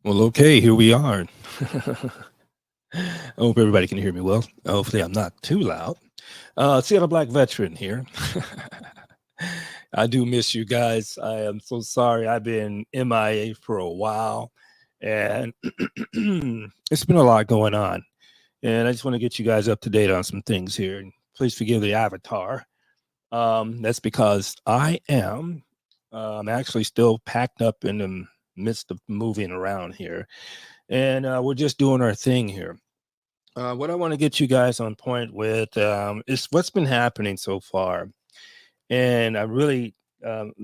Well, okay, here we are. I hope everybody can hear me well. Hopefully, I'm not too loud. Seattle Black veteran here. I do miss you guys. I am so sorry. I've been MIA for a while, and it's been a lot going on. And I just want to get you guys up to date on some things here. And please forgive the avatar. That's because I'm actually still packed up in the midst of moving around here, and we're just doing our thing here. What I want to get you guys on point with is what's been happening so far. And I really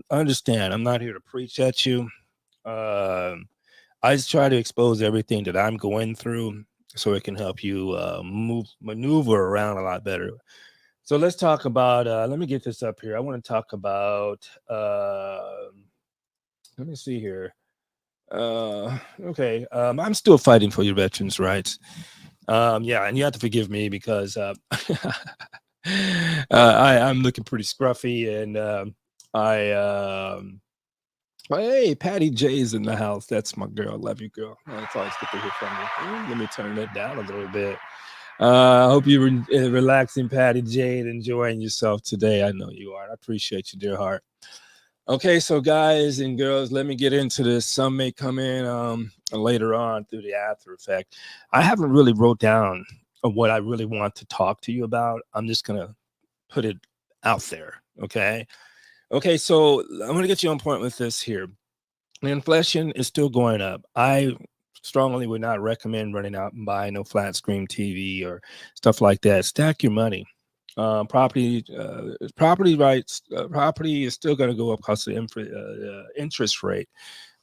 understand. I'm not here to preach at you. Um, I just try to expose everything that I'm going through so it can help you maneuver around a lot better. So let's talk about, let me get this up here. I want to talk about, let me see here. Okay. I'm still fighting for your veterans' rights. Yeah, and you have to forgive me because I'm looking pretty scruffy, and I hey, Patty J's in the house. That's my girl. Love you, girl. Oh, it's always good to hear from you. Let me turn that down a little bit. I hope you're relaxing, Patty J, and enjoying yourself today. I know you are. I appreciate you, dear heart. Okay, so guys and girls, let me get into this. Some may come in later on through the after effect. I haven't really wrote down what I really want to talk to you about. I'm just gonna put it out there. Okay. Okay, so I'm gonna get you on point with this here. The inflation is still going up. I strongly would not recommend running out and buying no flat screen TV or stuff like that. Stack your money. Property rights, property is still going to go up because of the interest rate.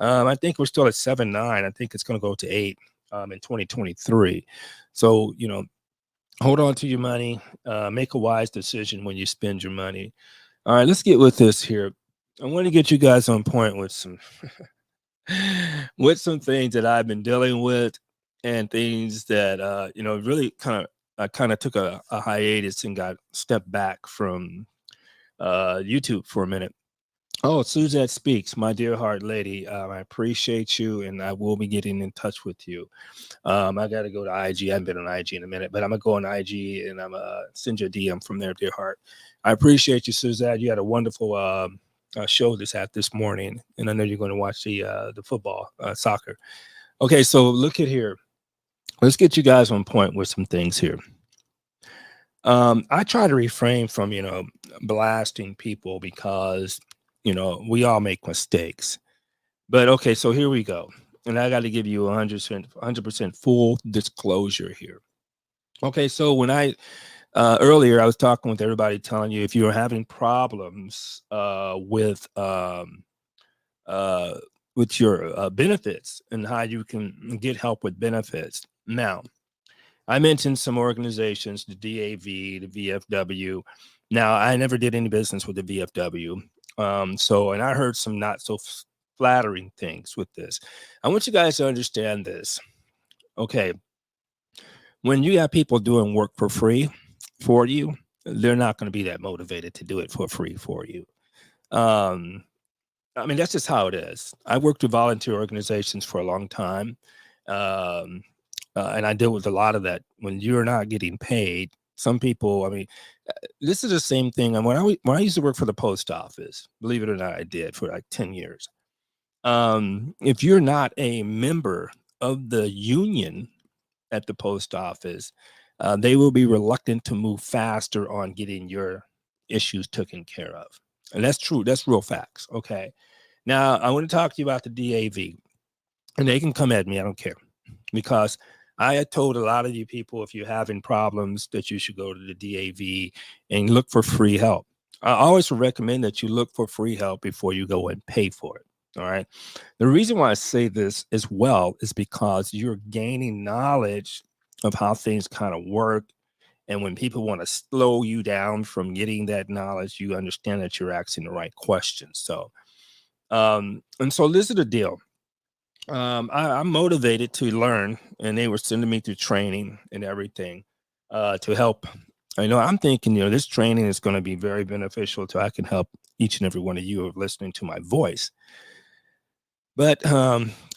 I think we're still at 7.9. I think it's going to go to 8 in 2023. So hold on to your money. Make a wise decision when you spend your money. All right, let's get with this here. I want to get you guys on point with some with some things that I've been dealing with and things that really kind of took a hiatus and got stepped back from YouTube for a minute. Oh, Suzette Speaks, my dear heart lady. I appreciate you, and I will be getting in touch with you. I got to go to IG. I haven't been on IG in a minute, but I'm gonna go on IG and I'm gonna send you a DM from there, dear heart. I appreciate you, Suzette. You had a wonderful show this morning, and I know you're going to watch the football, soccer. Okay, so look at here. Let's get you guys on point with some things here. I try to refrain from blasting people because we all make mistakes. But okay, so here we go, and I got to give you 100% full disclosure here. Okay, so when I earlier I was talking with everybody, telling you if you're having problems uh, with your benefits and how you can get help with benefits. Now, I mentioned some organizations, the DAV, the VFW. Now, I never did any business with the VFW. And I heard some not so flattering things with this. I want you guys to understand this. Okay. When you have people doing work for free for you, they're not going to be that motivated to do it for free for you. Um, I mean, that's just how it is. I worked with volunteer organizations for a long time. Um, and I deal with a lot of that. When you're not getting paid, some people, I mean, this is the same thing. And when I used to work for the post office, believe it or not, I did for like 10 years. If you're not a member of the union at the post office, they will be reluctant to move faster on getting your issues taken care of. And that's true. That's real facts. Okay. Now, I want to talk to you about the DAV, and they can come at me. I don't care, because I had told a lot of you people, if you're having problems, that you should go to the DAV and look for free help. I always recommend that you look for free help before you go and pay for it. All right. The reason why I say this as well is because you're gaining knowledge of how things kind of work. And when people want to slow you down from getting that knowledge, you understand that you're asking the right questions. And so this is the deal. I'm motivated to learn, and they were sending me through training and everything to help. I know I'm thinking, this training is going to be very beneficial to I can help each and every one of you who are listening to my voice. But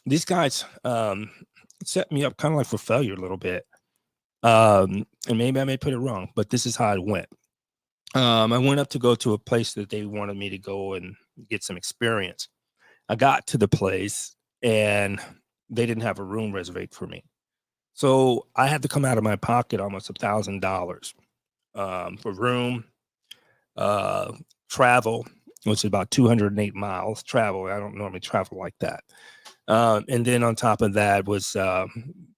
these guys set me up kind of like for failure a little bit. And maybe I may put it wrong, but this is how it went. I went up to go to a place that they wanted me to go and get some experience. I got to the place and they didn't have a room reserved for me. So I had to come out of my pocket almost $1,000 for room, uh, travel, which is about 208 miles travel. I don't normally travel like that. And then on top of that was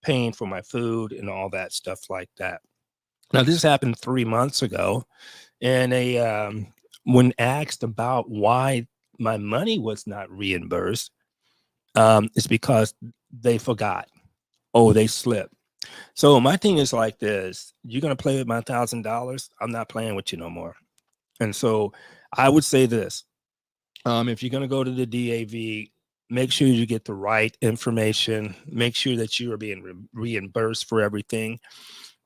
paying for my food and all that stuff like that. Now, this happened 3 months ago. And when asked about why my money was not reimbursed, it's because they forgot. Oh, they slipped. So my thing is like this: you're gonna play with my $1,000. I'm not playing with you no more. And so I would say this: if you're gonna go to the DAV, make sure you get the right information. Make sure that you are being reimbursed for everything.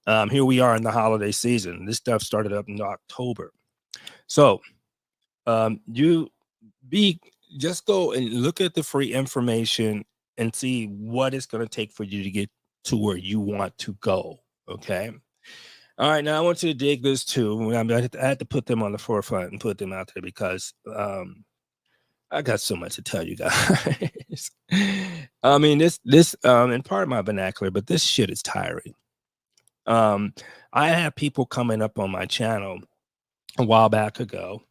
Here we are in the holiday season. This stuff started up in October. So you be just go and look at the free information and see what it's going to take for you to get to where you want to go. Okay. All right. Now I want you to dig this too. I had to put them on the forefront and put them out there because I got so much to tell you guys. I mean, this and part of my vernacular, but this shit is tiring. I have people coming up on my channel a while back ago.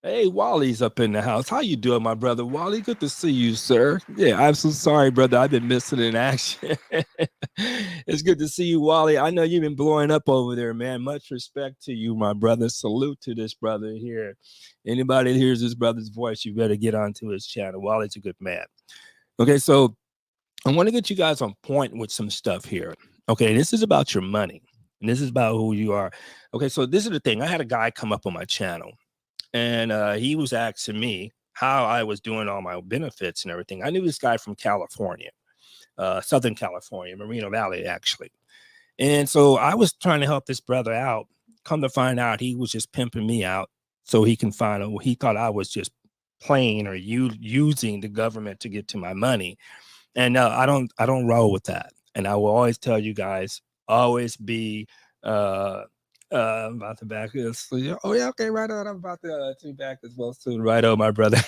Hey, Wally's up in the house. How you doing, my brother? Wally, good to see you, sir. Yeah, I'm so sorry, brother. I've been missing in action. It's good to see you, Wally. I know you've been blowing up over there, man. Much respect to you, my brother. Salute to this brother here. Anybody that hears this brother's voice, you better get onto his channel. Wally's a good man. Okay, so I want to get you guys on point with some stuff here. Okay, this is about your money, and this is about who you are. Okay, so this is the thing. I had a guy come up on my channel. And he was asking me how I was doing all my benefits and everything. I knew this guy from California, Southern California, Moreno Valley, actually. And so I was trying to help this brother out. Come to find out, he was just pimping me out so he can find out. He thought I was just playing or using the government to get to my money. And no, I don't roll with that. And I will always tell you guys, always be I'm about to back this. Oh yeah, okay, right on. I'm about to back as well soon. Right on, my brother.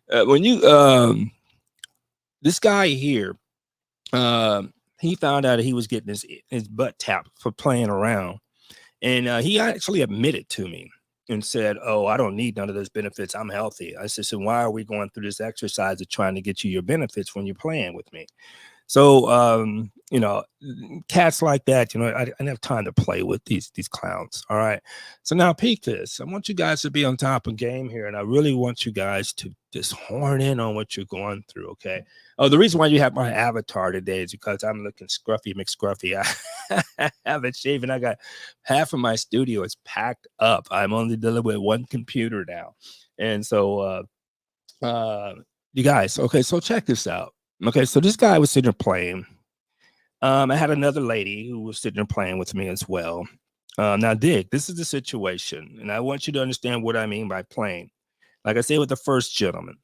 When you this guy here, he found out that he was getting his butt tapped for playing around, and he actually admitted to me and said, "Oh, I don't need none of those benefits. I'm healthy." I said, "So why are we going through this exercise of trying to get you your benefits when you're playing with me?" So, cats like that, I didn't have time to play with these clowns. All right. So now peek this. I want you guys to be on top of game here, and I really want you guys to just horn in on what you're going through. Okay. Oh, the reason why you have my avatar today is because I'm looking scruffy McScruffy. I haven't shaved, and I got half of my studio is packed up. I'm only dealing with one computer now, and so you guys. Okay, so check this out. Okay, so this guy was sitting there playing. I had another lady who was sitting there playing with me as well. Now, Dick, this is the situation, and I want you to understand what I mean by playing. Like I said with the first gentleman,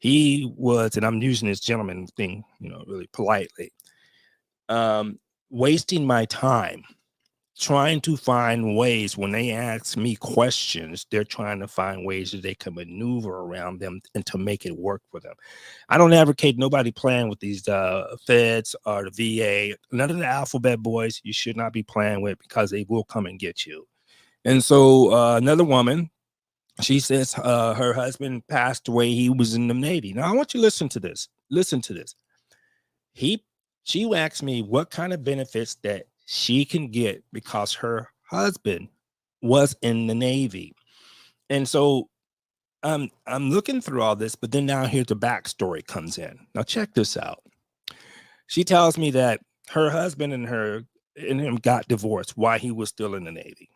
he was, and I'm using this gentleman thing, really politely, wasting my time trying to find ways when they ask me questions, they're trying to find ways that they can maneuver around them and to make it work for them. I don't advocate nobody playing with these feds or the VA. None of the alphabet boys you should not be playing with because they will come and get you. And so another woman, she says her husband passed away. He was in the Navy. Now I want you to listen to this. Listen to this. She asked me what kind of benefits that she can get because her husband was in the Navy. And so I'm looking through all this, but then now here the backstory comes in. Now check this out. She tells me that her husband and him got divorced while he was still in the Navy.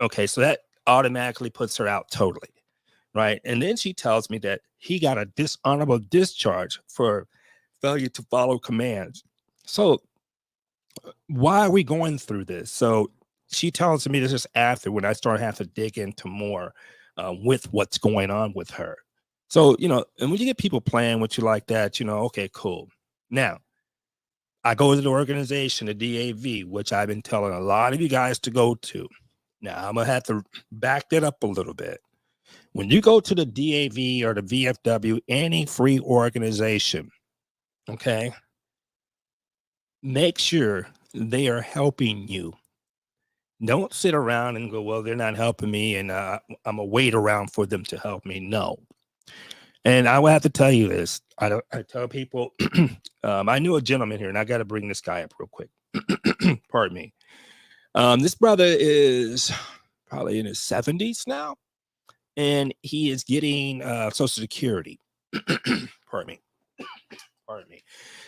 Okay, so that automatically puts her out totally, right? And then she tells me that he got a dishonorable discharge for failure to follow commands. So why are we going through this? So she tells me this is after when I start having to dig into more with what's going on with her. So, and when you get people playing with you like that, okay, cool. Now, I go to the organization, the DAV, which I've been telling a lot of you guys to go to. Now, I'm going to have to back that up a little bit. When you go to the DAV or the VFW, any free organization, okay, make sure they are helping you. Don't sit around and go, well, they're not helping me, and I'm going to wait around for them to help me. No. And I will have to tell you this. I tell people, I knew a gentleman here, and I got to bring this guy up real quick. Pardon me. This brother is probably in his 70s now, and he is getting Social Security. Pardon me. Pardon me.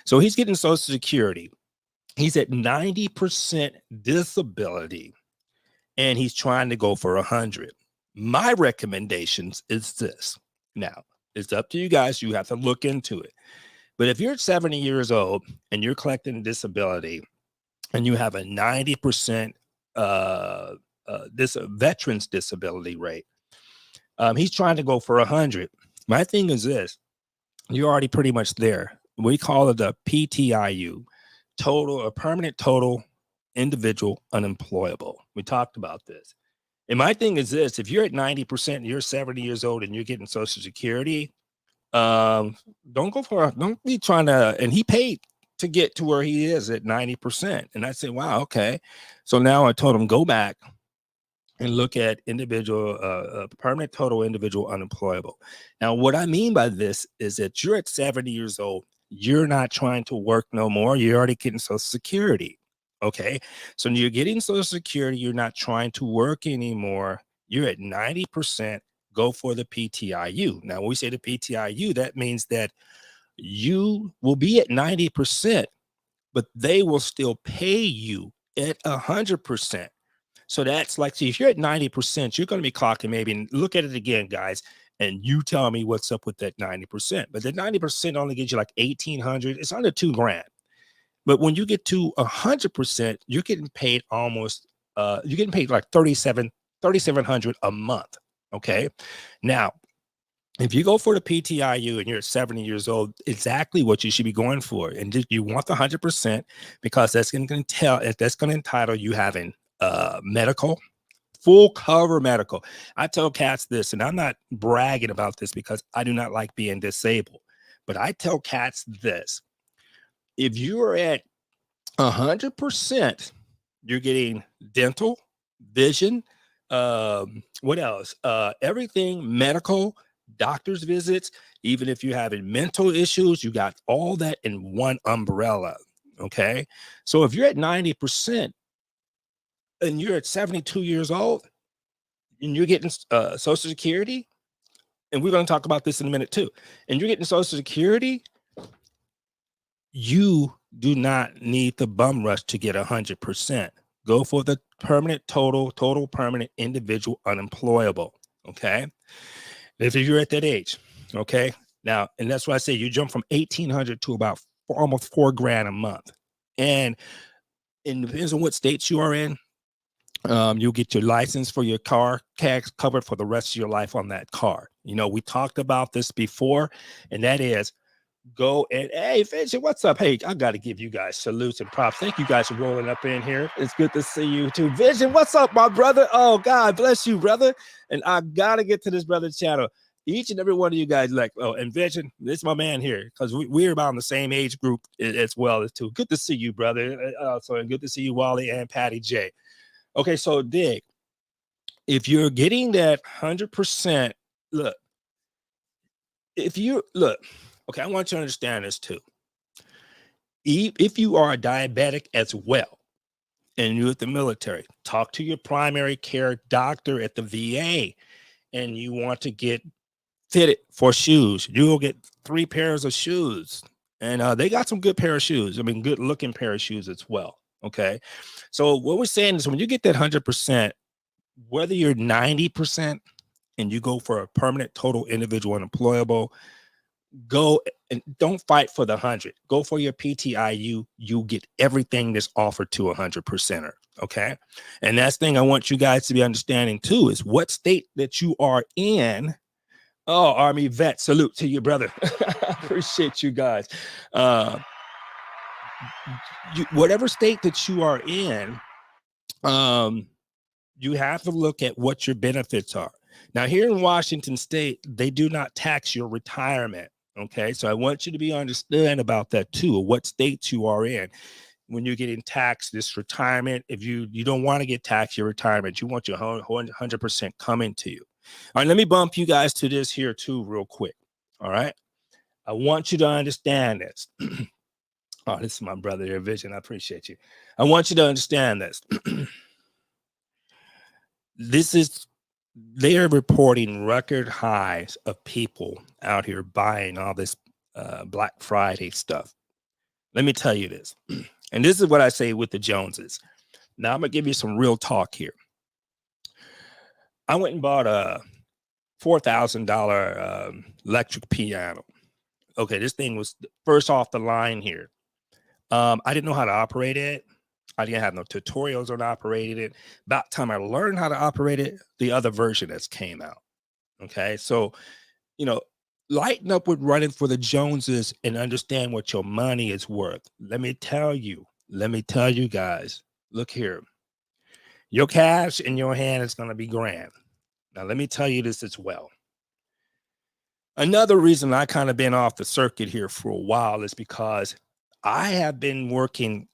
So he's getting Social Security. He's at 90% disability, and he's trying to go for 100. My recommendations is this. Now, it's up to you guys. You have to look into it. But if you're 70 years old and you're collecting disability and you have a 90% this veterans disability rate, he's trying to go for 100. My thing is this. You're already pretty much there. We call it a PTIU, a permanent total individual unemployable. We talked about this. And my thing is this: if you're at 90% and you're 70 years old and you're getting Social Security, don't be trying to, and he paid to get to where he is at 90%. And I said, wow, okay. So now I told him, go back and look at individual, permanent total individual unemployable. Now, what I mean by this is that you're at 70 years old, you're not trying to work no more. You're already getting Social Security. Okay. So you're getting Social Security. You're not trying to work anymore. You're at 90%. Go for the PTIU. Now, when we say the PTIU, that means that you will be at 90%, but they will still pay you at 100%. So that's like, see, if you're at 90%, you're going to be clocking maybe, and look at it again, guys, and you tell me what's up with that 90%. But that 90% only gives you like 1,800. It's under $2,000. But when you get to 100%, you're getting paid almost, you're getting paid like 3,700 a month. Okay. Now, if you go for the PTIU and you're 70 years old, exactly what you should be going for. And you want the 100% because that's going to entitle you having medical, full cover medical. I tell cats this, and I'm not bragging about this because I do not like being disabled, but I tell cats this: if you are at 100%, you're getting dental, vision, what else? Everything medical, doctor's visits. Even if you're having mental issues, you got all that in one umbrella. Okay. So if you're at 90% and you're at 72 years old and you're getting Social Security, and we're going to talk about this in a minute too, and you're getting Social Security, you do not need the bum rush to get 100%. Go for the permanent total permanent individual unemployable. Okay. If you're at that age. Okay. Now, and that's why I say you jump from 1,800 to about almost $4,000 a month. And it depends on what states you are in. You'll get your license for your car, tax covered for the rest of your life on that car. We talked about this before, and that is, go and, hey, Vision, what's up? Hey, I got to give you guys salutes and props. Thank you guys for rolling up in here. It's good to see you too. Vision, what's up, my brother? Oh, God bless you, brother. And I got to get to this brother's channel. Each and every one of you guys, like, oh, and Vision, this is my man here, because we're about the same age group as well as too. Good to see you, brother. Also, and good to see you, Wally and Patty J. Okay, so Dig, if you're getting that 100%, look, okay, I want you to understand this too. If you are a diabetic as well, and you're at the military, talk to your primary care doctor at the VA, and you want to get fitted for shoes. You'll get 3 pairs of shoes, and they got some good pair of shoes. I mean, good looking pair of shoes as well. Okay. So what we're saying is when you get that 100%, whether you're 90% and you go for a permanent total individual unemployable, go and don't fight for the 100. Go for your PTIU. You get everything that's offered to 100%er. Okay. And that's the thing I want you guys to be understanding too, is what state that you are in Oh, Army vet, salute to you, brother. Appreciate you guys. Uh, whatever state that you are in, um, you have to look at what your benefits are. Now, here in Washington State, they do not tax your retirement. Okay, so I want you to be understand about that too, what states you are in. When you're getting taxed, this retirement, if you don't want to get taxed your retirement, you want your 100% coming to you. All right, let me bump you guys to this here too, real quick. All right, I want you to understand this. Oh, this is my brother here, Vision. I appreciate you. I want you to understand this. This is they are reporting record highs of people out here buying all this Black Friday stuff. Let me tell you this, and this is what I say with the Joneses. Now I'm gonna give you some real talk here. I went and bought a $4,000 electric piano. Okay, this thing was first off the line here. I didn't know how to operate it. I didn't have no tutorials on operating it. About time I learned how to operate it, the other version has came out. Okay, so you know, lighten up with running for the Joneses and understand what your money is worth. Let me tell you guys, look here. Your cash in your hand is going to be grand. Now, let me tell you this as well. Another reason I kind of been off the circuit here for a while is because I have been working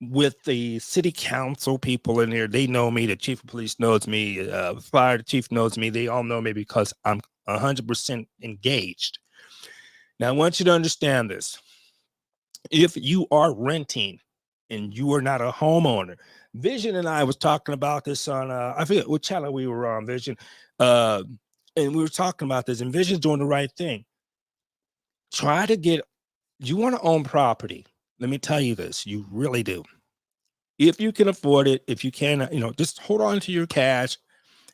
with the city council people in here. They know me. The chief of police knows me. Fire chief knows me. They all know me because I'm 100% engaged. Now, I want you to understand this. If you are renting and you are not a homeowner, Vision and I was talking about this on, I forget what channel we were on, Vision. And we were talking about this, and Vision's doing the right thing. Try to get, you want to own property. Let me tell you this, you really do. If you can afford it, if you can, just hold on to your cash.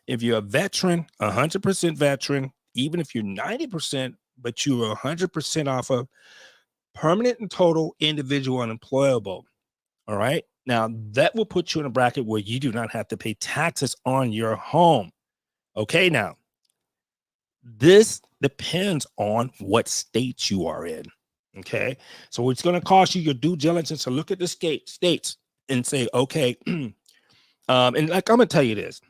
If you're a veteran, 100% veteran, even if you're 90%, but you're 100% off of permanent and total individual unemployable. All right. Now that will put you in a bracket where you do not have to pay taxes on your home. Okay. Now, this depends on what state you are in. Okay. So it's going to cost you your due diligence to look at the states and say, okay, and like I'm going to tell you this.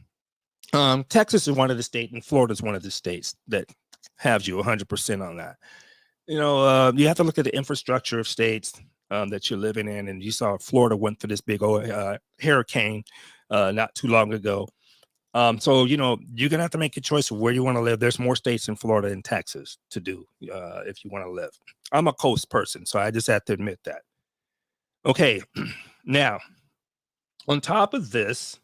Texas is one of the states, and Florida is one of the states that have you 100% on that. You have to look at the infrastructure of states that you're living in, and you saw Florida went through this big old hurricane not too long ago. So you're gonna have to make a choice of where you want to live. There's more states in Florida and Texas to do if you want to live. I'm a coast person, so I just have to admit that. Okay, now on top of this,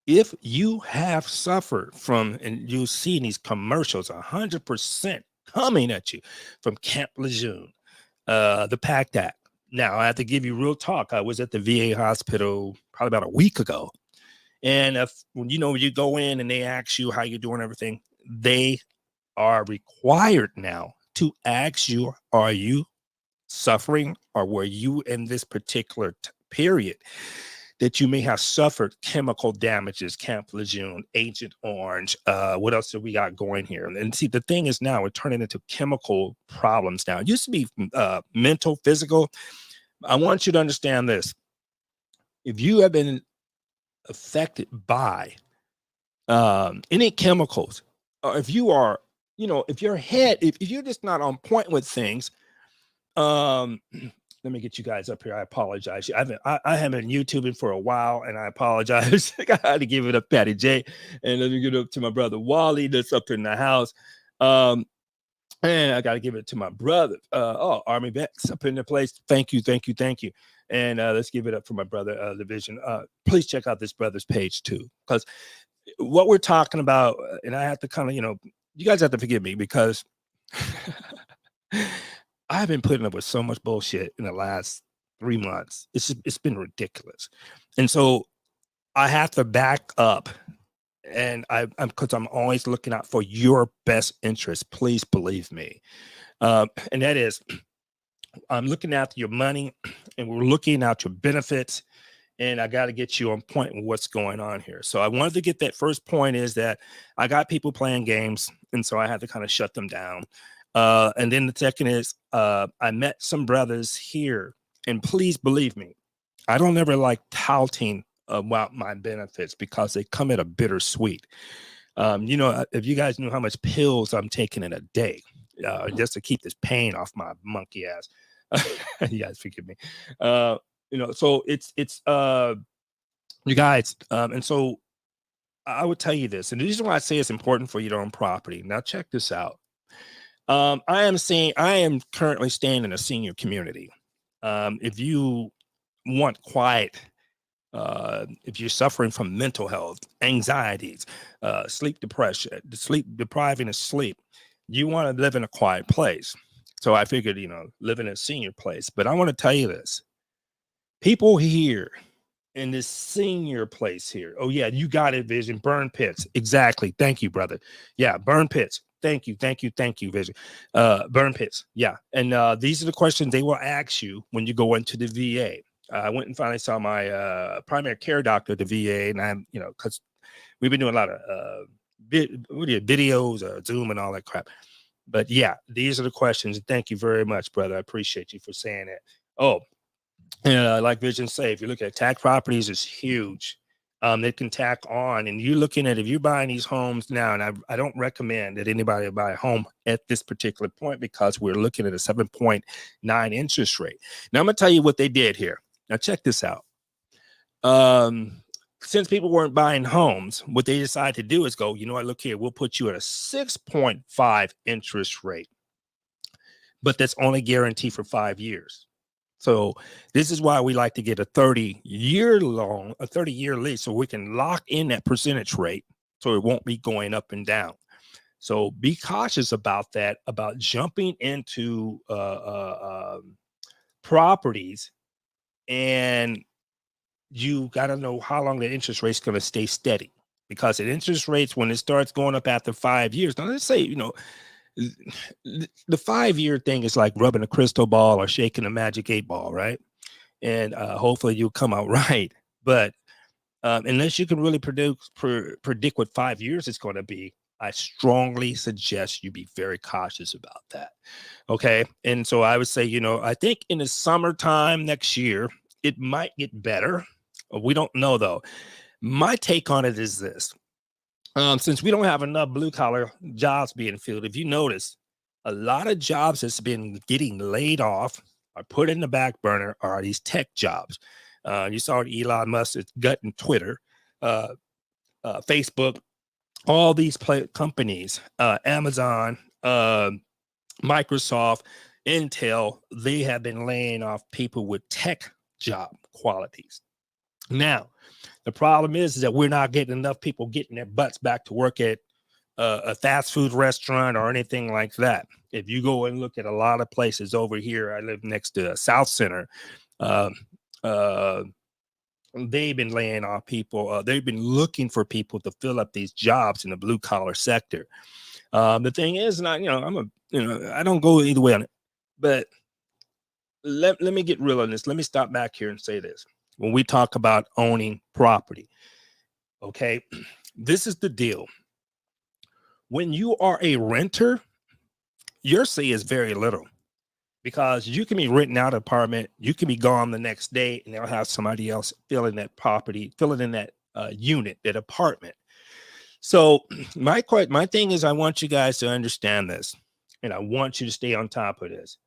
if you have suffered from, and you've seen these commercials 100% coming at you from Camp Lejeune, the PACT Act. Now, I have to give you real talk. I was at the VA hospital probably about a week ago. And when you go in and they ask you how you're doing everything, they are required now to ask you, are you suffering, or were you in this particular period that you may have suffered chemical damages, Camp Lejeune, Agent Orange, what else have we got going here? And see, the thing is now we're turning into chemical problems now. It used to be mental, physical. I want you to understand this. If you have been affected by any chemicals, or if you are, if your head, if you're just not on point with things, let me get you guys up here. I apologize. I haven't been YouTubing for a while, and I apologize. I had to give it up, Patty J, and let me get up to my brother Wally that's up in the house. And I got to give it to my brother. Army Vex up in the place. Thank you. And let's give it up for my brother, the Vision. Please check out this brother's page too, because what we're talking about, and I have to kind of, you guys have to forgive me because I've been putting up with so much bullshit in the last 3 months. It's been ridiculous. And so I have to back up, and I'm because I'm always looking out for your best interest. Please believe me. And that is, I'm looking after your money, and we're looking at your benefits. and I got to get you on point with what's going on here. So I wanted to get that first point is that I got people playing games, and so I had to kind of shut them down. And then the second is I met some brothers here, and please believe me, I don't ever like touting about my benefits because they come at a bittersweet. If you guys knew how much pills I'm taking in a day, just to keep this pain off my monkey ass. You guys forgive me. So it's you guys, and so I would tell you this, and the reason why I say it's important for you to own property. Now check this out. I am currently staying in a senior community. If you want quiet, if you're suffering from mental health, anxieties, sleep depression, sleep depriving of sleep, you want to live in a quiet place. So I figured, live in a senior place. But I want to tell you this: people here in this senior place here. Oh yeah, you got it, Vision. Burn pits, exactly. Thank you, brother. Yeah, burn pits. Thank you, Vision. Burn pits. Yeah, and these are the questions they will ask you when you go into the VA. I went and finally saw my primary care doctor at the VA, and I'm, because we've been doing a lot of videos, Zoom, and all that crap. But yeah, these are the questions. Thank you very much, brother. I appreciate you for saying it. Oh, and like Vision say, if you look at tax properties, it's huge. They can tack on, and you're looking at if you're buying these homes now, and I don't recommend that anybody buy a home at this particular point because we're looking at a 7.9 interest rate. Now I'm gonna tell you what they did here. Now check this out. Since people weren't buying homes, what they decided to do is go, you know what, look here, we'll put you at a 6.5 interest rate, but that's only guaranteed for 5 years. So this is why we like to get a 30-year lease so we can lock in that percentage rate so it won't be going up and down. So be cautious about that, about jumping into properties, and you got to know how long the interest rate is going to stay steady, because the interest rates, when it starts going up after 5 years, now let's say, the 5 year thing is like rubbing a crystal ball or shaking a magic 8 ball, right? And hopefully you'll come out right. But unless you can really predict what 5 years is going to be, I strongly suggest you be very cautious about that. Okay. And so I would say, I think in the summertime next year, it might get better. We don't know, though. My take on it is this. Since we don't have enough blue collar jobs being filled, if you notice, a lot of jobs that's been getting laid off or put in the back burner are these tech jobs. You saw Elon Musk is gutting Twitter, Facebook, all these companies, Amazon, Microsoft, Intel, they have been laying off people with tech job qualities. Now, the problem is that we're not getting enough people getting their butts back to work at a fast food restaurant or anything like that. If you go and look at a lot of places over here, I live next to South Center. They've been laying off people. They've been looking for people to fill up these jobs in the blue collar sector. The thing is, not I don't go either way on it, but let me get real on this. Let me stop back here and say this. When we talk about owning property, okay, this is the deal. When you are a renter, your say is very little, because you can be renting out an apartment, you can be gone the next day, and they'll have somebody else filling that property, filling in that unit, that apartment. So my thing is, I want you guys to understand this, and I want you to stay on top of this.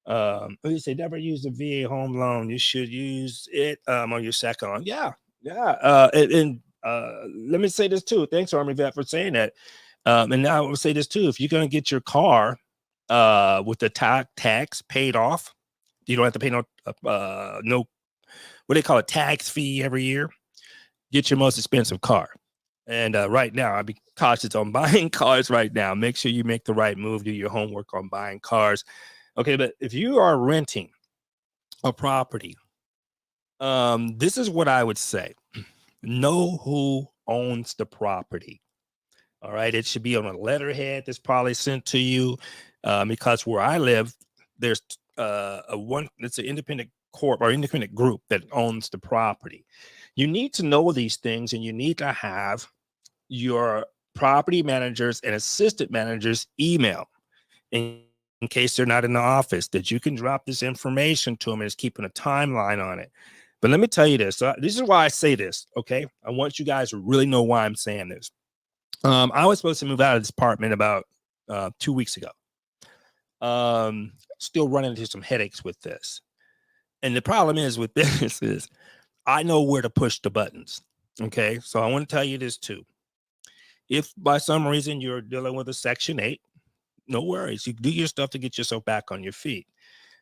You say never use the VA home loan. You should use it on your second loan. Yeah. And let me say this too. Thanks, Army Vet, for saying that. And now I will say this too. If you're going to get your car with the tax paid off, you don't have to pay no what they call a tax fee every year. Get your most expensive car. And right now, I'd be cautious on buying cars right now. Make sure you make the right move. Do your homework on buying cars. Okay, but if you are renting a property, this is what I would say. Know who owns the property. All right, it should be on a letterhead that's probably sent to you, because where I live, there's it's an independent corp or independent group that owns the property. You need to know these things, and you need to have your property managers and assistant managers email in case they're not in the office, that you can drop this information to them and it's keeping a timeline on it. But let me tell you this. This is why I say this. Okay. I want you guys to really know why I'm saying this. I was supposed to move out of this apartment about 2 weeks ago. Still running into some headaches with this. And the problem is with this is I know where to push the buttons. Okay. So I want to tell you this too. If by some reason you're dealing with a Section 8, no worries. You do your stuff to get yourself back on your feet.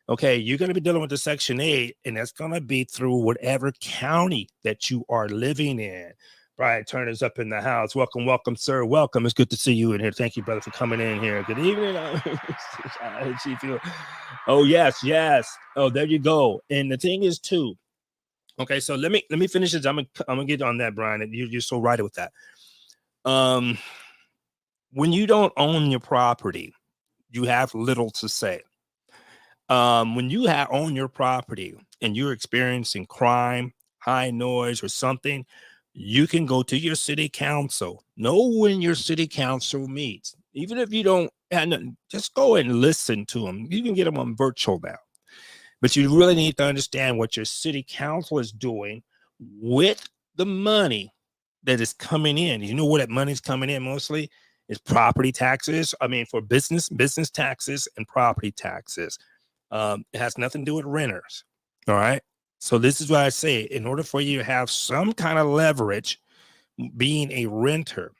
Okay. You're going to be dealing with the Section 8, and that's going to be through whatever county that you are living in. Brian Turner's up in the house. Welcome, welcome, sir. Welcome. It's good to see you in here. Thank you, brother, for coming in here. Good evening. Oh, yes, yes. Oh, there you go. And the thing is, too. Okay, so let me finish this. I'm gonna get on that, Brian. You're so right with that. When you don't own your property, you have little to say. When you own your property and you're experiencing crime, high noise, or something, you can go to your city council. Know when your city council meets. Even if you don't, and just go and listen to them. You can get them on virtual now. But you really need to understand what your city council is doing with the money that is coming in. You know where that money's coming in mostly? Is property taxes. I mean, for business taxes and property taxes. It has nothing to do with renters. All right. So this is why I say, in order for you to have some kind of leverage, being a renter,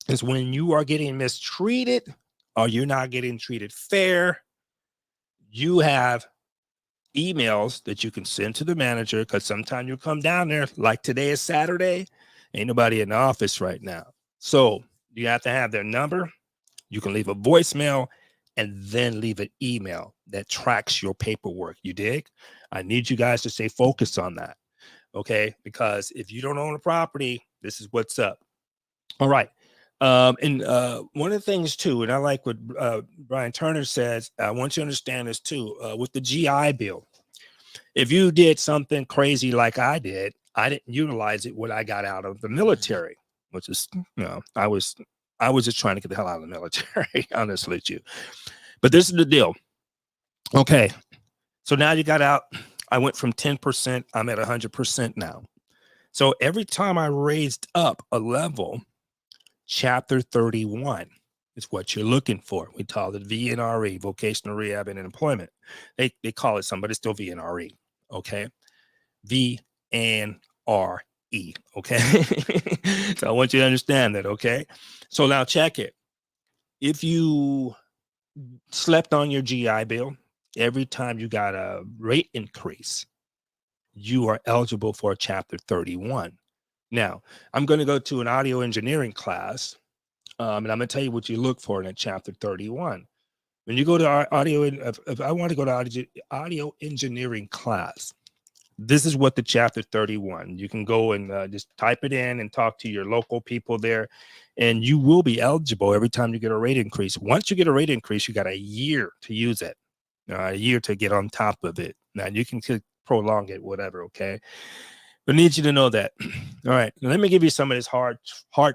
is when you are getting mistreated or you're not getting treated fair, you have emails that you can send to the manager, because sometimes you come down there, like today is Saturday, ain't nobody in the office right now. So you have to have their number. You can leave a voicemail and then leave an email that tracks your paperwork. You dig? I need you guys to stay focused on that. Okay. Because if you don't own a property, this is what's up. All right. And one of the things too, and I like what Brian Turner says, I want you to understand this too, with the GI Bill. If you did something crazy like I did, I didn't utilize it what I got out of the military, which is, I was just trying to get the hell out of the military, honestly with you. But this is the deal. Okay. So now you got out. I went from 10%. I'm at 100% now. So every time I raised up a level, Chapter 31 is what you're looking for. We call it VNRE, Vocational Rehab and Employment. They call it something, but it's still VNRE. Okay. VNRE. Okay. So I want you to understand that. Okay. So now check it. If you slept on your GI Bill, every time you got a rate increase, you are eligible for a Chapter 31. Now, I'm going to go to an audio engineering class, and I'm going to tell you what you look for in a Chapter 31. When you go to our audio, if I want to go to audio engineering class, this is what the Chapter 31. You can go and just type it in and talk to your local people there, and you will be eligible every time you get a rate increase. Once you get a rate increase, you got a year to use it, a year to get on top of it. Now, you can prolong it, whatever, okay? But I need you to know that. All right, let me give you some of this hard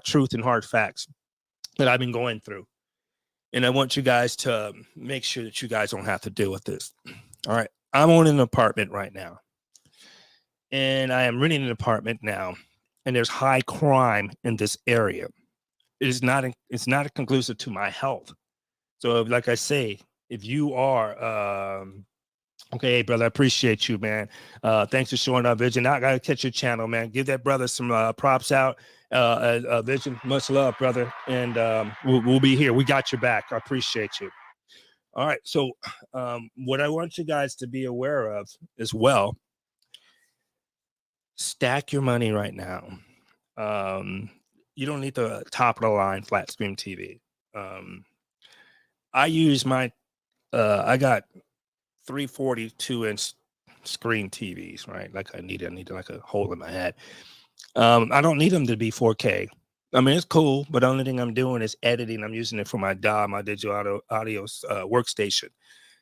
truth and hard facts that I've been going through. And I want you guys to make sure that you guys don't have to deal with this. All right, I'm owning an apartment right now. And I am renting an apartment now. And there's high crime in this area. It's not conclusive to my health. So like I say, if you are okay, brother, I appreciate you, man. Thanks for showing up, Vision. I gotta catch your channel, man. Give that brother some props out. Vision, much love, brother. And we'll be here. We got your back. I appreciate you. All right. So what I want you guys to be aware of as well, stack your money right now. You don't need the top of the line flat screen TV. I use my I got 342-inch screen TVs, right? Like I need like a hole in my head. I don't need them to be 4K. I mean, it's cool, but the only thing I'm doing is editing. I'm using it for my DAW, my digital audio workstation.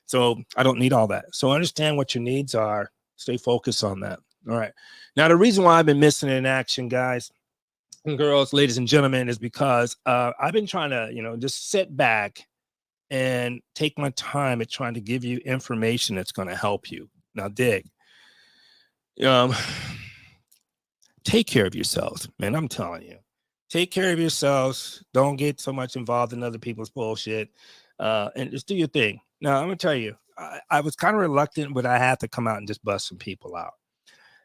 So I don't need all that. So understand what your needs are. Stay focused on that. All right. Now, the reason why I've been missing in action, guys and girls, ladies and gentlemen, is because I've been trying to, just sit back and take my time at trying to give you information that's going to help you. Now, dig. Um, take care of yourselves, man. I'm telling you, take care of yourselves. Don't get so much involved in other people's bullshit, and just do your thing. Now, I'm gonna tell you, I was kind of reluctant, but I had to come out and just bust some people out.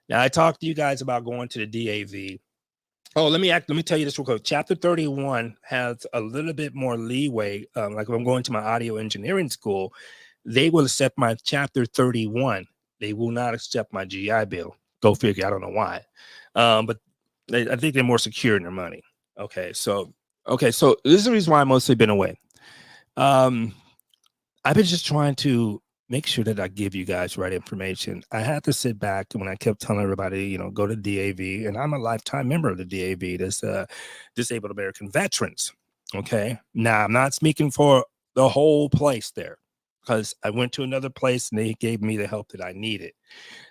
Now, I talked to you guys about going to the DAV. Oh, let me tell you this real quick. Chapter 31 has a little bit more leeway. Like if I'm going to my audio engineering school, they will accept my chapter 31. They will not accept my GI Bill. Go figure. I don't know why. But I think they're more secure in their money. So this is the reason why I've mostly been away. I've been just trying to make sure that I give you guys right information. I had to sit back when I kept telling everybody, go to DAV, and I'm a lifetime member of the DAV. That's Disabled American Veterans. Okay. Now I'm not speaking for the whole place there, because I went to another place and they gave me the help that I needed.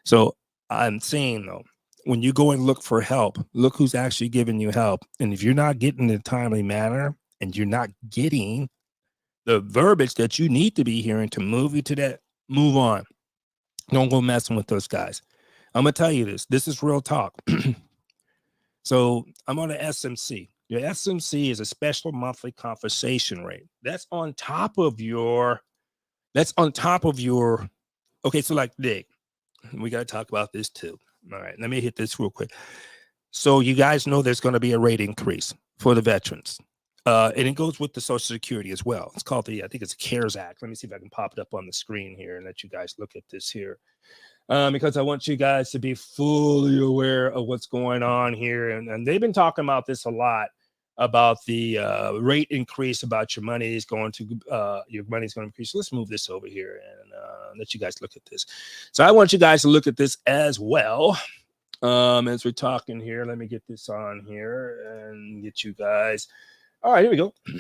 So I'm saying, though, when you go and look for help, look who's actually giving you help. And if you're not getting in a timely manner and you're not getting the verbiage that you need to be hearing to move you to that, move on. Don't go messing with those guys. I'm going to tell you this. This is real talk. So I'm on the SMC. Your SMC is a special monthly compensation rate. That's on top of your, okay, so like Dick, we got to talk about this too. All right, let me hit this real quick. So you guys know there's going to be a rate increase for the veterans. And it goes with the Social Security as well. It's called I think it's a CARES Act. Let me see if I can pop it up on the screen here and let you guys look at this here. Because I want you guys to be fully aware of what's going on here. And they've been talking about this a lot, about the rate increase, about your money is going to increase. So let's move this over here and let you guys look at this. So I want you guys to look at this as well. As we're talking here, let me get this on here and get you guys. All right, here we go. All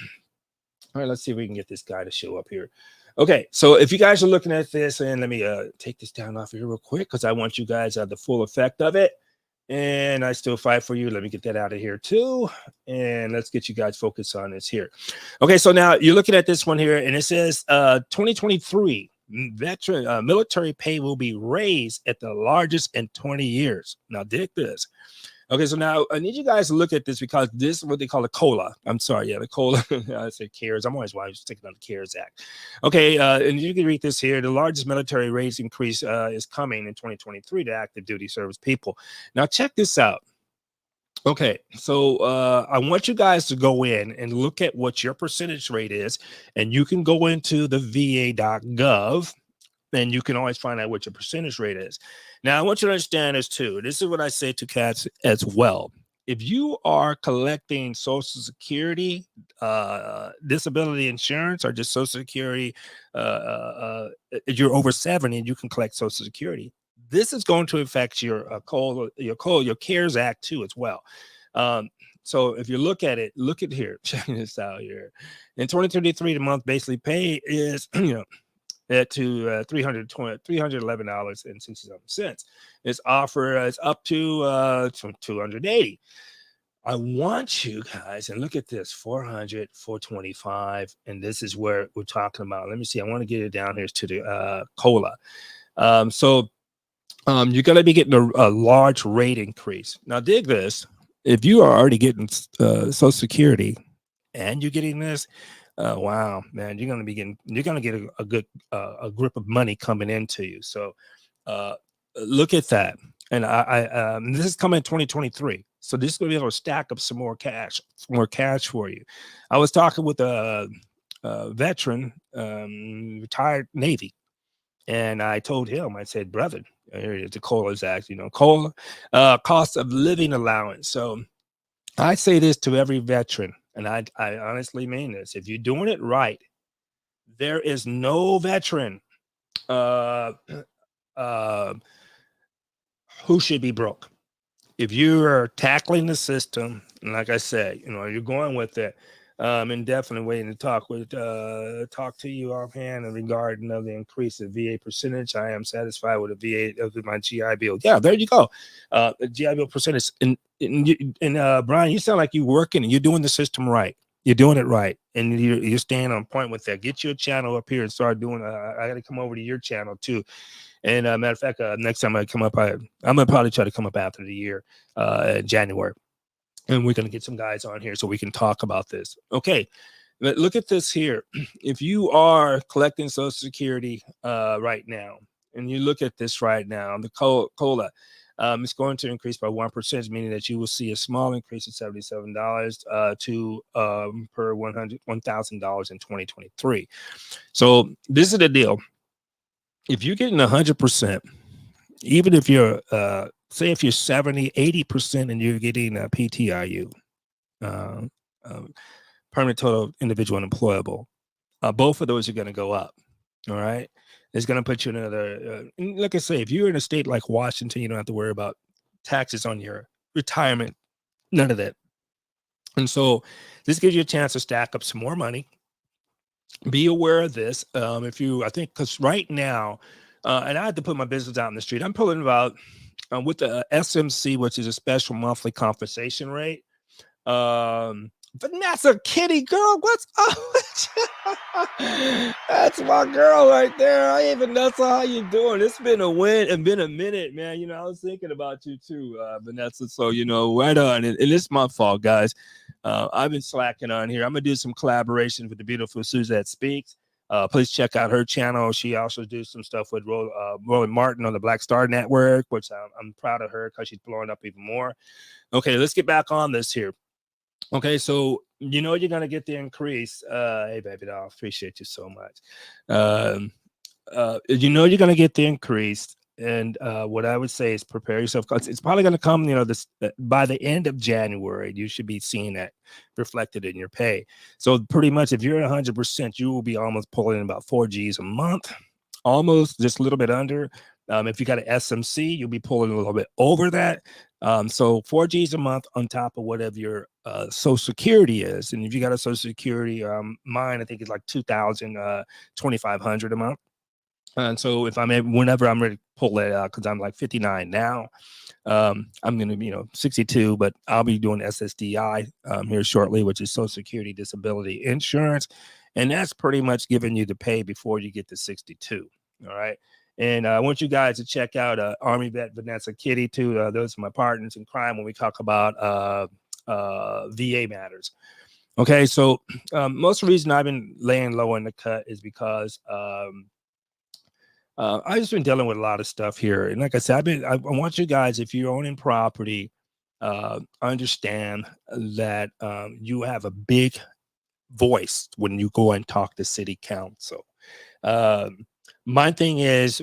right, let's see if we can get this guy to show up here. Okay, so if you guys are looking at this, and let me take this down off here real quick, because I want you guys to have the full effect of it. And I still fight for you. Let me get that out of here too. And let's get you guys focused on this here. Okay, so now you're looking at this one here, and it says 2023 veteran military pay will be raised at the largest in 20 years. Now, dig this. Okay, so now I need you guys to look at this, because this is what they call a COLA. I'm sorry, the COLA. I said CARES. I'm always thinking of the CARES Act. Okay, and you can read this here. The largest military raise increase is coming in 2023 to active duty service people. Now, check this out. Okay, so I want you guys to go in and look at what your percentage rate is, and you can go into the va.gov, and you can always find out what your percentage rate is. Now, I want you to understand this too. This is what I say to cats as well. If you are collecting Social Security, disability insurance, or just Social Security, if you're over 70 and you can collect Social Security, this is going to affect your CARES Act too as well. So if you look at it, look at here, check this out here. In 2033, the month basically pay is, to $311.67. It's offer is up to $280. I want you guys, and look at this, 400, 425, and this is where we're talking about. Let me see. I want to get it down here to the COLA. So you're going to be getting a large rate increase. Now, dig this. If you are already getting Social Security and you're getting this, wow, man, you're going to get a good a grip of money coming into you. So look at that. And this is coming in 2023. So this is going to be able to stack up some more cash for you. I was talking with a veteran, retired Navy, and I told him, I said, brother, here the COLA's Act, COLA, cost of living allowance. So I say this to every veteran, and I honestly mean this. If you're doing it right, there is no veteran who should be broke. If you are tackling the system, and like I said, you're going with it, And definitely waiting to talk to you offhand regarding of the increase of VA percentage. I am satisfied with the VA of my GI Bill. Yeah, there you go. The GI Bill percentage. And Brian, you sound like you're working and you're doing the system right. You're doing it right, and you're staying on point with that. Get your channel up here and start doing. I got to come over to your channel too. And matter of fact, next time I come up, I'm gonna probably try to come up after the year, January, and we're gonna get some guys on here so we can talk about this. Okay, look at this here. If you are collecting Social Security right now, and you look at this right now, the COLA, it's going to increase by 1%, meaning that you will see a small increase of $77 to per $1,000 in 2023. So this is the deal. If you're getting 100%, even if you're say if you're 70, 80% and you're getting a PTIU, uh, permanent total individual unemployable, both of those are going to go up. All right. It's going to put you in another, like I say, if you're in a state like Washington, you don't have to worry about taxes on your retirement, none of that. And so this gives you a chance to stack up some more money. Be aware of this. If you, I think, because right now, and I had to put my business out in the street, I'm pulling about with the SMC, which is a special monthly compensation rate. Vanessa Kitty girl, what's up with you? That's my girl right there. Hey Vanessa, how you doing? It's been a win and been a minute, man. You know, I was thinking about you too, Vanessa. So right on. And it's my fault, guys. I've been slacking on here. I'm gonna do some collaborations with the beautiful Suzette Speaks. Please check out her channel. She also does some stuff with Roland Martin on the Black Star Network, which I'm proud of her because she's blowing up even more. Okay, let's get back on this here. Okay, so you're gonna get the increase. Hey, baby doll, appreciate you so much. You're gonna get the increase, and what I would say is prepare yourself because it's probably gonna come. This by the end of January, you should be seeing that reflected in your pay. So pretty much, if you're at 100%, you will be almost pulling in about 4 Gs a month, almost just a little bit under. If you got an SMC, you'll be pulling a little bit over that. So 4 Gs a month on top of whatever your Social Security is. And if you got a Social Security, mine, I think it's like 2,000, 2,500 a month. And so whenever I'm ready to pull that out, because I'm like 59 now, I'm going to be, 62, but I'll be doing SSDI here shortly, which is Social Security Disability Insurance. And that's pretty much giving you the pay before you get to 62. All right. And I want you guys to check out Army Vet Vanessa Kitty too. Those are my partners in crime when we talk about VA matters. Okay, so most of the reason I've been laying low in the cut is because I've just been dealing with a lot of stuff here. And like I said, I want you guys, if you're owning property, understand that you have a big voice when you go and talk to city council. My thing is,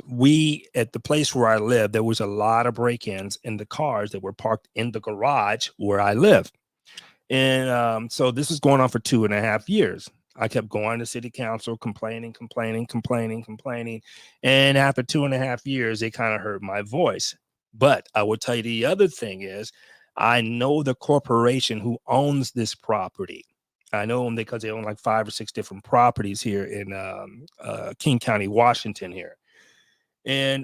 at the place where I live, there was a lot of break-ins in the cars that were parked in the garage where I live. And so this is going on for 2.5 years. I kept going to city council, complaining. And after 2.5 years, they kind of heard my voice. But I will tell you the other thing is, I know the corporation who owns this property. I know them because they own like 5 or 6 different properties here in King County, Washington here. And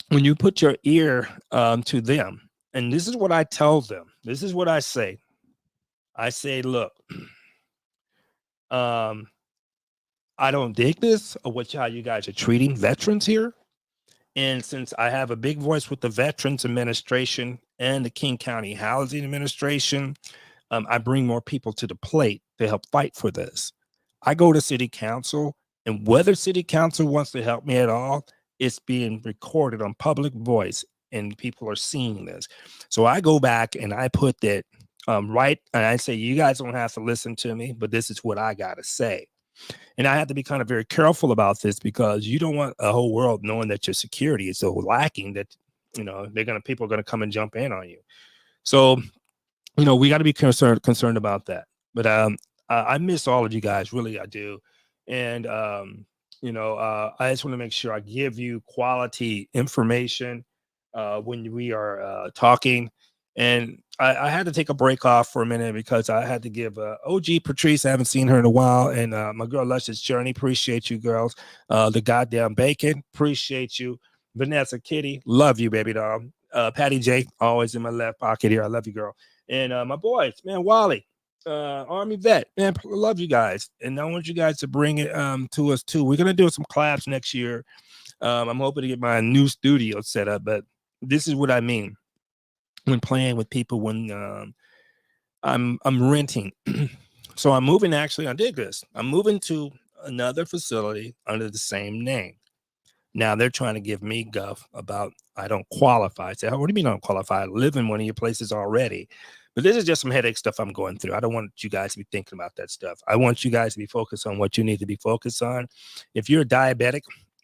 when you put your ear to them, and this is what I tell them, this is what I say. I say, look, I don't dig this or how you guys are treating veterans here. And since I have a big voice with the Veterans Administration and the King County Housing Administration, I bring more people to the plate to help fight for this. I go to city council, and whether city council wants to help me at all, it's being recorded on public voice, and people are seeing this. So I go back and I put that right, and I say, you guys don't have to listen to me, but this is what I got to say. And I have to be kind of very careful about this because you don't want a whole world knowing that your security is so lacking that, people are going to come and jump in on you. So, we got to be concerned about that. But I miss all of you guys. Really, I do. And, I just want to make sure I give you quality information when we are talking. And I had to take a break off for a minute because I had to give OG Patrice. I haven't seen her in a while, and my girl Luscious Journey. Appreciate you, girls. The goddamn bacon. Appreciate you, Vanessa Kitty. Love you, baby doll. Patty J. Always in my left pocket here. I love you, girl. And my boys, man, Wally, Army vet, man, love you guys. And I want you guys to bring it to us too. We're gonna do some collabs next year. I'm hoping to get my new studio set up, but this is what I mean when playing with people when I'm renting. So I'm moving. Actually, I did this. I'm moving to another facility under the same name. Now they're trying to give me guff about I don't qualify. I say, oh, what do you mean I don't qualify? I live in one of your places already. But this is just some headache stuff I'm going through. I don't want you guys to be thinking about that stuff. I want you guys to be focused on what you need to be focused on. If you're a diabetic,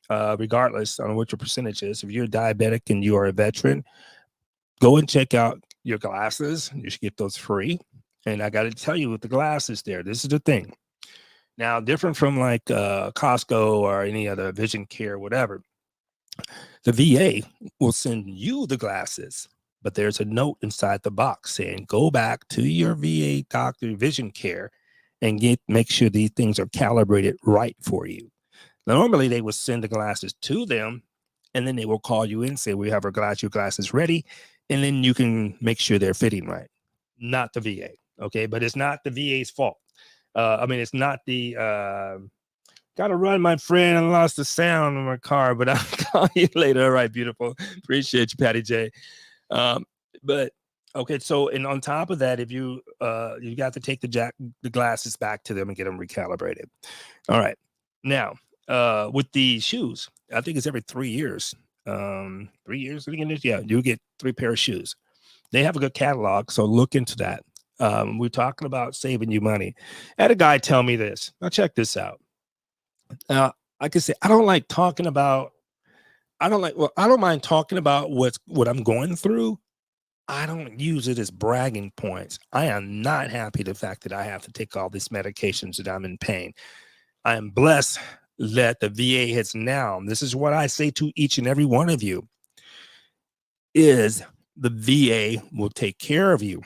regardless on what your percentage is, if you're a diabetic and you are a veteran, go and check out your glasses. You should get those free. And I got to tell you, with the glasses there, this is the thing. Now, different from like Costco or any other vision care, whatever, the VA will send you the glasses, but there's a note inside the box saying, go back to your VA doctor vision care and make sure these things are calibrated right for you. Now, normally they will send the glasses to them, and then they will call you in and say, we have your glasses ready, and then you can make sure they're fitting right. Not the VA, okay? But it's not the VA's fault. It's not the gotta run, my friend. I lost the sound in my car, but I'll call you later. All right, beautiful. Appreciate you, Patty J. But okay, so and on top of that, if you got to take the glasses back to them and get them recalibrated. All right. Now, with the shoes, I think it's every 3 years. 3 years, yeah, you get 3 pair of shoes. They have a good catalog, so look into that. We're talking about saving you money. I had a guy tell me this. Now check this out. I can say I don't mind talking about what I'm going through. I don't use it as bragging points. I am not happy the fact that I have to take all these medications that I'm in pain. I am blessed that the VA has now, this is what I say to each and every one of you, is the VA will take care of you.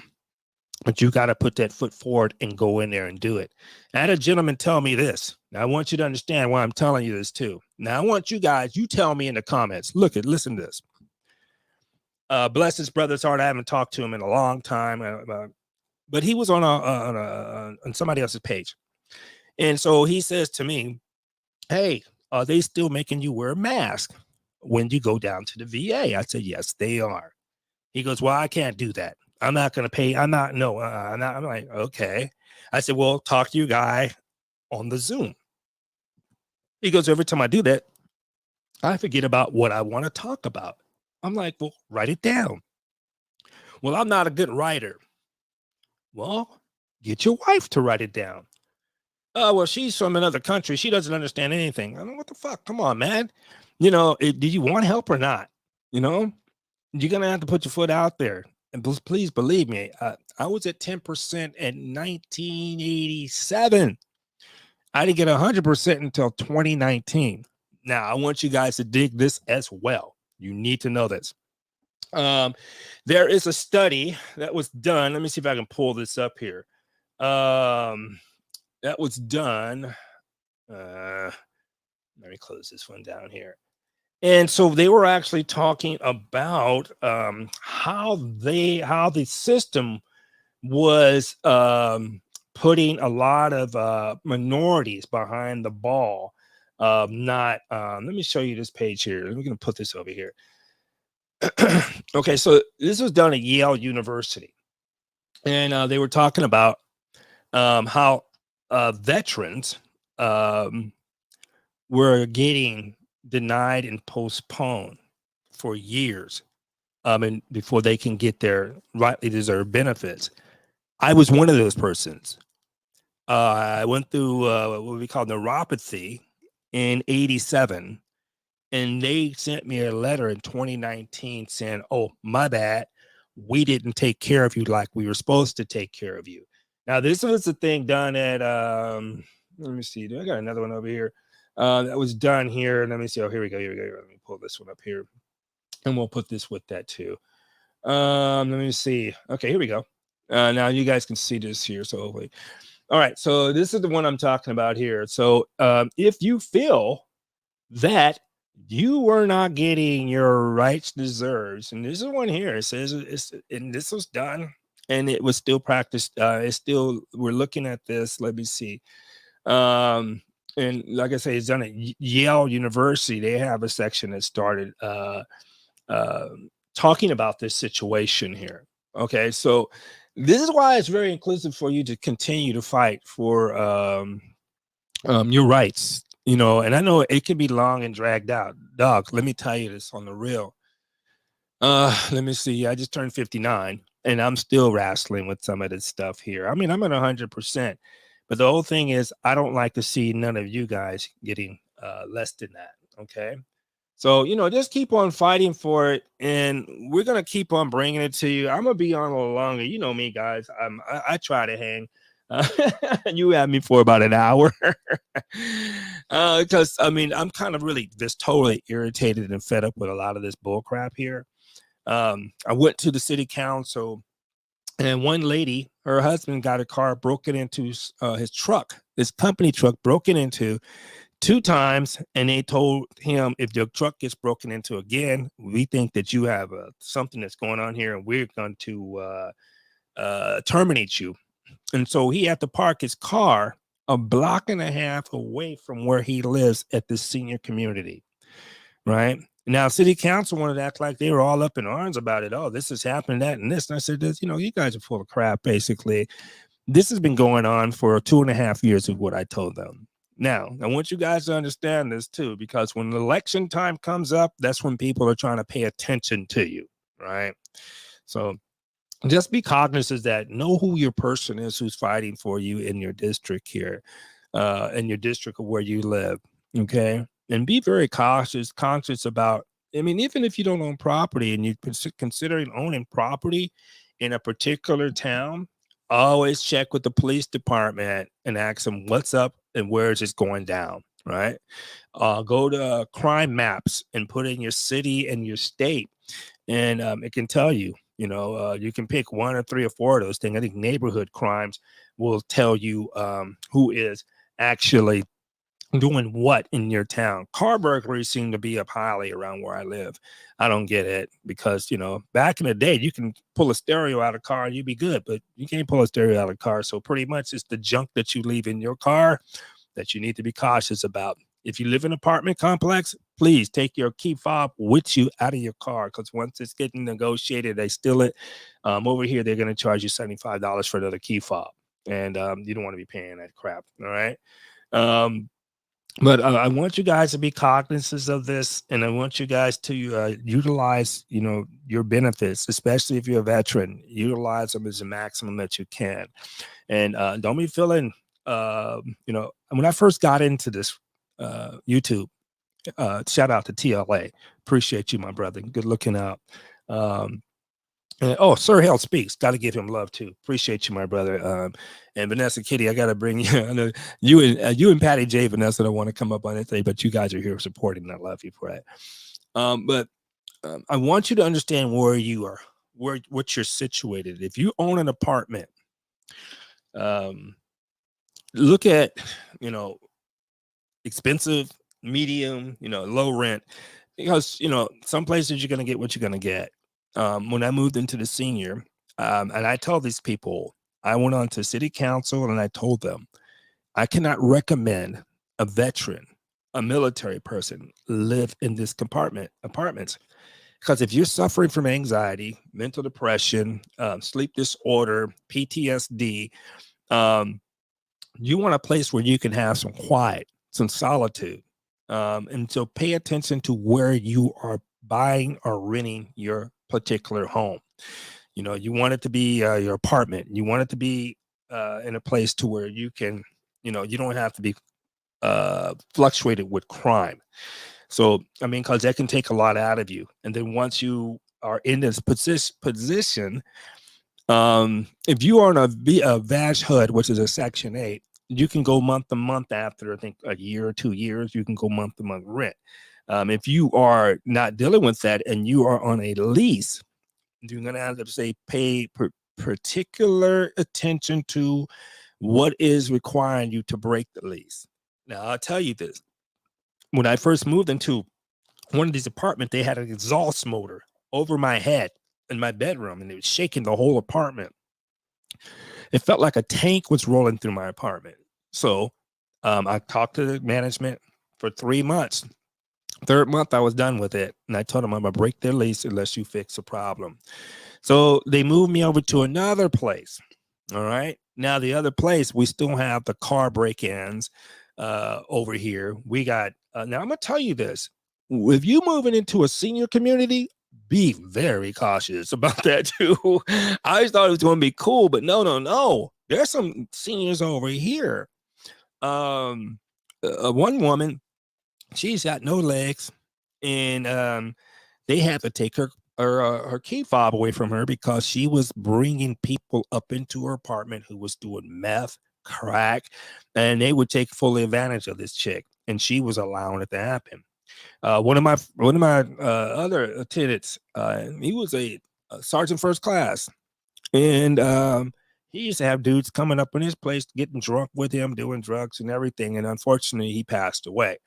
But you got to put that foot forward and go in there and do it. I had a gentleman tell me this. Now, I want you to understand why I'm telling you this too. Now, I want you guys, you tell me in the comments. Listen to this. Bless his brother's heart. I haven't talked to him in a long time, but he was on somebody else's page. And so he says to me, hey, are they still making you wear a mask when you go down to the VA? I said, yes, they are. He goes, well, I can't do that. I'm not going to pay. I'm not. I'm like, okay. I said, well, talk to your guy on the Zoom. He goes, every time I do that, I forget about what I want to talk about. I'm like, well, write it down. Well, I'm not a good writer. Well, get your wife to write it down. Oh, well, she's from another country. She doesn't understand anything. I mean, what the fuck? Come on, man. Do you want help or not? You're going to have to put your foot out there. And please believe me, I was at 10% in 1987. I didn't get 100% until 2019. Now, I want you guys to dig this as well. You need to know this. There is a study that was done. Let me see if I can pull this up here. That was done. Let me close this one down here. And so they were actually talking about how the system was putting a lot of minorities behind the ball. Let me show you this page here. We're going to put this over here. Okay, so this was done at Yale University. And they were talking about how veterans were getting denied and postponed for years and before they can get their rightly deserved benefits. I was one of those persons. I went through what we call neuropathy in 87, and they sent me a letter in 2019 saying, oh, my bad, we didn't take care of you like we were supposed to take care of you. Now, this was the thing done at let me see, I got another one over here. That was done here. Let me see. Oh, here we go. Let me pull this one up here. And we'll put this with that too. Let me see. Okay, here we go. Now you guys can see this here. So hopefully, all right. So this is the one I'm talking about here. So if you feel that you were not getting your rights deserves, and this is one here. It says it's, and this was done, and it was still practiced. It's still, we're looking at this. Let me see. Um, and like I say, it's done at Yale University. They have a section that started uh, talking about this situation here. Okay, so this is why it's very inclusive for you to continue to fight for your rights. You know, and I know it can be long and dragged out. Dog, let me tell you this on the real. Let me see. I just turned 59 and I'm still wrestling with some of this stuff here. I mean, I'm at 100%. But the whole thing is, I don't like to see none of you guys getting less than that. Okay. So, you know, just keep on fighting for it, and we're gonna keep on bringing it to you. I'm gonna be on a little longer. You know me, guys. I try to hang. Uh, you had me for about an hour, because I mean, I'm kind of really just totally irritated and fed up with a lot of this bull crap here. I went to the city council, and one lady, her husband got a car broken into, his truck, his company truck broken into two times, and they told him, if your truck gets broken into again, we think that you have something that's going on here, and we're going to terminate you. And so he had to park his car a block and a half away from where he lives at the senior community, right? Now, city council wanted to act like they were all up in arms about it. Oh, this is happening, that, and this. And I said, this, you know, you guys are full of crap, basically. This has been going on for 2.5 years of what I told them. Now, I want you guys to understand this too, because when election time comes up, that's when people are trying to pay attention to you, right? So just be cognizant that know who your person is who's fighting for you in your district here, in your district of where you live. Okay. And be very conscious about, I mean, even if you don't own property and you're considering owning property in a particular town, always check with the police department and ask them what's up and where is this going down. Right. Go to crime maps and put in your city and your state, and it can tell you. You know, you can pick one or three or four of those things. I think neighborhood crimes will tell you who is actually doing what in your town. Car burglaries seem to be up highly around where I live. I don't get it because, you know, back in the day, you can pull a stereo out of a car and you'd be good, but you can't pull a stereo out of a car. So pretty much it's the junk that you leave in your car that you need to be cautious about. If you live in an apartment complex, please take your key fob with you out of your car, because once it's getting negotiated, they steal it. Over here, they're going to charge you $75 for another key fob, and you don't want to be paying that crap. All right. Um, but I want you guys to be cognizant of this, and I want you guys to utilize, you know, your benefits, especially if you're a veteran. Utilize them as the maximum that you can, and don't be feeling. You know, when I first got into this YouTube, shout out to TLA. Appreciate you, my brother. Good looking out. Um, oh, Sir Hell Speaks. Got to give him love too. Appreciate you, my brother. And Vanessa Kitty, I got to bring you. I know you and Patty J. Vanessa don't want to come up on anything, but you guys are here supporting, and I love you for that. But I want you to understand where you are, what you're situated. If you own an apartment, um, look at, you know, expensive, medium, you know, low rent, because, you know, some places you're going to get what you're going to get. When I moved into the senior, and I told these people, I went on to city council and I told them, I cannot recommend a veteran, a military person live in this apartments. Because if you're suffering from anxiety, mental depression, sleep disorder, PTSD, um, you want a place where you can have some quiet, some solitude. And so pay attention to where you are buying or renting your particular home. You know, you want it to be your apartment. You want it to be in a place to where you can, you know, you don't have to be fluctuated with crime. So, I mean, because that can take a lot out of you. And then once you are in this position, if you are on a VASH HUD, which is a Section 8, you can go month to month after, I think, a year or 2 years, you can go month to month rent. If you are not dealing with that and you are on a lease, You're going to have to say pay particular attention to what is requiring you to break the lease. Now, I'll tell you this. When I first moved into one of these apartments, they had an exhaust motor over my head in my bedroom, and it was shaking the whole apartment. It felt like a tank was rolling through my apartment. So I talked to the management for 3 months. Third month, I was done with it. And I told them I'm going to break their lease unless you fix the problem. So they moved me over to another place. All right. Now, the other place, we still have the car break-ins over here. We got, now I'm going to tell you this. If you moving into a senior community, be very cautious about that too. I just thought it was going to be cool, but no. There's some seniors over here. One woman, she's got no legs, and they had to take her key fob away from her because she was bringing people up into her apartment who was doing meth, crack, and they would take full advantage of this chick, and she was allowing it to happen. One of my other attendants, he was a sergeant first class, and he used to have dudes coming up in his place, getting drunk with him, doing drugs and everything. And unfortunately, he passed away.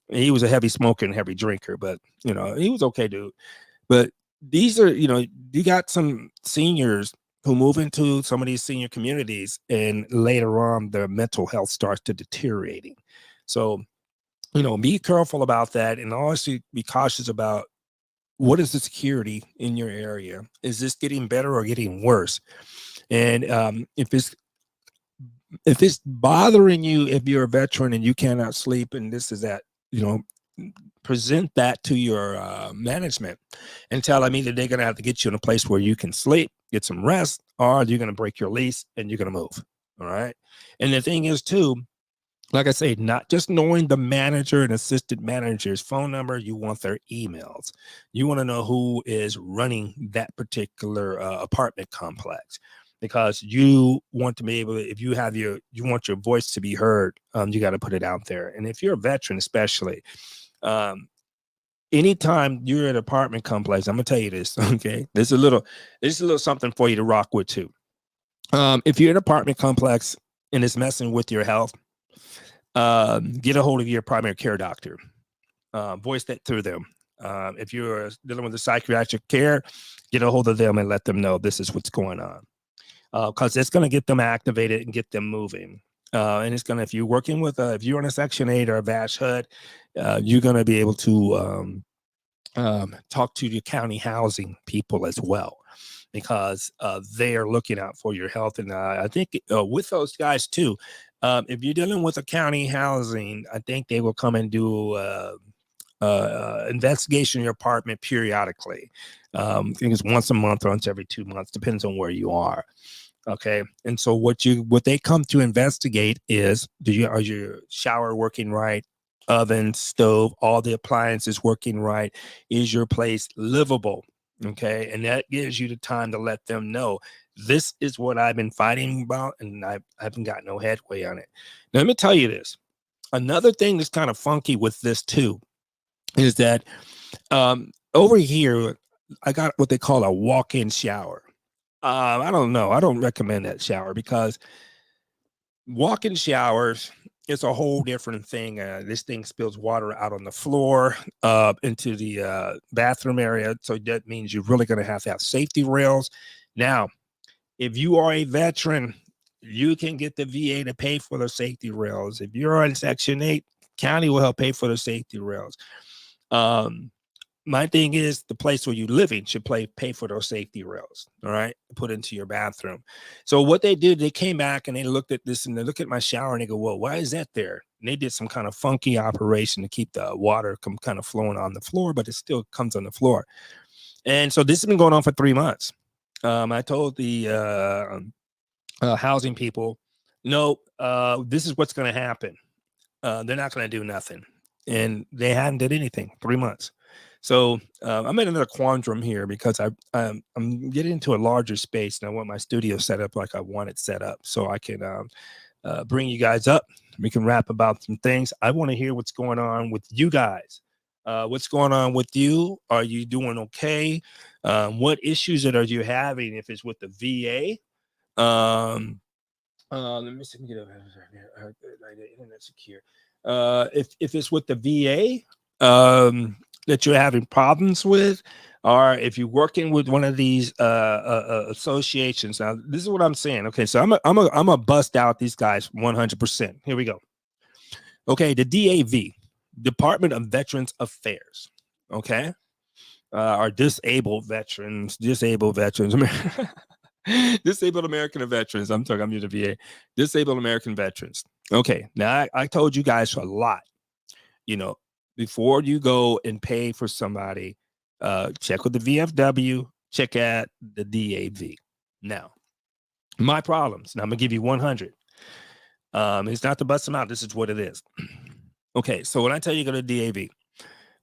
He was a heavy smoker and heavy drinker, but he was okay, dude. But these are, you got some seniors who move into some of these senior communities, and later on, their mental health starts to deteriorating. So, be careful about that, and also be cautious about what is the security in your area. Is this getting better or getting worse? And if it's bothering you, if you're a veteran and you cannot sleep, and this is that, present that to your management and tell them either they're going to have to get you in a place where you can sleep, get some rest, or you're going to break your lease and you're going to move. All right. And the thing is, too, like I say, not just knowing the manager and assistant manager's phone number, you want their emails. You want to know who is running that particular apartment complex, because you want to be able to, if you want your voice to be heard, you got to put it out there. And if you're a veteran, especially, anytime you're at an apartment complex, I'm gonna tell you this, okay? This is a little something for you to rock with too. If you're in an apartment complex and it's messing with your health, get a hold of your primary care doctor. Voice that through them. If you're dealing with the psychiatric care, get a hold of them and let them know this is what's going on. Because it's going to get them activated and get them moving. And it's going to, if you're working with, if you're on a Section 8 or a VASH HUD, you're going to be able to talk to your county housing people as well, because they are looking out for your health. And I think with those guys too, if you're dealing with a county housing, I think they will come and do investigation in your apartment periodically. I think it's once a month or once every 2 months, depends on where you are. Okay. And so what they come to investigate is, are your shower working right? Oven, stove, all the appliances working right? Is your place livable? Okay. And that gives you the time to let them know, this is what I've been fighting about, and I haven't got no headway on it. Now, let me tell you this. Another thing that's kind of funky with this too is that over here, I got what they call a walk-in shower. I don't know. I don't recommend that shower, because walk-in showers is a whole different thing. This thing spills water out on the floor, into the bathroom area. So that means you're really going to have safety rails. Now, if you are a veteran, you can get the VA to pay for the safety rails. If you're on Section 8, county will help pay for the safety rails. My thing is, the place where you're living should pay for those safety rails. All right. Put into your bathroom. So what they did, they came back and they looked at this, and they look at my shower and they go, well, why is that there? And they did some kind of funky operation to keep the water kind of flowing on the floor, but it still comes on the floor. And so this has been going on for 3 months. I told the housing people, no, this is what's going to happen. They're not going to do nothing. And they hadn't did anything 3 months. So I'm in another quandrum here, because I'm getting into a larger space, and I want my studio set up like I want it set up, so I can bring you guys up. We can rap about some things. I want to hear what's going on with you guys. What's going on with you? Are you doing okay? What issues that are you having? If it's with the VA, let me see. Let me get over the internet secure. If it's with the VA, that you're having problems with, or if you're working with one of these associations. Now, this is what I'm saying. Okay, so I'm a bust out these guys 100%. Here we go. Okay, the DAV, Department of Veterans Affairs. Okay, are disabled veterans, disabled American veterans. I'm the VA, disabled American veterans. Okay, now I told you guys a lot. Before you go and pay for somebody, check with the VFW, check at the DAV. Now, my problems. Now I'm gonna give you 100. It's not to bust them out. This is what it is. Okay, so when I tell you go to DAV,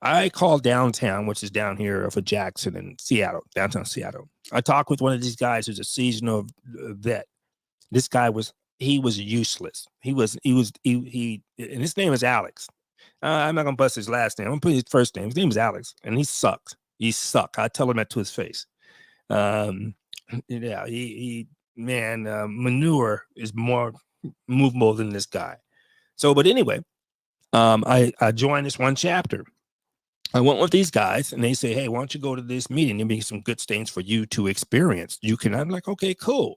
I call downtown, which is down here for Jackson and Seattle, downtown Seattle. I talked with one of these guys who's a seasonal vet. This guy was useless. And his name is Alex. I'm not gonna bust his last name. I'm gonna put his first name. His name is Alex, and he sucked. He sucked. I tell him that to his face. Yeah, manure is more movable than this guy. So, but anyway, I joined this one chapter. I went with these guys and they say, hey, why don't you go to this meeting? There'll be some good things for you to experience. I'm like, okay, cool.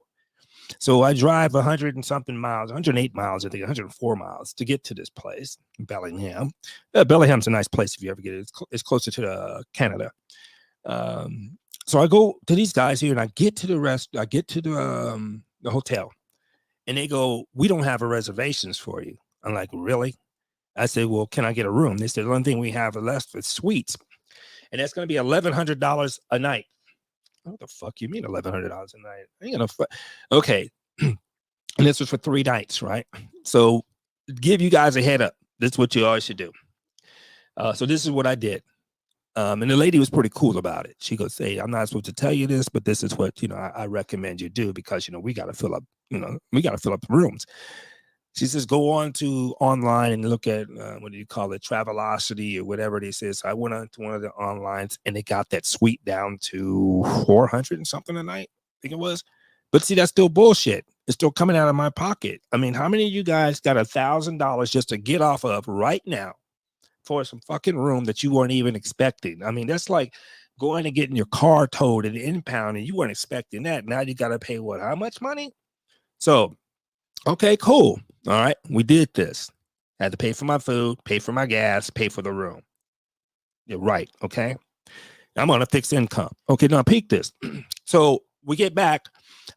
So I drive 100 and something miles, 108 miles, I think 104 miles to get to this place, Bellingham. Bellingham's a nice place if you ever get it. It's closer to Canada. So I go to these guys here and I get to the hotel and they go, we don't have a reservations for you. I'm like, really? I said, well, can I get a room? They said, the only thing we have left is suites. And that's going to be $1,100 a night. What the fuck you mean $1,100 a night? I ain't gonna okay. And this was for 3 nights, right? So give you guys a head up. This is what you always should do. So this is what I did. And the lady was pretty cool about it. She goes, hey, I'm not supposed to tell you this, but this is what, I recommend you do because, we got to fill up, we got to fill up the rooms. She says, go on to online and look at, what do you call it? Travelocity or whatever it is. So I went on to one of the onlines and they got that suite down to 400 and something a night. I think it was. But see, that's still bullshit. It's still coming out of my pocket. I mean, how many of you guys got $1,000 just to get off of right now for some fucking room that you weren't even expecting? I mean, that's like going and getting your car towed at the impound and you weren't expecting that. Now you got to pay what? How much money? So, okay, cool. All right, we did this. I had to pay for my food, pay for my gas, pay for the room. You're right, okay? I'm on a fixed income. Okay, now peek this. So we get back.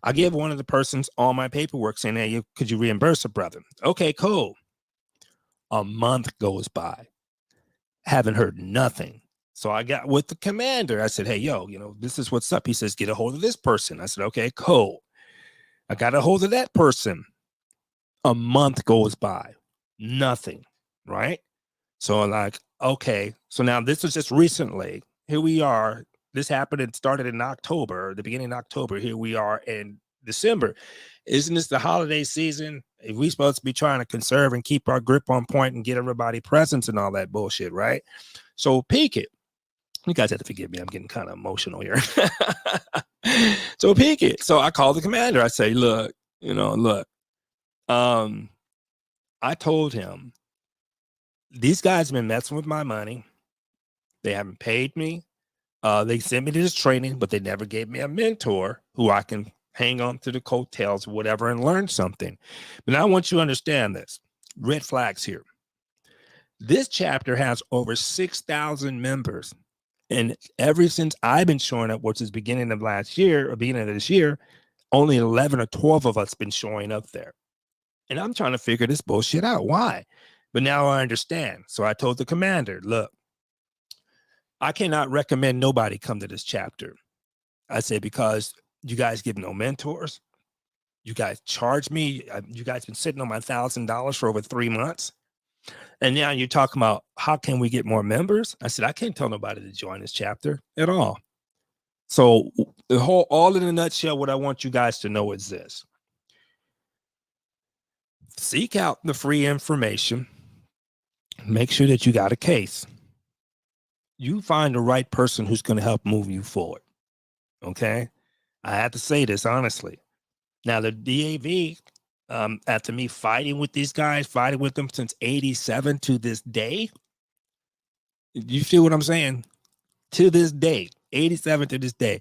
I give one of the persons all my paperwork saying, hey, could you reimburse a brother? Okay, cool. A month goes by. Haven't heard nothing. So I got with the commander. I said, hey, yo, this is what's up. He says, get a hold of this person. I said, okay, cool. I got a hold of that person. A month goes by, nothing, right? So I'm like, okay. So now this is just recently. Here we are. This happened and started in October, the beginning of October. Here we are in December. Isn't this the holiday season? Are we supposed to be trying to conserve and keep our grip on point and get everybody presents and all that bullshit, right? So peek it. You guys have to forgive me. I'm getting kind of emotional here. So peek it. So I call the commander. I say, look. I told him these guys have been messing with my money. They haven't paid me. They sent me to this training, but they never gave me a mentor who I can hang on to the coattails or whatever and learn something. But I want you to understand this. Red flags here. This chapter has over 6,000 members. And ever since I've been showing up, which is beginning of last year or beginning of this year, only 11 or 12 of us been showing up there. And I'm trying to figure this bullshit out. Why? But now I understand. So I told the commander, look, I cannot recommend nobody come to this chapter. I said, because you guys give no mentors. You guys charge me. You guys been sitting on my $1,000 for over 3 months. And now you're talking about how can we get more members? I said, I can't tell nobody to join this chapter at all. So all in a nutshell, what I want you guys to know is this. Seek out the free information. Make sure that you got a case. you find the right person who's going to help move you forward. Okay. I have to say this honestly. Now, the DAV, after me fighting with these guys, fighting with them since 87 to this day, you see what I'm saying? To this day, 87 to this day.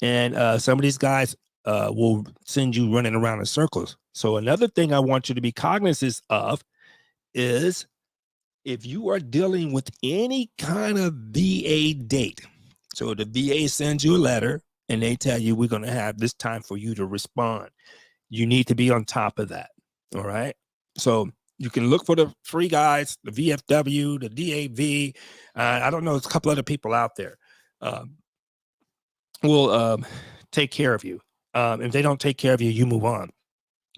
And some of these guys will send you running around in circles. So another thing I want you to be cognizant of is if you are dealing with any kind of VA date, so the VA sends you a letter and they tell you we're going to have this time for you to respond. You need to be on top of that. All right. So you can look for the free guides, the VFW, the DAV. I don't know. There's a couple other people out there will take care of you. If they don't take care of you, you move on.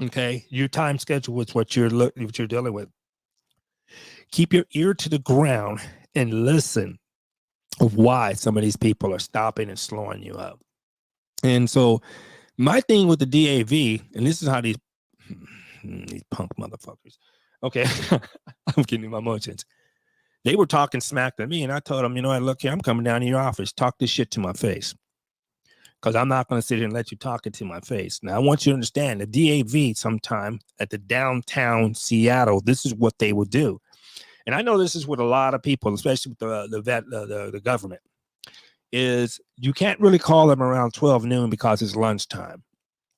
Okay. Your time schedule is what you're dealing with. Keep your ear to the ground and listen of why some of these people are stopping and slowing you up. And so my thing with the DAV, and this is how these punk motherfuckers, okay, I'm getting my emotions. They were talking smack to me, and I told them, you know what, look here, I'm coming down to your office, talk this shit to my face, because I'm not going to sit here and let you talk it to my face. Now, I want you to understand, the DAV sometime at the downtown Seattle, this is what they would do. And I know this is with a lot of people, especially with the government, is you can't really call them around 12 noon because it's lunchtime.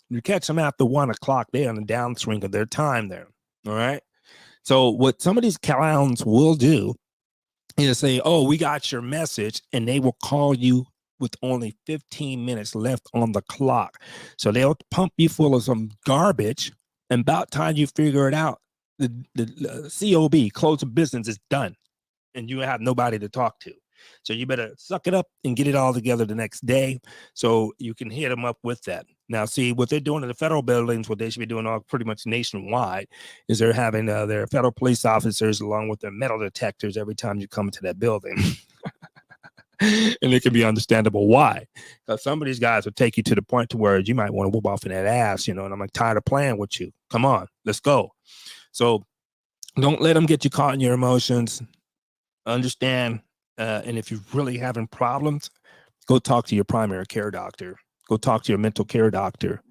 You catch them after 1 o'clock, they're on the downswing of their time there. All right. So what some of these clowns will do is say, oh, we got your message, and they will call you with only 15 minutes left on the clock. So they'll pump you full of some garbage, and about time you figure it out, the COB, close of business, is done, and you have nobody to talk to. So you better suck it up and get it all together the next day so you can hit them up with that. Now, see, what they're doing in the federal buildings, what they should be doing all pretty much nationwide, is they're having their federal police officers along with their metal detectors every time you come into that building. And it can be understandable why. Because some of these guys will take you to the point to where you might want to whoop off in that ass, and I'm like, tired of playing with you. Come on, let's go. So don't let them get you caught in your emotions. Understand. And if you're really having problems, go talk to your primary care doctor. Go talk to your mental care doctor.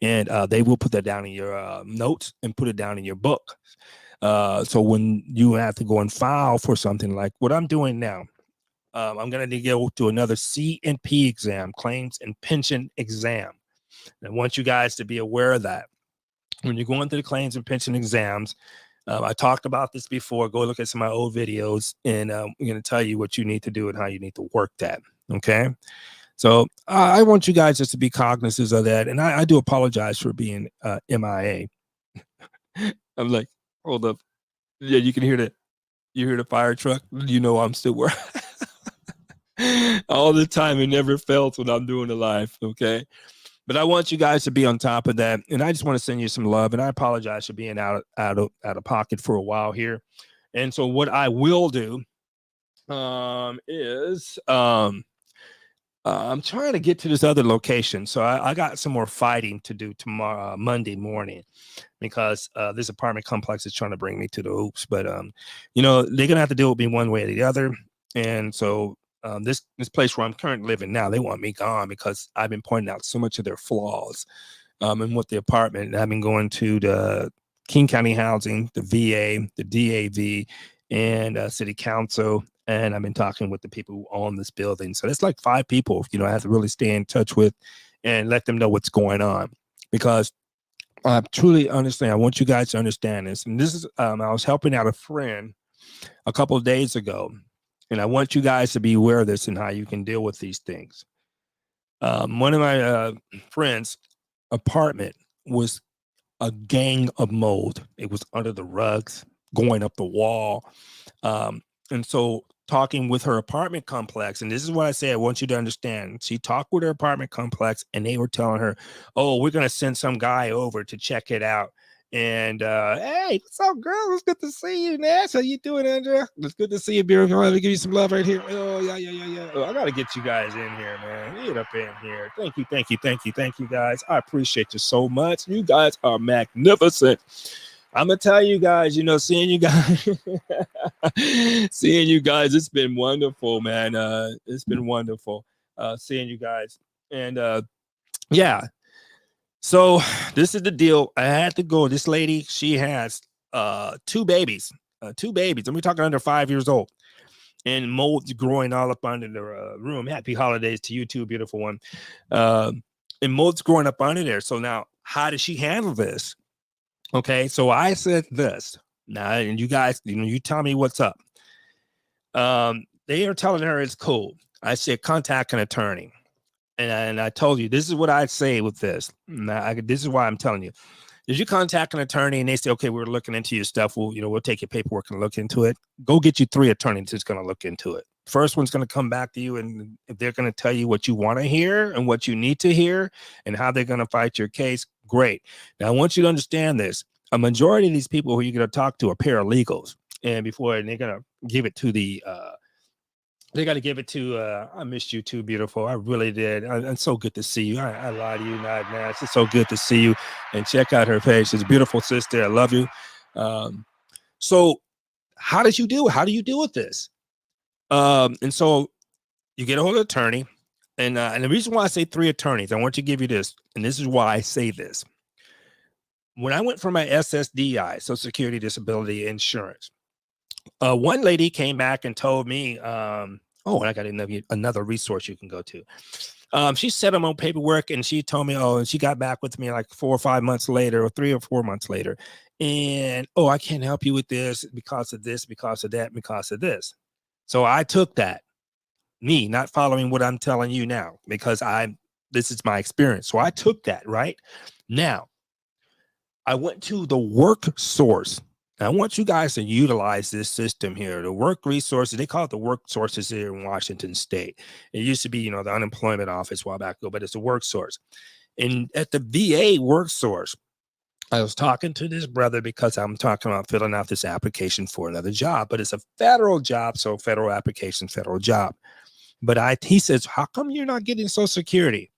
And they will put that down in your notes and put it down in your book. So when you have to go and file for something like what I'm doing now, I'm going to go to another C&P exam, claims and pension exam. And I want you guys to be aware of that. When you're going through the claims and pension exams, I talked about this before. Go look at some of my old videos, and I'm going to tell you what you need to do and how you need to work that. Okay. So I want you guys just to be cognizant of that. And I do apologize for being MIA. I'm like, hold up. Yeah, you can hear that. You hear the fire truck. I'm still working. All the time. It never fails when I'm doing the live. Okay. But I want you guys to be on top of that. And I just want to send you some love. And I apologize for being out of pocket for a while here. And so what I will do is I'm trying to get to this other location. So I got some more fighting to do tomorrow, Monday morning, because this apartment complex is trying to bring me to the hoops. But, they're going to have to deal with me one way or the other. And so this place where I'm currently living now, they want me gone because I've been pointing out so much of their flaws and with the apartment. I've been going to the King County Housing, the VA, the DAV, and City Council. And I've been talking with the people who own this building. So it's like 5 people, I have to really stay in touch with and let them know what's going on, because I truly understand. I want you guys to understand this. And this is, I was helping out a friend a couple of days ago, and I want you guys to be aware of this and how you can deal with these things. One of my friends' apartment was a gang of mold. It was under the rugs, going up the wall. And so talking with her apartment complex, and this is what I say, I want you to understand. She talked with her apartment complex, and they were telling her, oh, we're going to send some guy over to check it out. And hey, what's up, girl? It's good to see you, Nash. How you doing, Andrea? It's good to see you, Beer. Let me give you some love right here. Oh, yeah. Oh, I gotta get you guys in here, man. Get up in here. Thank you, guys. I appreciate you so much. You guys are magnificent. I'm gonna tell you guys, seeing you guys, seeing you guys, it's been wonderful, man. It's been wonderful seeing you guys. And yeah, so this is the deal. I had to go. This lady, she has two babies. Two babies. And we're talking under 5 years old. And mold's growing all up under the room. Happy holidays to you too, beautiful one. And mold's growing up under there. So now, how does she handle this? Okay, so I said this now, and you guys, you tell me what's up. They are telling her it's cool. I said contact an attorney, and I told you this is what I'd say with this. Now, this is why I'm telling you. Did you contact an attorney and they say, okay, we're looking into your stuff. We'll take your paperwork and look into it. Go get you 3 attorneys that's going to look into it. First one's going to come back to you, and if they're going to tell you what you want to hear and what you need to hear and how they're going to fight your case, great. Now, I want you to understand this. A majority of these people who you're going to talk to are paralegals, and they're going to give it to I missed you too, beautiful. I really did. It's so good to see you. I lie to you not, man. It's just so good to see you. And check out her page. She's a beautiful sister. I love you. So how do you deal with this? And so you get a hold of an attorney. And the reason why I say 3 attorneys, I want to give you this. And this is why I say this. When I went for my SSDI, Social Security Disability Insurance, one lady came back and told me, and I got another resource you can go to. She set them on paperwork, and she told me, and she got back with me like 4 or 5 months later, or 3 or 4 months later. And, I can't help you with this because of this, because of that, because of this. So I took that, me not following what I'm telling you now, because this is my experience. So I took that, right? Now, I went to the work source. I want you guys to utilize this system here. The work resources, they call it the work sources here in Washington State. It used to be, the unemployment office a while back ago, but it's a work source. And at the VA work source, I was talking to this brother because I'm talking about filling out this application for another job, but it's a federal job. So federal application, federal job. But he says, how come you're not getting Social Security?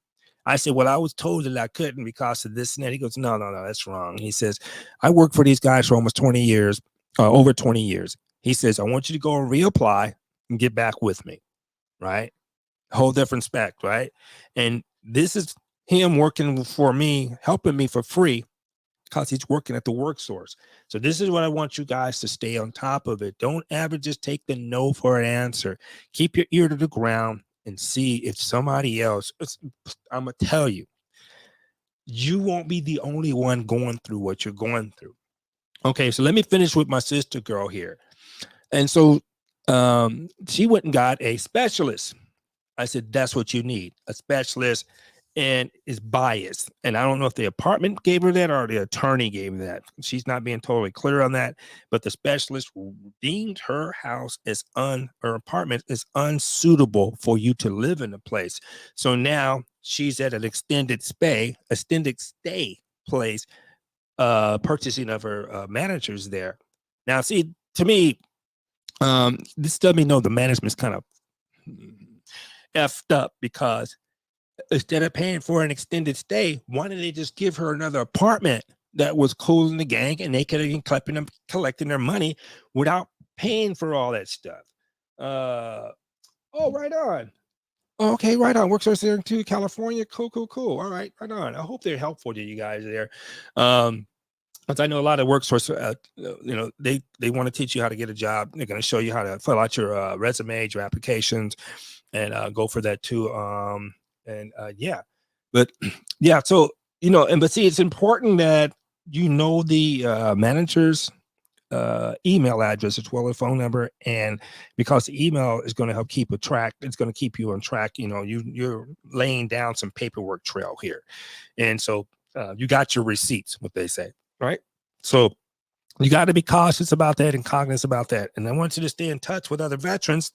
I said, well, I was told that I couldn't because of this and that. He goes, no, that's wrong. He says, I worked for these guys for almost 20 years, over 20 years. He says, I want you to go and reapply and get back with me, right? Whole different spec, right? And this is him working for me, helping me for free because he's working at the work source. So this is what I want you guys to stay on top of it. Don't ever just take the no for an answer. Keep your ear to the ground and see if somebody else, I'm going to tell you, you won't be the only one going through what you're going through. Okay, so let me finish with my sister girl here. And so she went and got a specialist. I said, that's what you need, a specialist, and is biased. And I don't know if the apartment gave her that or the attorney gave her that. She's not being totally clear on that, but the specialist deemed her house her apartment is unsuitable for you to live in the place. So now she's at an extended stay place, purchasing of her managers there. Now, see, to me, this doesn't mean the management's kind of effed up, because instead of paying for an extended stay, why didn't they just give her another apartment that was cool in the gang, and they could have been collecting their money without paying for all that stuff? Right on. Okay, right on. Works right there too, California. Cool. All right, right on. I hope they're helpful to you guys there. Because I know a lot of workforce, they want to teach you how to get a job. They're going to show you how to fill out your resume, your applications, and go for that too. But yeah, so but see, it's important that the manager's email address as well as phone number, and because the email is going to help keep a track, it's going to keep you on track. You're laying down some paperwork trail here, and so you got your receipts, what they say, right? So you got to be cautious about that and cognizant about that. And I want you to stay in touch with other veterans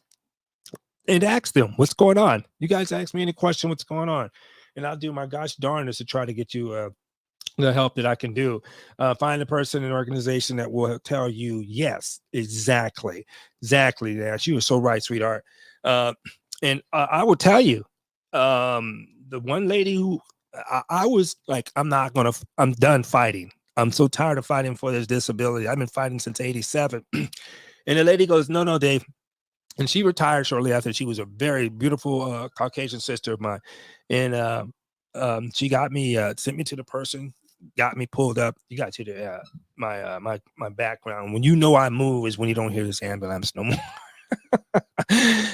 and ask them what's going on. You guys ask me any question, what's going on, and I'll do my gosh darndest to try to get you the help that I can do. Find a person, an organization that will tell you, yes, exactly. Nash, you were so right, sweetheart. And I will tell you, the one lady who I was like, I'm done fighting. I'm so tired of fighting for this disability. I've been fighting since 87. And the lady goes, no, Dave. And she retired shortly after. She was a very beautiful Caucasian sister of mine. And she got me, sent me to the person, got me pulled up. You got to the my background. When you know I move is when you don't hear this ambulance no more.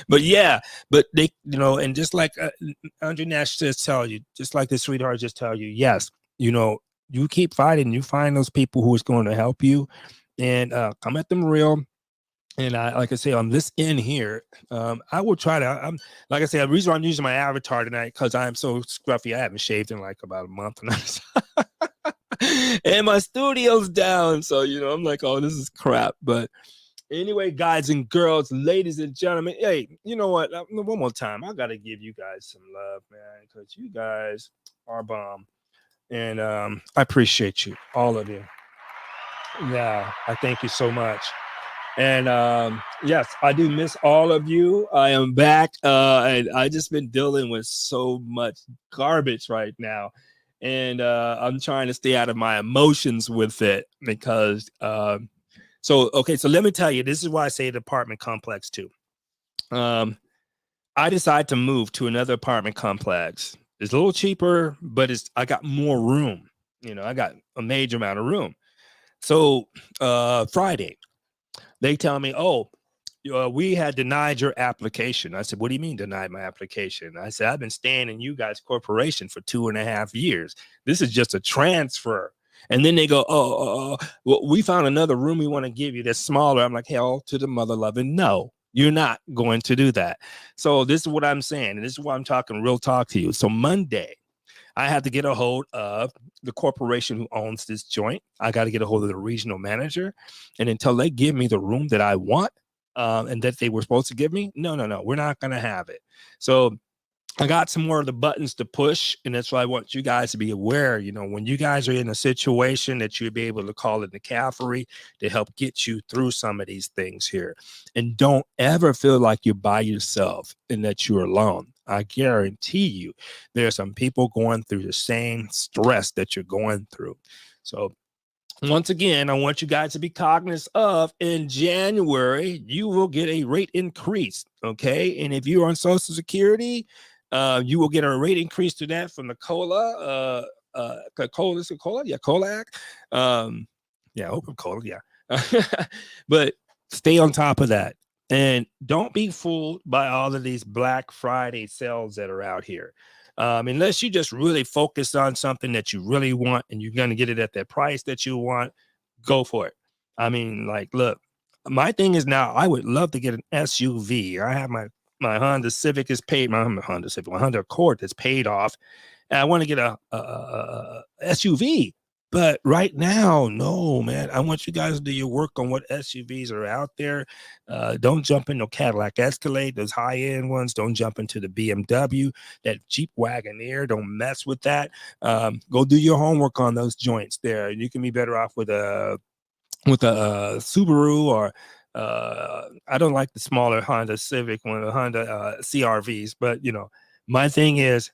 But yeah, but they, and just like Andre Nash just tell you, just like the sweetheart just tell you, yes, you keep fighting, you find those people who is going to help you, and come at them real. And like I say, on this end here, I will try to. I'm like I say, the reason why I'm using my avatar tonight because I'm so scruffy. I haven't shaved in like about a month, and my studio's down. So I'm like, oh, this is crap. But anyway, guys and girls, ladies and gentlemen, hey, you know what? One more time, I gotta give you guys some love, man, because you guys are bomb, and I appreciate you, all of you. Yeah, I thank you so much. And yes, I do miss all of you. I am back, and I just been dealing with so much garbage right now, and I'm trying to stay out of my emotions with it because. So let me tell you, this is why I say an apartment complex too. I decided to move to another apartment complex. It's a little cheaper, but I got more room. I got a major amount of room. So Friday, they tell me, oh, we had denied your application. I said, what do you mean denied my application? I said, I've been staying in you guys' corporation for 2.5 years. This is just a transfer. And then they go, well, we found another room we want to give you that's smaller. I'm like, hell to the mother loving. No, you're not going to do that. So this is what I'm saying. And this is why I'm talking real talk to you. So Monday, I have to get a hold of the corporation who owns this joint. I got to get a hold of the regional manager. And until they give me the room that I want and that they were supposed to give me, no, we're not going to have it. So I got some more of the buttons to push, and that's why I want you guys to be aware. When you guys are in a situation that you'll be able to call in the cavalry to help get you through some of these things here. And don't ever feel like you're by yourself and that you're alone. I guarantee you there are some people going through the same stress that you're going through. So once again, I want you guys to be cognizant of in January, you will get a rate increase. Okay. And if you're on Social Security, you will get a rate increase to that from the COLA. COLA? Yeah, COLA Act. Yeah, open COLA. Yeah. But stay on top of that. And don't be fooled by all of these Black Friday sales that are out here. Unless you just really focus on something that you really want and you're going to get it at that price that you want, go for it. Look, my thing is now I would love to get an SUV. I have my Honda Civic is paid, my Honda Accord that's paid off. And I want to get a SUV. But right now, no, man. I want you guys to do your work on what SUVs are out there. Don't jump into Cadillac Escalade, those high-end ones. Don't jump into the BMW, that Jeep Wagoneer. Don't mess with that. Go do your homework on those joints there. You can be better off with a Subaru or I don't like the smaller Honda Civic one, the Honda CRVs. But my thing is,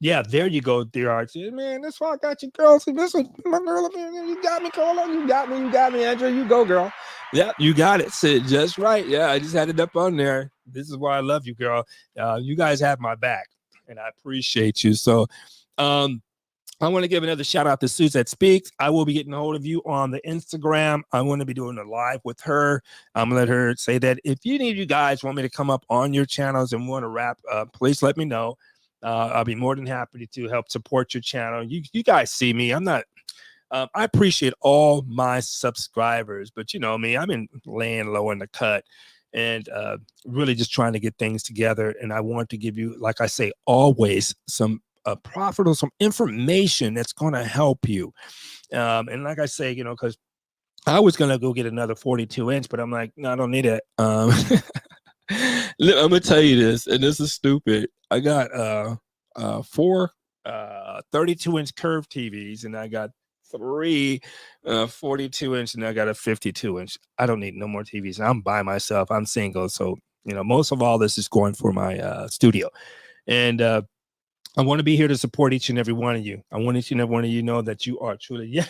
yeah, there you go, dear Archie. Man, that's why I got you, girl. See, this is my girl. You got me, Cola. You got me, Andrew. You go, girl. Yeah, you got it. Sid, just right. Yeah, I just had it up on there. This is why I love you, girl. You guys have my back, and I appreciate you. So, I want to give another shout out to Suzette Speaks. I will be getting a hold of you on the Instagram. I want to be doing a live with her. I'm going to let her say that. If you guys want me to come up on your channels and want to rap, please let me know. I'll be more than happy to help support your channel. You guys see me. I'm not, I appreciate all my subscribers, but you know me, I've been laying low in the cut and really just trying to get things together. And I want to give you, like I say, always some profitable, some information that's going to help you. And like I say, because I was going to go get another 42-inch, but I'm like, no, I don't need it. I'm going to tell you this, and this is stupid. I got 4 32-inch curved TVs, and I got 3 42-inch, and I got a 52-inch. I don't need no more TVs. I'm by myself. I'm single. So, most of all this is going for my studio. And I want to be here to support each and every one of you. I want each and every one of you to know that you are truly, yeah,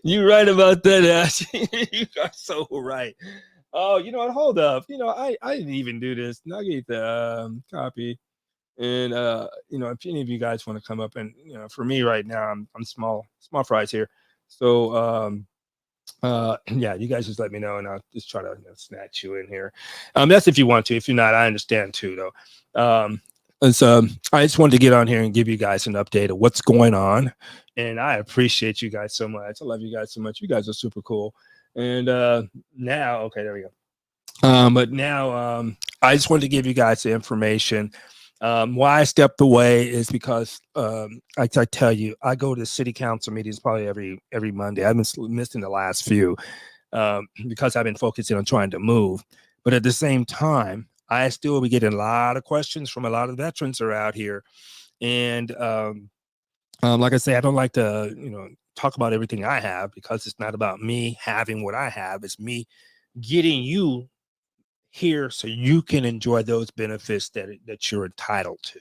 you're right about that, Ash. You are so right. Oh, you know what? Hold up. I didn't even do this. Nugget the copy. And if any of you guys want to come up and for me right now, I'm small fries here. So yeah, you guys just let me know and I'll just try to snatch you in here. That's if you want to. If you're not, I understand too though. And so I just wanted to get on here and give you guys an update of what's going on. And I appreciate you guys so much. I love you guys so much. You guys are super cool. And now, okay, there we go. But now I just wanted to give you guys the information. Why I stepped away is because I tell you, I go to city council meetings probably every Monday. I've been missing the last few because I've been focusing on trying to move. But at the same time, I still be getting a lot of questions from a lot of veterans are out here, and like I say, I don't like to talk about everything I have because it's not about me having what I have. It's me getting you here so you can enjoy those benefits that you're entitled to.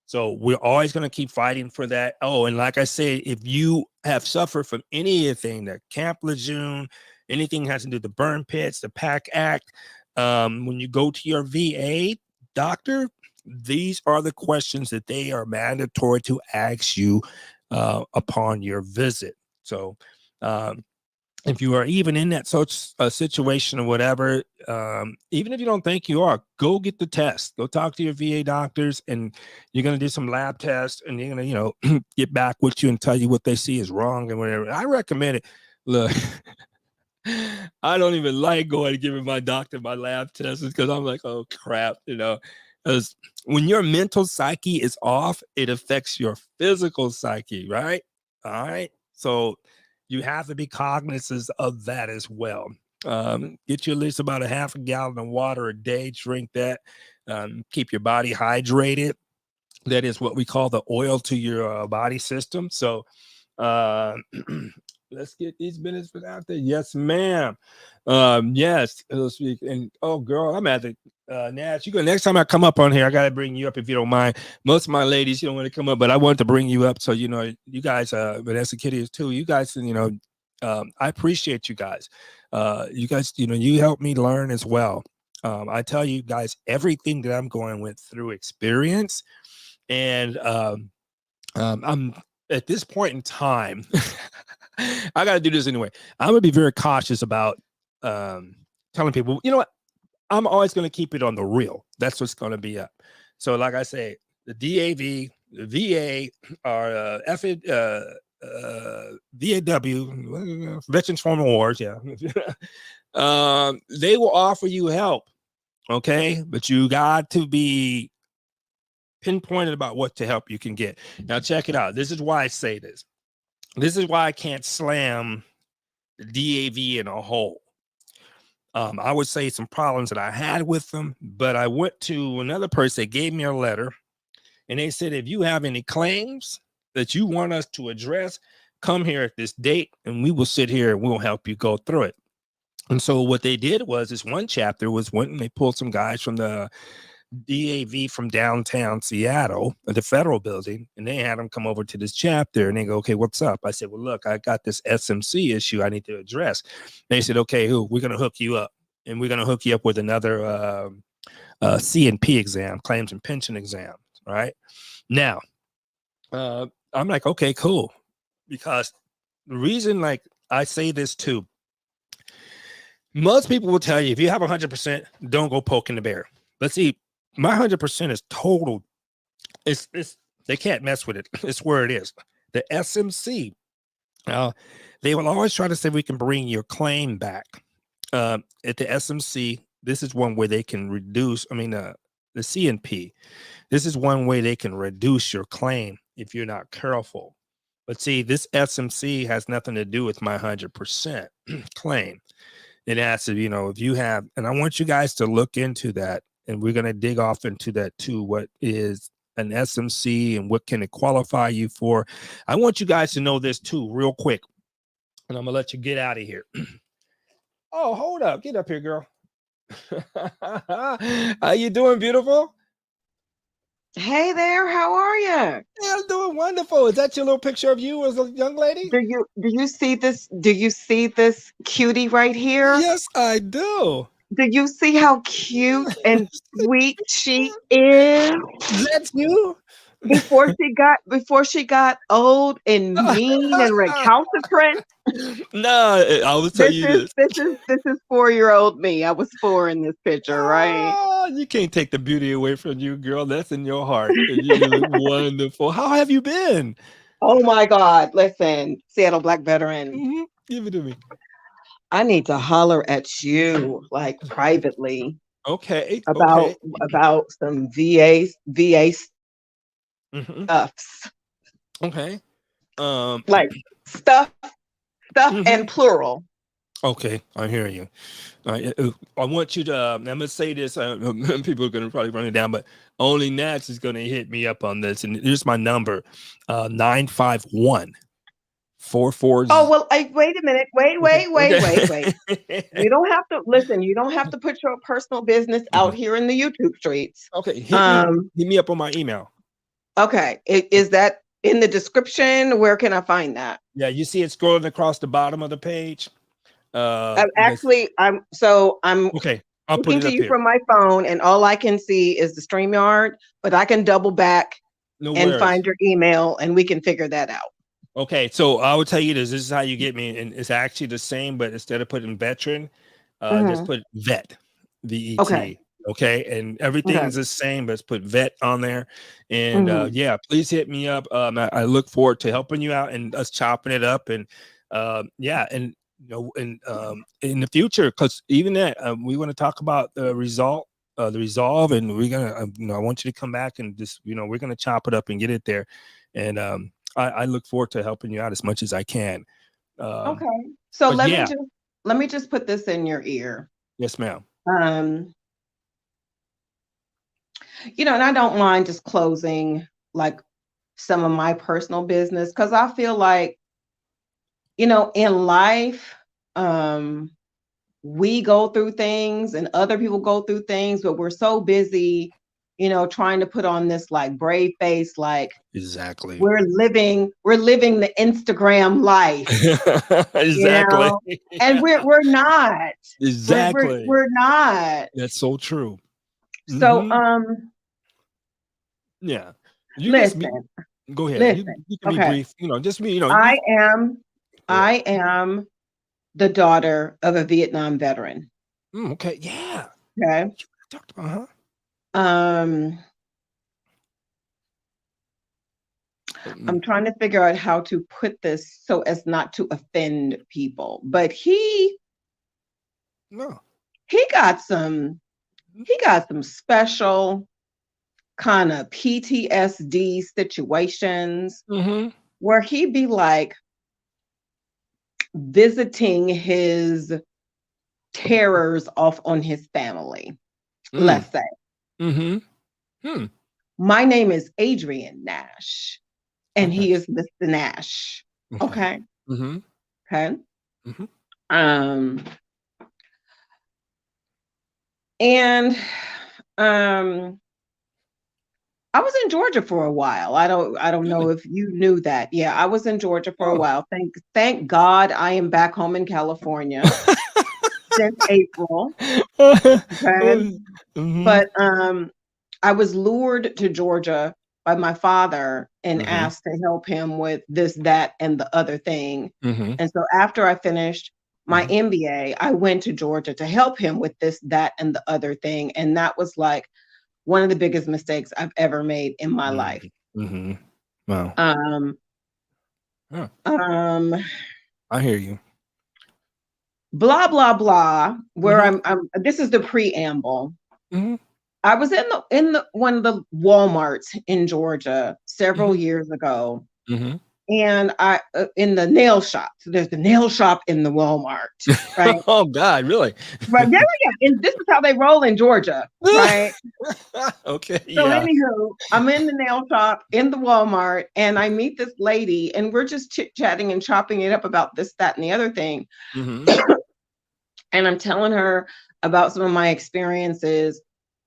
So we're always going to keep fighting for that. Oh, and like I said, if you have suffered from anything, the Camp Lejeune, anything has to do with the burn pits, the PAC Act, when you go to your VA doctor, these are the questions that they are mandatory to ask you upon your visit. So if you are even in that such a situation or whatever, even if you don't think you are, go get the test. Go talk to your VA doctors, and you're going to do some lab tests, and you're going to, get back with you and tell you what they see is wrong and whatever. I recommend it. Look, I don't even like going and giving my doctor my lab tests because I'm like, oh crap, because when your mental psyche is off, it affects your physical psyche, right? All right. So you have to be cognizant of that as well. Get you at least about a half a gallon of water a day, drink that, keep your body hydrated. That is what we call the oil to your body system. So, uh, let's get these benefits out there. Yes, ma'am. Yes. And oh, girl, I'm at the Nash. You go next time I come up on here. I gotta bring you up if you don't mind. Most of my ladies, you don't want to come up, but I want to bring you up so you guys. Vanessa Kitty is too. You guys, I appreciate you guys. You guys, you help me learn as well. I tell you guys everything that I'm going with through experience, and I'm at this point in time. I got to do this anyway. I'm gonna be very cautious about telling people. You know what? I'm always going to keep it on the real. That's what's going to be up. So, like I say, the DAV, the VA, or VAW, Veterans Former Wars, yeah. They will offer you help, okay? But you got to be pinpointed about what to help you can get. Now, check it out. This is why I say this. This is why I can't slam the DAV in a hole. I would say some problems that I had with them, but I went to another person that gave me a letter, and they said, if you have any claims that you want us to address, come here at this date, and we will sit here and we'll help you go through it. And so what they did was this one chapter was when they pulled some guys from the DAV from downtown Seattle at the federal building, and they had them come over to this chapter and they go, okay, what's up? I said, well, look, I got this SMC issue I need to address. They said, okay, we're going to hook you up, and we're going to hook you up with another C&P exam, claims and pension exam. All right. Now, I'm like, okay, cool. Because the reason, like, I say this too, most people will tell you if you have 100%, don't go poking the bear. But see, my 100% is total. It's they can't mess with it. It's where it is. The SMC. They will always try to say we can bring your claim back. At the SMC, this is one way they can reduce. I mean, the C&P. This is one way they can reduce your claim if you're not careful. But see, this SMC has nothing to do with my 100% claim. It has to, if you have, and I want you guys to look into that, and we're going to dig off into that too. What is an SMC and what can it qualify you for? I want you guys to know this too, real quick, and I'm going to let you get out of here. Oh, hold up. Get up here, girl. How you doing, beautiful? Hey there, how are you? Yeah, I'm doing wonderful. Is that your little picture of you as a young lady? Do you see this? Do you see this cutie right here? Yes, I do. Do you see how cute and sweet she is That's you? before she got old and mean and recalcitrant? No, I will tell This you is this. this is this is 4-year-old me. I was 4 in this picture, right? Oh, you can't take the beauty away from you, girl. That's in your heart. And you look wonderful. How have you been? Oh my God. Listen, Seattle Black veteran, Give it to me. I need to holler at you like privately Okay, about okay. about some VA hmm stuffs. Okay. Um. Like stuff and mhm. plural. Okay, I hear you. I want you to. I'm gonna say this. People are gonna probably run it down, but only Nats is gonna hit me up on this, and here's my number: 951 Oh, well, wait a minute. Wait, Okay. wait, wait, wait, wait. You don't have to listen, you don't have to put your personal business out Mhm. here in the YouTube streets. Okay. Um, Hit me up on my email. okay. Is that in the description? Where can I find that? Yeah, you see it scrolling across the bottom of the page. That's Actually, I'm okay. I'll put speaking it to up you here. from my phone, and all I can see is the StreamYard, but I can double back No and worries. find your email, and we can figure that out. Okay, so I will tell you this. This is how you get me, and it's actually the same, but instead of putting veteran, just Mhm. put vet, Okay. VET. Okay, and everything Okay. is the same, but let's put vet on there. And Mhm. yeah, please hit me up. I look forward to helping you out and us chopping it up. And yeah, and and in the future, because even that, we want to talk about the resolve, and we're gonna, I want you to come back and just, we're gonna chop it up and get it there. And I look forward to helping you out as much as I can. Um, Okay. So but yeah, let me just put this in your ear. yes, ma'am. Um, and I don't mind just closing like some of my personal business because I feel like, in life, um, we go through things and other people go through things, but we're so busy, trying to put on this like brave face, like Exactly. we're living the Instagram life, you Exactly. know, and Yeah. we're not. Exactly. We're not. That's so true. So hmm Yeah. You just be listen, go ahead. listen. You can be Okay. brief. Just me, I am go ahead. I am the daughter of a Vietnam veteran. Okay. Yeah. Okay. You talked about, huh? Um, Mm, I'm trying to figure out how to put this so as not to offend people. But no. he got some he got some special kind of PTSD situations hmm where he'd be like visiting his terrors off on his family, Mm. let's say. hmm Hmm. My name is Adrian Nash, and Okay. he is Mr. Nash. Okay. Okay. hmm Okay. hmm Um, and um, I was in Georgia for a while. I don't know Really? if you knew that. Yeah, I was in Georgia for a Oh. while. Thank God I am back home in California since April. Okay. hmm But I was lured to Georgia by my father and hmm asked to help him with this, that, and the other thing. hmm And so after I finished my hmm MBA, I went to Georgia to help him with this, that, and the other thing. And that was like one of the biggest mistakes I've ever made in my life. hmm Wow. Um, Huh. um, I hear you. blah, blah, blah, where hmm I'm this is the preamble. hmm I was in the one of the Walmarts in Georgia several hmm years ago, hmm and I in the nail shop. So there's the nail shop in the Walmart, right? Oh God, really? Right. Yeah, yeah, yeah. And this is how they roll in Georgia, right? Okay, So yeah. anywho, I'm in the nail shop in the Walmart, and I meet this lady, and we're just chit chatting and chopping it up about this, that, and the other thing. hmm And I'm telling her about some of my experiences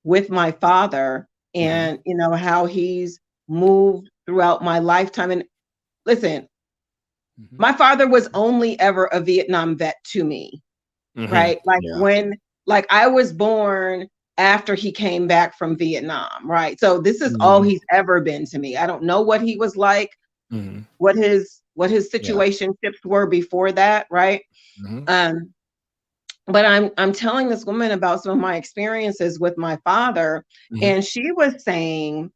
with my father. Mm-hmm. and how he's moved throughout my lifetime. And listen, Mm-hmm. my father was only ever a Vietnam vet to me, Mm-hmm. right? Like Yeah. when, like I was born after he came back from Vietnam, right? So this is all Mm-hmm. he's ever been to me. I don't know what he was like, Mm-hmm. what his Yeah. situationships were before that, right? Mm-hmm. Um, but I'm telling this woman about some of my experiences with my father, Mm-hmm. and she was saying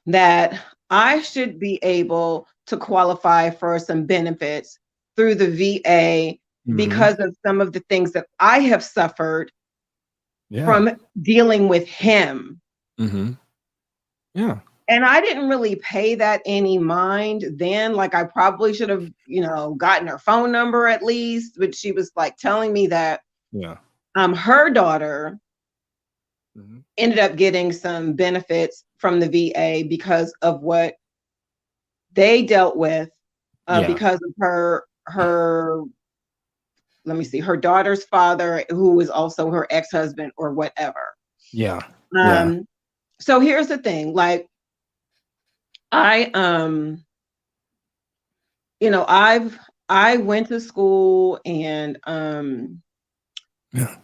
that I should be able to qualify for some benefits through the VA Mm-hmm. because of some of the things that I have suffered Yeah. from dealing with him. Mm-hmm. Yeah. And I didn't really pay that any mind then. Like I probably should have, gotten her phone number at least. But she was like telling me that Yeah. her daughter Mm-hmm. ended up getting some benefits from the VA because of what they dealt with, Yeah. because of her let me see, her daughter's father, who was also her ex-husband or whatever. Yeah. Yeah. Um, so here's the thing, like I I went to school and Yeah.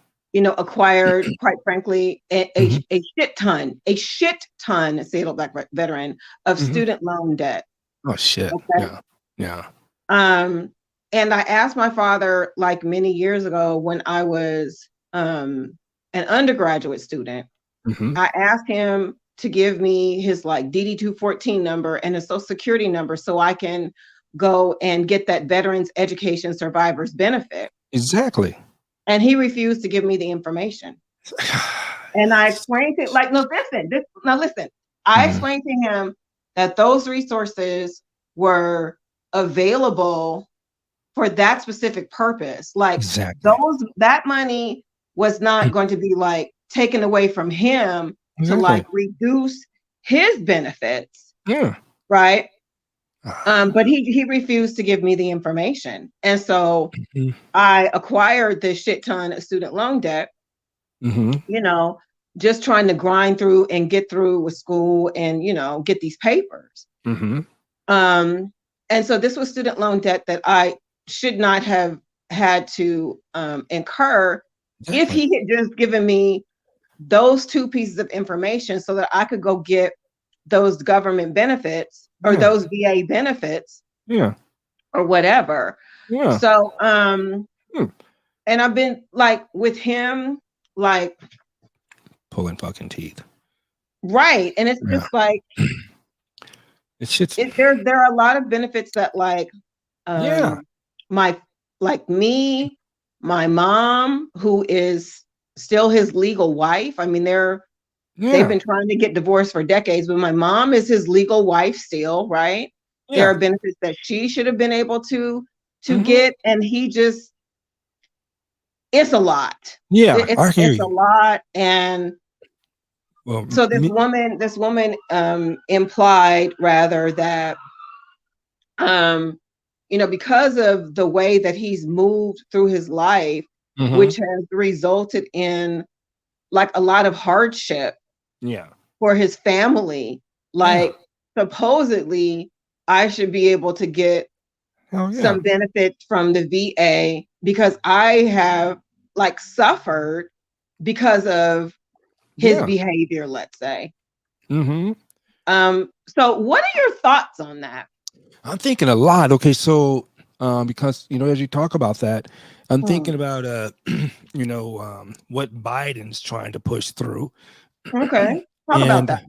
acquired, quite frankly, a, a, Mm-hmm. a shit ton, say it black veteran, of Mm-hmm. student loan debt. Oh shit. Okay. Yeah. Yeah. Um, and I asked my father, like many years ago when I was an undergraduate student, Mm-hmm. I asked him to give me his like DD 214 number and his social security number so I can go and get that Veterans Education Survivors benefit. Exactly. And he refused to give me the information. And I explained to like, no, listen. I Mm-hmm. explained to him that those resources were available for that specific purpose. Like Exactly. that money was not going to be like taken away from him to like Exactly. reduce his benefits, Yeah. right? Ah. But he refused to give me the information. And so Mhm. I acquired this shit ton of student loan debt, Mhm. you know, just trying to grind through and get through with school and, get these papers. Mhm. Um, and so this was student loan debt that I should not have had to incur if Exactly. he had just given me those two pieces of information so that I could go get those government benefits or Yeah. those VA benefits Yeah. or whatever. Yeah. So, Hmm. and I've been like with him, like, Pulling fucking teeth. right. And it's Yeah. just like, It's just there are a lot of benefits that like, yeah. um, my, like me, my mom, who is still his legal wife. I mean, they've Yeah. been trying to get divorced for decades, but my mom is his legal wife still, right? There Yeah. are benefits that she should have been able to Mhm. get, and he just it's a lot. Yeah. It's I hear it's a you. lot, and Well, so this woman implied rather that um because of the way that he's moved through his life, mhm. which has resulted in like a lot of hardship Yeah. for his family, Yeah. like supposedly I should be able to get Hell yeah. some benefits from the VA because I have like suffered because of his Yeah. behavior, let's say. Mhm. So what are your thoughts on that? I'm thinking a lot. Okay, so because as you talk about that, I'm Hmm. thinking about what Biden's trying to push through. Okay, talk about And that.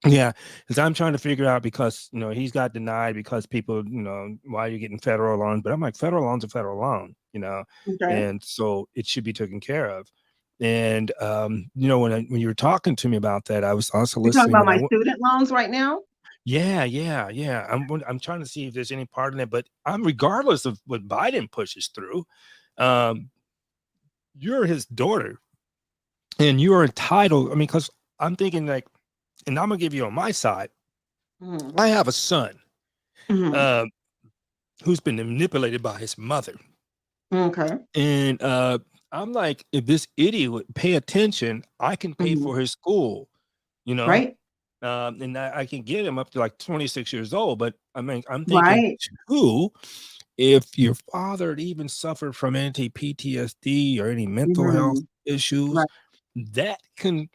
yeah, because I'm trying to figure out because he's got denied because people why are you getting federal loans? But I'm like federal loans a federal loan, Okay, and so it should be taken care of. And when you were talking to me about that, I was also you're talking listening, about but my student loans right now. yeah, yeah, yeah. I'm trying to see if there's any part in it, but I'm regardless of what Biden pushes through, um, you're his daughter, and you are entitled. I mean, because I'm thinking like, and I'm gonna give you on my side. Hmm. I have a son Hmm. uh, who's been manipulated by his mother. Okay. And I'm like, if this idiot would pay attention, I can pay Hmm. for his school. you know. Right. And I can get him up to like 26 years old. But I mean, I'm thinking Right. too, if your father had even suffered from anti-PTSD or any mental health Mhm. issues, Right. that can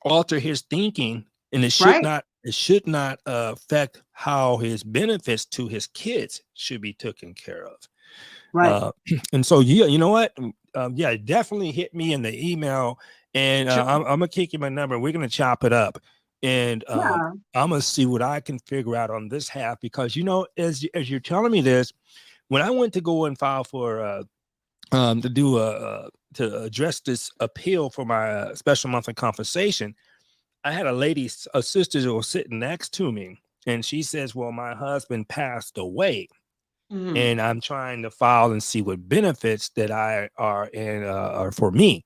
alter his thinking, and Right. it should not affect how his benefits to his kids should be taken care of. Right. Uh, and so, yeah, you know what? Yeah, definitely hit me in the email, and Sure. I'm gonna kick you my number. We're gonna chop it up, and Yeah. I'm gonna see what I can figure out on this half because as you're telling me this, when I went to go and file for to do to address this appeal for my special monthly compensation, I had a sister that was sitting next to me, and she says, "Well, my husband passed away." Mhm. And I'm trying to file and see what benefits that I are in are for me.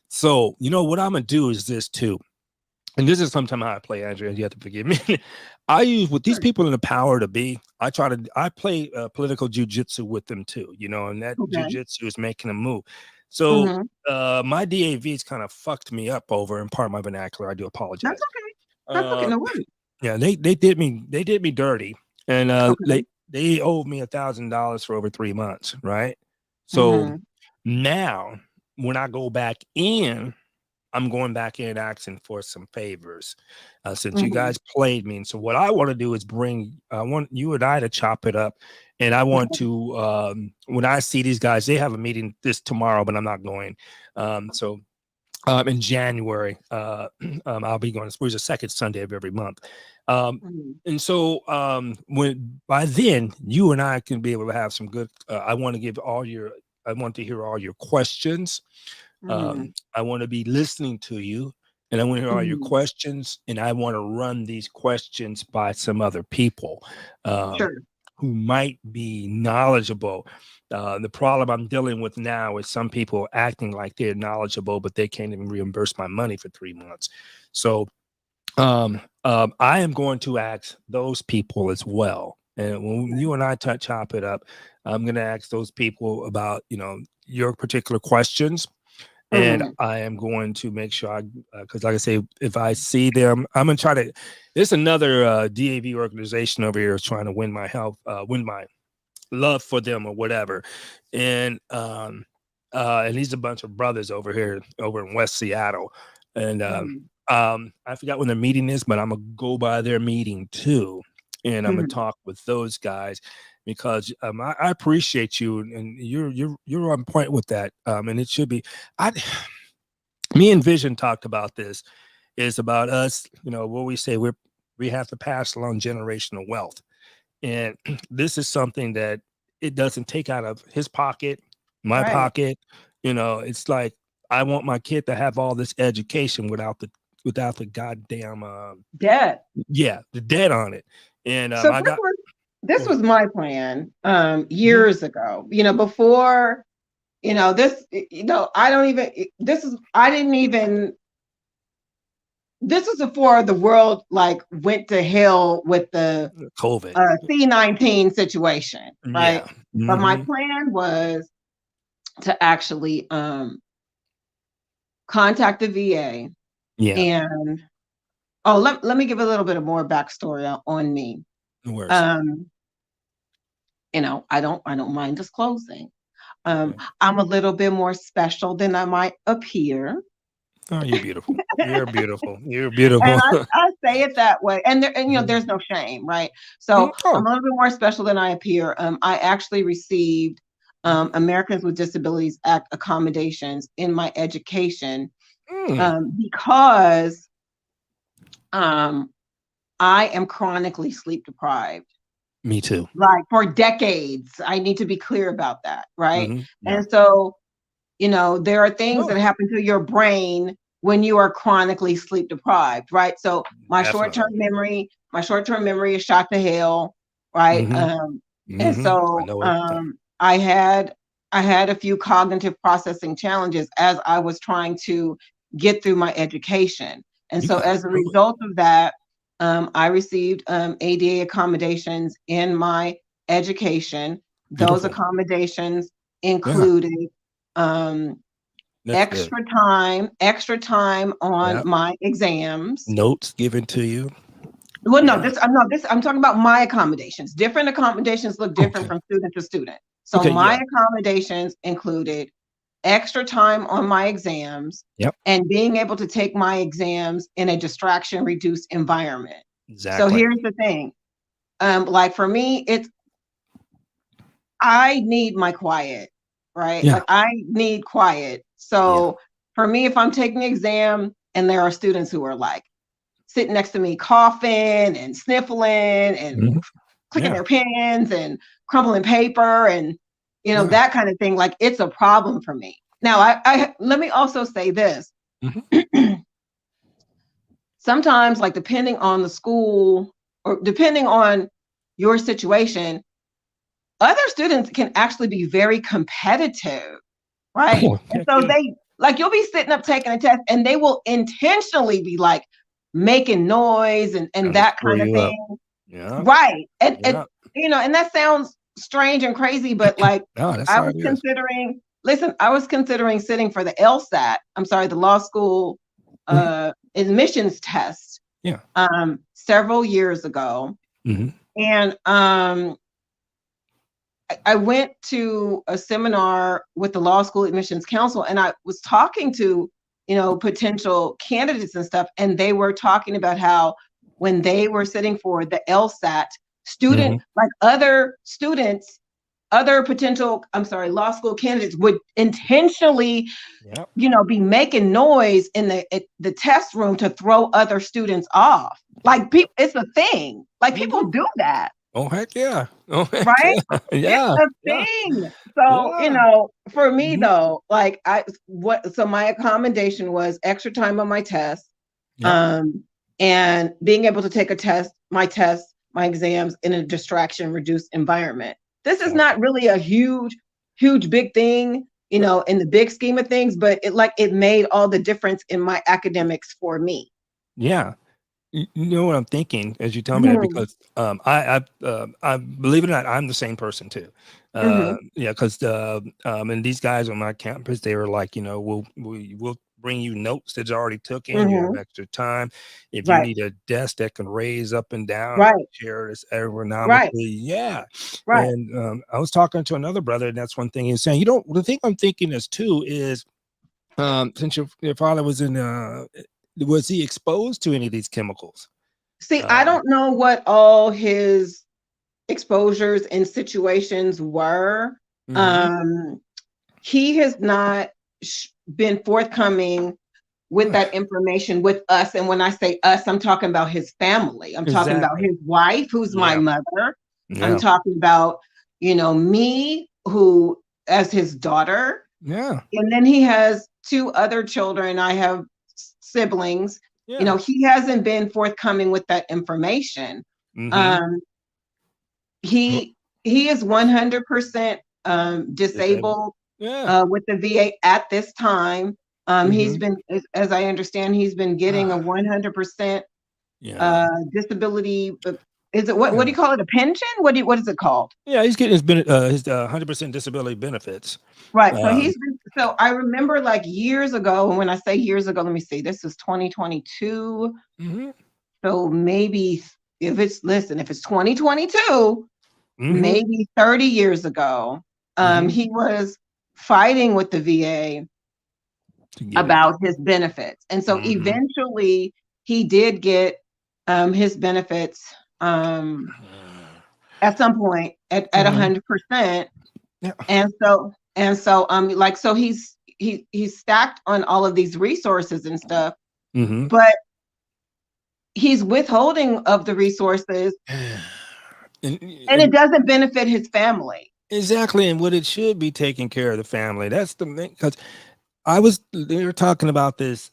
So, what I'm gonna do is this too, and this is sometimes how I play, Andrea. You have to forgive me. I use with these Sure. people in the power to be. I play political jujitsu with them too, and that Okay. jujitsu is making them move. So Mhm. my DAV's kind of fucked me up over, and part of my vernacular. I do That's apologize. okay. That's okay. Uh, No worries. yeah, they did me dirty, and Okay. they owed me $1,000 for over 3 months, right? So Mhm. now when I go back in, I'm going back in asking for some favors, since you Mhm. guys played me. And so what I want to do is I want you and I to chop it up, and I want Okay. to when I see these guys, they have a meeting this tomorrow, but I'm not going. So in January. I'll be going. It's the second Sunday of every month. Um, Mhm. and so when by then you and I can be able to have some good. I want to hear all your questions. Mhm. I want to be listening to you, and I want to hear all your Mhm. questions, and I want to run these questions by some other people. Um, Sure. who might be knowledgeable. The problem I'm dealing with now is some people acting like they're knowledgeable, but they can't even reimburse my money for 3 months. So I am going to ask those people as well. And when you and I chop it up, I'm going to ask those people about, your particular questions, and Mhm. I am going to make sure because like I say, if I see them, I'm gonna try to. There's another DAV organization over here trying to win my help, win my love for them or whatever, and he's a bunch of brothers over here over in West Seattle, and Mhm. I forgot when their meeting is, but I'm gonna go by their meeting too, and I'm gonna Mhm. talk with those guys because I appreciate you, and you're on point with that, and it should be. I Me and Vision talked about this. Is about us, what we say we have to pass along generational wealth, and this is something that it doesn't take out of his pocket, my Right. pocket. It's like I want my kid to have all this education without the goddamn Debt. yeah, the debt on it. And So I got this go ahead. was my plan Mhm. years ago. Before this. I don't even. This is. I didn't even. This was before the world like went to hell with the COVID. C-19 situation, right? Yeah. But my Hmm. plan was to actually contact the VA Yeah. and let me give a little bit of more backstory on me. No worries. Um, I don't mind disclosing. Okay. I'm a little bit more special than I might appear. Oh, you're beautiful. You're beautiful. You're And beautiful. I say it that way. And Mhm. there's no shame, right? So I'm Oh. a little bit more special than I appear. I actually received Mhm. Americans with Disabilities Act accommodations in my education Mm. because um, I am chronically sleep deprived, Me too. like for decades. I need to be clear about that, right? Yeah. And so there are things Oh, that happen to your brain when you are chronically sleep deprived, right? So definitely. my short-term memory is shot to hell, right? Mhm. And I so know it. I had a few cognitive processing challenges as I was trying to get through my education. And You so gotta as a do it. result of that, I received ADA accommodations in my education. Those Beautiful. accommodations Yeah. included um, That's good. extra time on Yeah. my exams. Notes given to you. Well, no, Yeah. I'm talking about my accommodations. Different accommodations look different Okay. from student to student. So Okay. my Yeah. accommodations included extra time on my exams Yep. and being able to take my exams in a distraction reduced environment. So Exactly. here's the thing. Like for me, I need my quiet, right? Yeah. Like I need quiet. Yeah. So for me, if I'm taking an exam and there are students who are like sitting next to me coughing and sniffling and Mhm. clicking Yeah. their pens and crumpling paper and Yeah. that kind of thing, like it's a problem for me. Now I let me also say this. Mhm. Sometimes, like depending on the school or depending on your situation, other students can actually be very competitive, right? Oh, And heck so yeah. they like you'll be sitting up taking a test and they will intentionally be like making noise and Trying to that stir kind of you up. thing. Yeah. Right. And Yeah. and that sounds strange and crazy, but like No, that's I how was it is. considering, listen, I was considering sitting for the LSAT, I'm sorry, the law school Mhm. admissions test Yeah. several years ago. Mhm. And I went to a seminar with the law school admissions council and I was talking to, potential candidates and stuff. And they were talking about how when they were sitting for the LSAT, Mhm. like other students, other potential, I'm sorry, law school candidates would intentionally, Yep. be making noise in the test room to throw other students off. Like people, it's a thing. Like people Mhm. do that, Oh, heck yeah. Oh, heck right? yeah. It's Yeah. a Yeah. thing. So, Yeah. for me Mhm. though, like so my accommodation was extra time on my test, Yep. um, and being able to take my exams in a distraction reduced environment. This is Exactly. not really a huge, big thing, Right. in the big scheme of things, but it made all the difference in my academics for me. Yeah. You know what I'm thinking as you tell me that Mhm, because I believe it or not, I'm the same person too. mhm, Yeah, because and these guys on my campus, they were like, we'll bring you notes that's already taken. You have mhm. extra time. If you Right, need a desk that can raise up and down, right, chair that's right, ergonomically, yeah. right. And I was talking to another brother, and that's one thing he's saying. The thing I'm thinking is too is since your father was he exposed to any of these chemicals? See, I Um, don't know what all his exposures and situations were. mhm. Um, he has not been forthcoming with Yeah, that information with us. And when I say us, I'm talking about his family. I'm talking about exactly. his wife, who's my Yeah, mother. I'm yeah, talking about, me, who as his daughter. yeah, And then he has two other children. I have siblings. yeah. He hasn't been forthcoming with that information. Mhm. Um, Well, he is 100% disabled. disabled Yeah. with the VA at this time. He's Mhm. been, as I understand, he's been getting a Ah, 100% yeah, disability. Is it what do yeah. you call it? A pension? What is it called? Yeah, he's getting his 100% disability benefits. Right. So Um, so I remember like years ago, and when I say years ago, let me see, this is 2022. mhm, So maybe if it's 2022, mhm, maybe 30 years ago, mhm. he was fighting with the VA To get it. about his benefits. And so Mhm. eventually he did get his benefits at some point at Mhm. 100%. Yeah. And so he's stacked on all of these resources and stuff, Mhm. but he's withholding of the resources And and it and doesn't benefit his family. exactly, and what it should be taking care of the family. That's the thing, because they were talking about this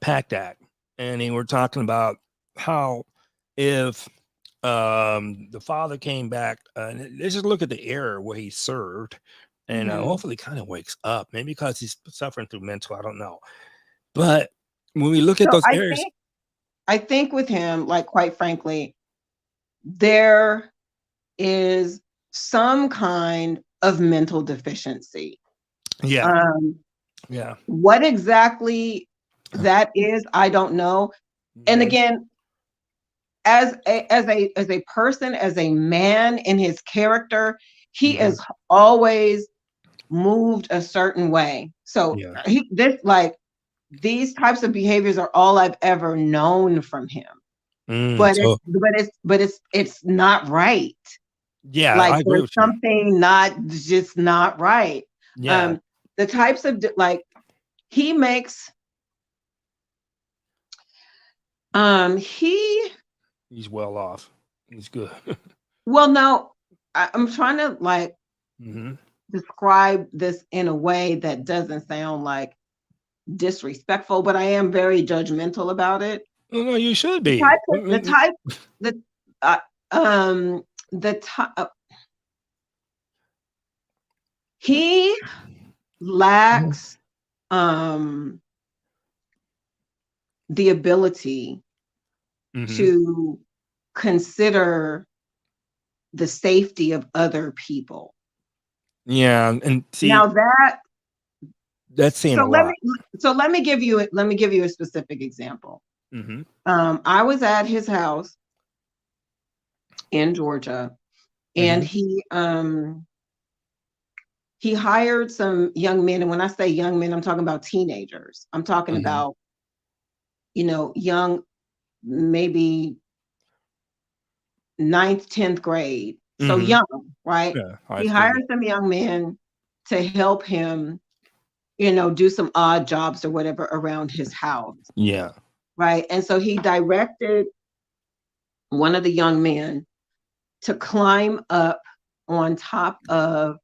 PACT Act, and they were talking about how if the father came back, and let's just look at the era where he served, and Mhm. hopefully kind of wakes up, maybe because he's suffering through mental, I don't know. But when we look at So those areas, I think with him, like quite frankly, there is some kind of mental deficiency. yeah, Um, Yeah. What exactly that is, I don't know. And Mhm. again, as a person, as a man in his character, he Mhm. is always moved a certain way. So Yeah. these types of behaviors are all I've ever known from him. But So it's not right. yeah, Like I agree there's with you. something just not right. Yeah. Um, the types of he makes he He's well off. He's good. well no, I'm trying to Hmm. describe this in a way that doesn't sound like disrespectful, but I am very judgmental about it. No, no, you should The be. type of the type the uh, um the type he lacks um the ability Hmm. to consider the safety of other people. Yeah, and see, Now that that's saying so a lot. let me give you a specific example. Hmm. I was at his house in Georgia, and Hmm. he hired some young men, and when I say young men, I'm talking about teenagers. I'm talking Hmm. about, young, maybe ninth, 10th grade. So Hmm. young, right? Yeah, high He school. hired some young men to help him, do some odd jobs or whatever around his house, Yeah. right? And so he directed one of the young men to climb up on top of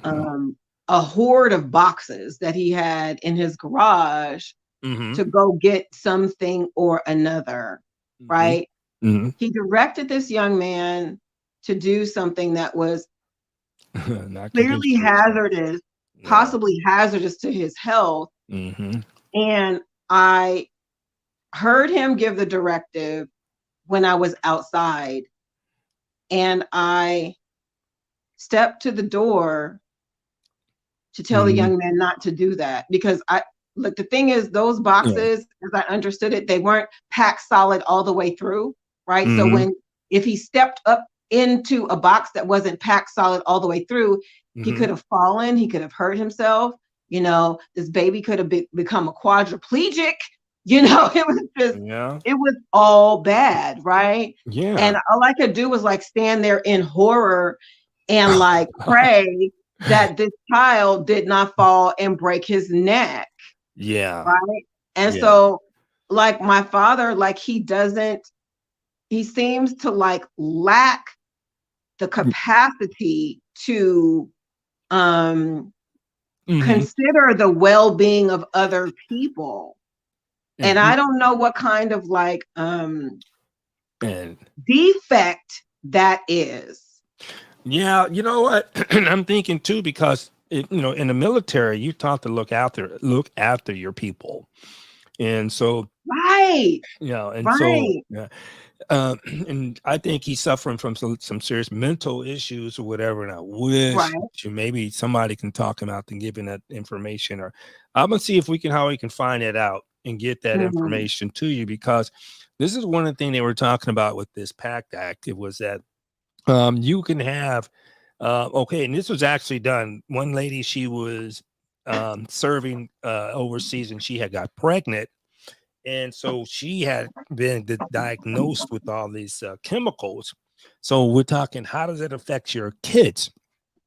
um, a horde of boxes that he had in his garage Hmm. to go get something or another, Hmm. right? Hmm. He directed this young man to do something that was Not clearly conducive. hazardous, Yeah. possibly hazardous to his health. Hmm. And I heard him give the directive when I was outside, and I stepped to the door to tell the Hmm. young man not to do that, because I look, the thing is, those Yeah. boxes, as I understood it, they weren't packed solid all the way through, right? So Hmm. if he stepped up into a box that wasn't packed solid all the way through, he Hmm. could have fallen, he could have hurt himself. This baby could have become a quadriplegic. It was just, Yeah. it was all bad, right? Yeah. And all I could do was stand there in horror and pray that this child did not fall and break his neck, Yeah. right? And Yeah. so, my father, he seems to lack the capacity to Hmm. consider the well-being of other people. And I And don't know what kind of and defect that is. yeah, you know what? I'm thinking too because in the military, you taught to look after your people, and so Right, and so right, yeah, and I think he's suffering from some serious mental issues or whatever. And I wish right. maybe somebody can talk him out and give him that information, or I'm gonna see if how we can find it out and get that Mhm. information to you because this is one of the things they were talking about with this PACT Act. It was that you can have okay, and this was actually done. One lady, she was serving overseas, and she had got pregnant, and so she had been diagnosed with all these chemicals. So we're talking, how does it affect your kids?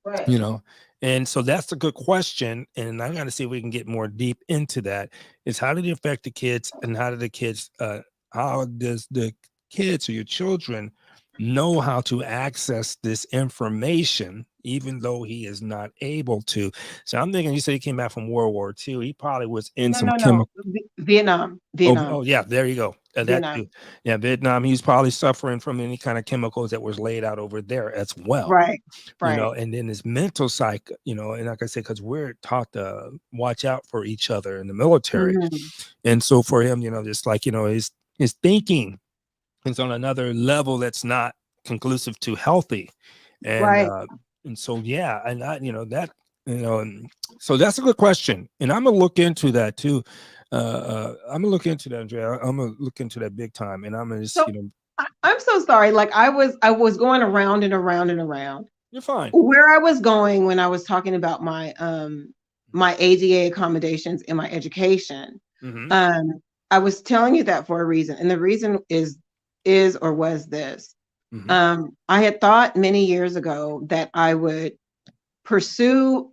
Right. you know and so that's a good question, and I got to see if we can get more deep into that. Is how did it affect the kids, and how does the kids or your children know how to access this information even though he is not able to? So I'm thinking, you said he came back from World War II, he probably was in No, some no, no. chemical. Vietnam, Oh, Vietnam, oh yeah, there you go. That Vietnam. too. Yeah, Vietnam. He's probably suffering from any kind of chemicals that was laid out over there as well. Right, right. And then his mental psych, and like I said, because we're taught to watch out for each other in the military. Mhm. And so for him, just like, his thinking is on another level that's not conclusive to healthy. And Right. uh and so yeah, and I, that. You know, and so that's a good question, and I'm gonna look into that too. I'm gonna look into that, Andrea. I'm gonna look into that big time, and I'm gonna just, So I'm so sorry. Like I was going around and around and around. you're fine. Where I was going when I was talking about my ADA accommodations in my education, Mm-hmm. um, I was telling you that for a reason, and the reason is or was this. Mm-hmm. I had thought many years ago that I would pursue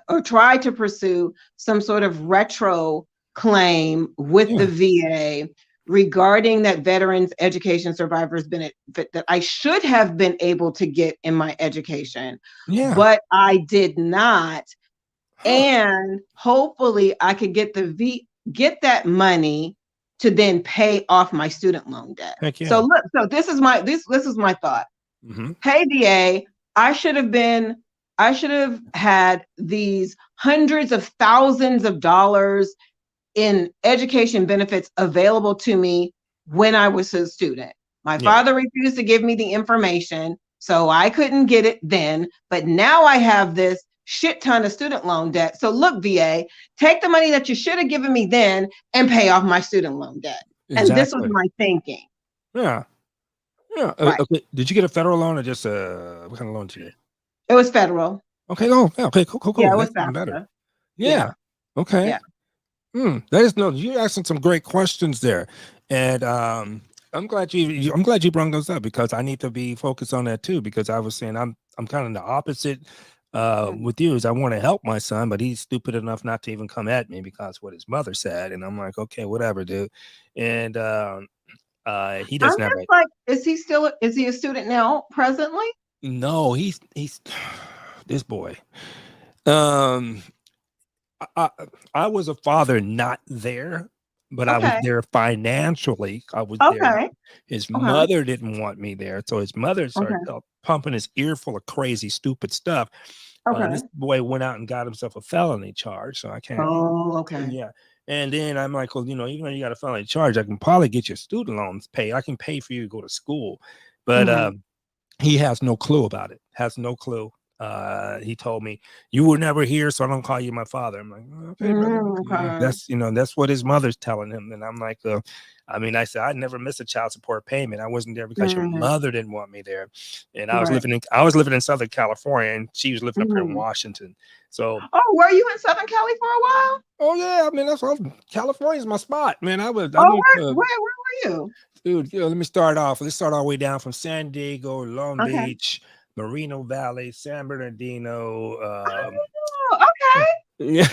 or try to pursue some sort of retro claim with the Yeah. VA regarding that veterans education survivors benefit that I should have been able to get in my education, Yeah. but I did not. Huh. And hopefully I could get that money to then pay off my student loan debt. Heck So yeah. look, so this is my thought. Mm-hmm. Hey VA, I should have been, I should have had these hundreds of thousands of dollars in education benefits available to me when I was a student. My Yeah. father refused to give me the information, so I couldn't get it then. But now I have this shit ton of student loan debt. So look, VA, take the money that you should have given me then and pay off my student loan debt. And this was Exactly. my thinking. Yeah. Yeah. Right. Okay. Did you get a federal loan or just what kind of loan did you get? It was federal. Okay. Oh, yeah. Okay. Cool. Cool. Yeah, Cool. it was That's even better. FAFSA. Yeah. Yeah. Okay. Yeah. That is no. You're asking some great questions there, and I'm glad you brought those up because I need to be focused on that too. Because I was saying I'm kind of the opposite with you. Is I want to help my son, but he's stupid enough not to even come at me because what his mother said, and I'm like, okay, whatever, dude. And he I'm doesn't have just a like, is he a student now presently? no. He's this boy. Um, I, I was a father not there, but I was Okay. there financially. I was there. Okay. His Okay. mother didn't want me there, so his mother started Okay. pumping his ear full of crazy, stupid stuff. This Okay. boy went out and got himself a felony charge, so I can't. Oh, okay. Yeah, and then I'm like, well, even though you got a felony charge, I can probably get your student loans paid. I can pay for you to go to school, but Mhm. he has no clue about it. Has no clue. He told me you were never here, so I don't call you my father. I'm like, okay, brother. Okay. That's what his mother's telling him. And I'm like, I mean, I said I never missed a child support payment. I wasn't there because your Mhm. mother didn't want me there, and Right. I was living in Southern California, and she was living up here in Mhm. Washington. So, Oh, were you in Southern Cali for a while? oh yeah, I mean that's all. California's my spot, man. I Oh, went to where were you? dude, let me start off. Let's start all the way down from San Diego, Long Okay. Beach, Moreno Valley, San Bernardino. Oh, okay. Yeah.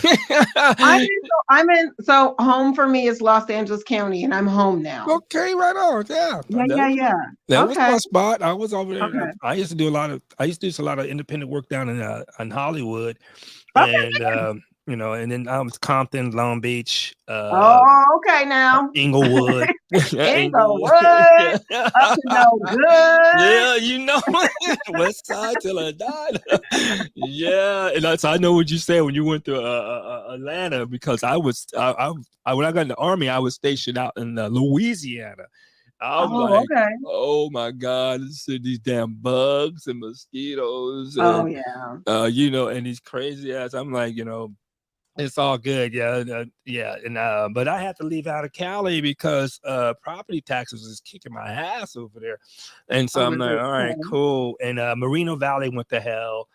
So home for me is Los Angeles County, and I'm home now. Okay, right on. Yeah, Yeah, yeah, yeah. that was Okay. my spot. I was over there. Okay. I used to do a lot of independent work down in Hollywood, Okay. and and then I was Compton, Long Beach, Oh, okay now. Inglewood, Inglewood. Inglewood, up to no good. Yeah, West Side till I died. Yeah, and so I know what you said when you went to Atlanta because when I got in the army, I was stationed out in Louisiana. I'm Oh, like, okay. oh my God, these damn bugs and mosquitoes Oh, and yeah. and these crazy ass. I'm like, it's all good, yeah, yeah, and but I had to leave out of Cali because property taxes is kicking my ass over there, and so Oh, I'm was like, it? all right, cool. And Moreno Valley went to hell.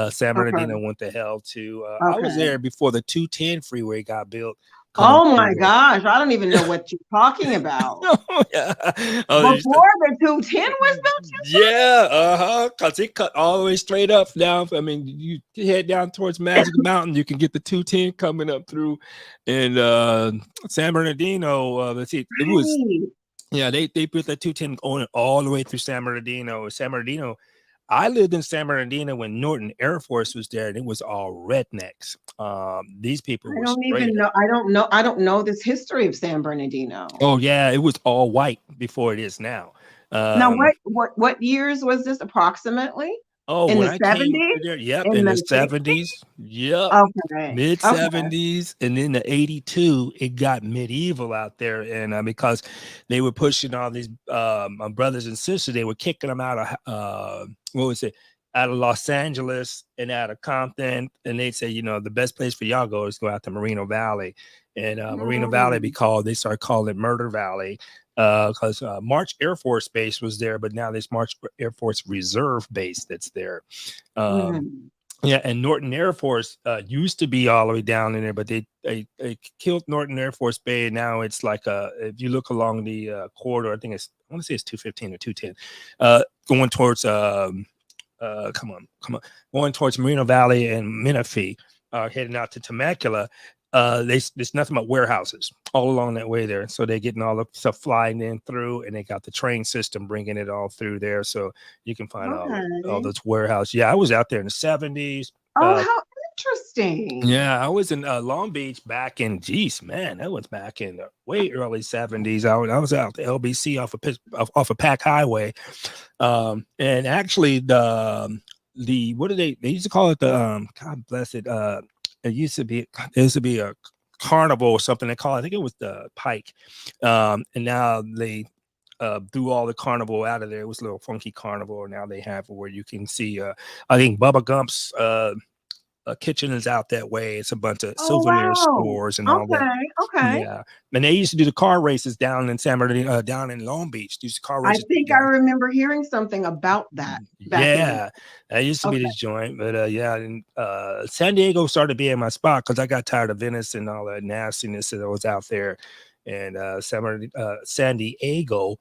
San Okay. Bernardino went to hell too. I was Okay. there before the 210 freeway got built coming Oh my through gosh, I don't even know what you're talking about. there. Yeah. Before the 210 was built, you said? Yeah, cause it cut all the way straight up down. I mean, you head down towards Magic Mountain, you can get the 210 coming up through, and San Bernardino. Let's see, it was Right. yeah, they built that 210 going all the way through San Bernardino. San Bernardino. I lived in San Bernardino when Norton Air Force was there, and it was all rednecks. These people I were don't even straight. know. I don't know this history of San Bernardino. Oh yeah, it was all white before it is now. Now, Um, what years was this approximately? Oh, In when the I came 70s? through there, yep, In in the the 60s? 70s, yep, Okay. mid Okay. 70s, and then the 82, it got medieval out there, and because they were pushing all these my brothers and sisters, they were kicking them out of what was it? out of Los Angeles and out of Compton, and they say, the best place for y'all go is go out to Moreno Valley, and Moreno Valley they started calling it Murder Valley, because March Air Force Base was there, but now there's March Air Force Reserve Base that's there. Yeah, and Norton Air Force used to be all the way down in there, but they killed Norton Air Force Bay. And now it's like if you look along the corridor, I want to say it's 215 or 210, going towards come on, going towards Moreno Valley and Menifee, heading out to Temecula. There's nothing but warehouses all along that way there. So they're getting all the stuff flying in through, and they got the train system bringing it all through there. So you can find all those warehouses. Yeah, I was out there in the 70s. Oh, how interesting. Yeah, I was in Long Beach back in, man, that was back in the way early 70s. I was out the LBC off of Pack Highway. And actually what do they used to call it, God bless it, there used to be a carnival or something they call it. I think it was the Pike. And now they threw all the carnival out of there. It was a little funky carnival. Now they have where you can see I think Bubba Gump's kitchen is out that way. It's a bunch of souvenir stores and all that. Okay. Yeah, and they used to do the car races down in San Bernardino, down in Long Beach. These car races. I think I remember hearing something about that. Yeah, that used to be this joint, but yeah, and San Diego started being my spot because I got tired of Venice and all that nastiness that was out there, and San Diego,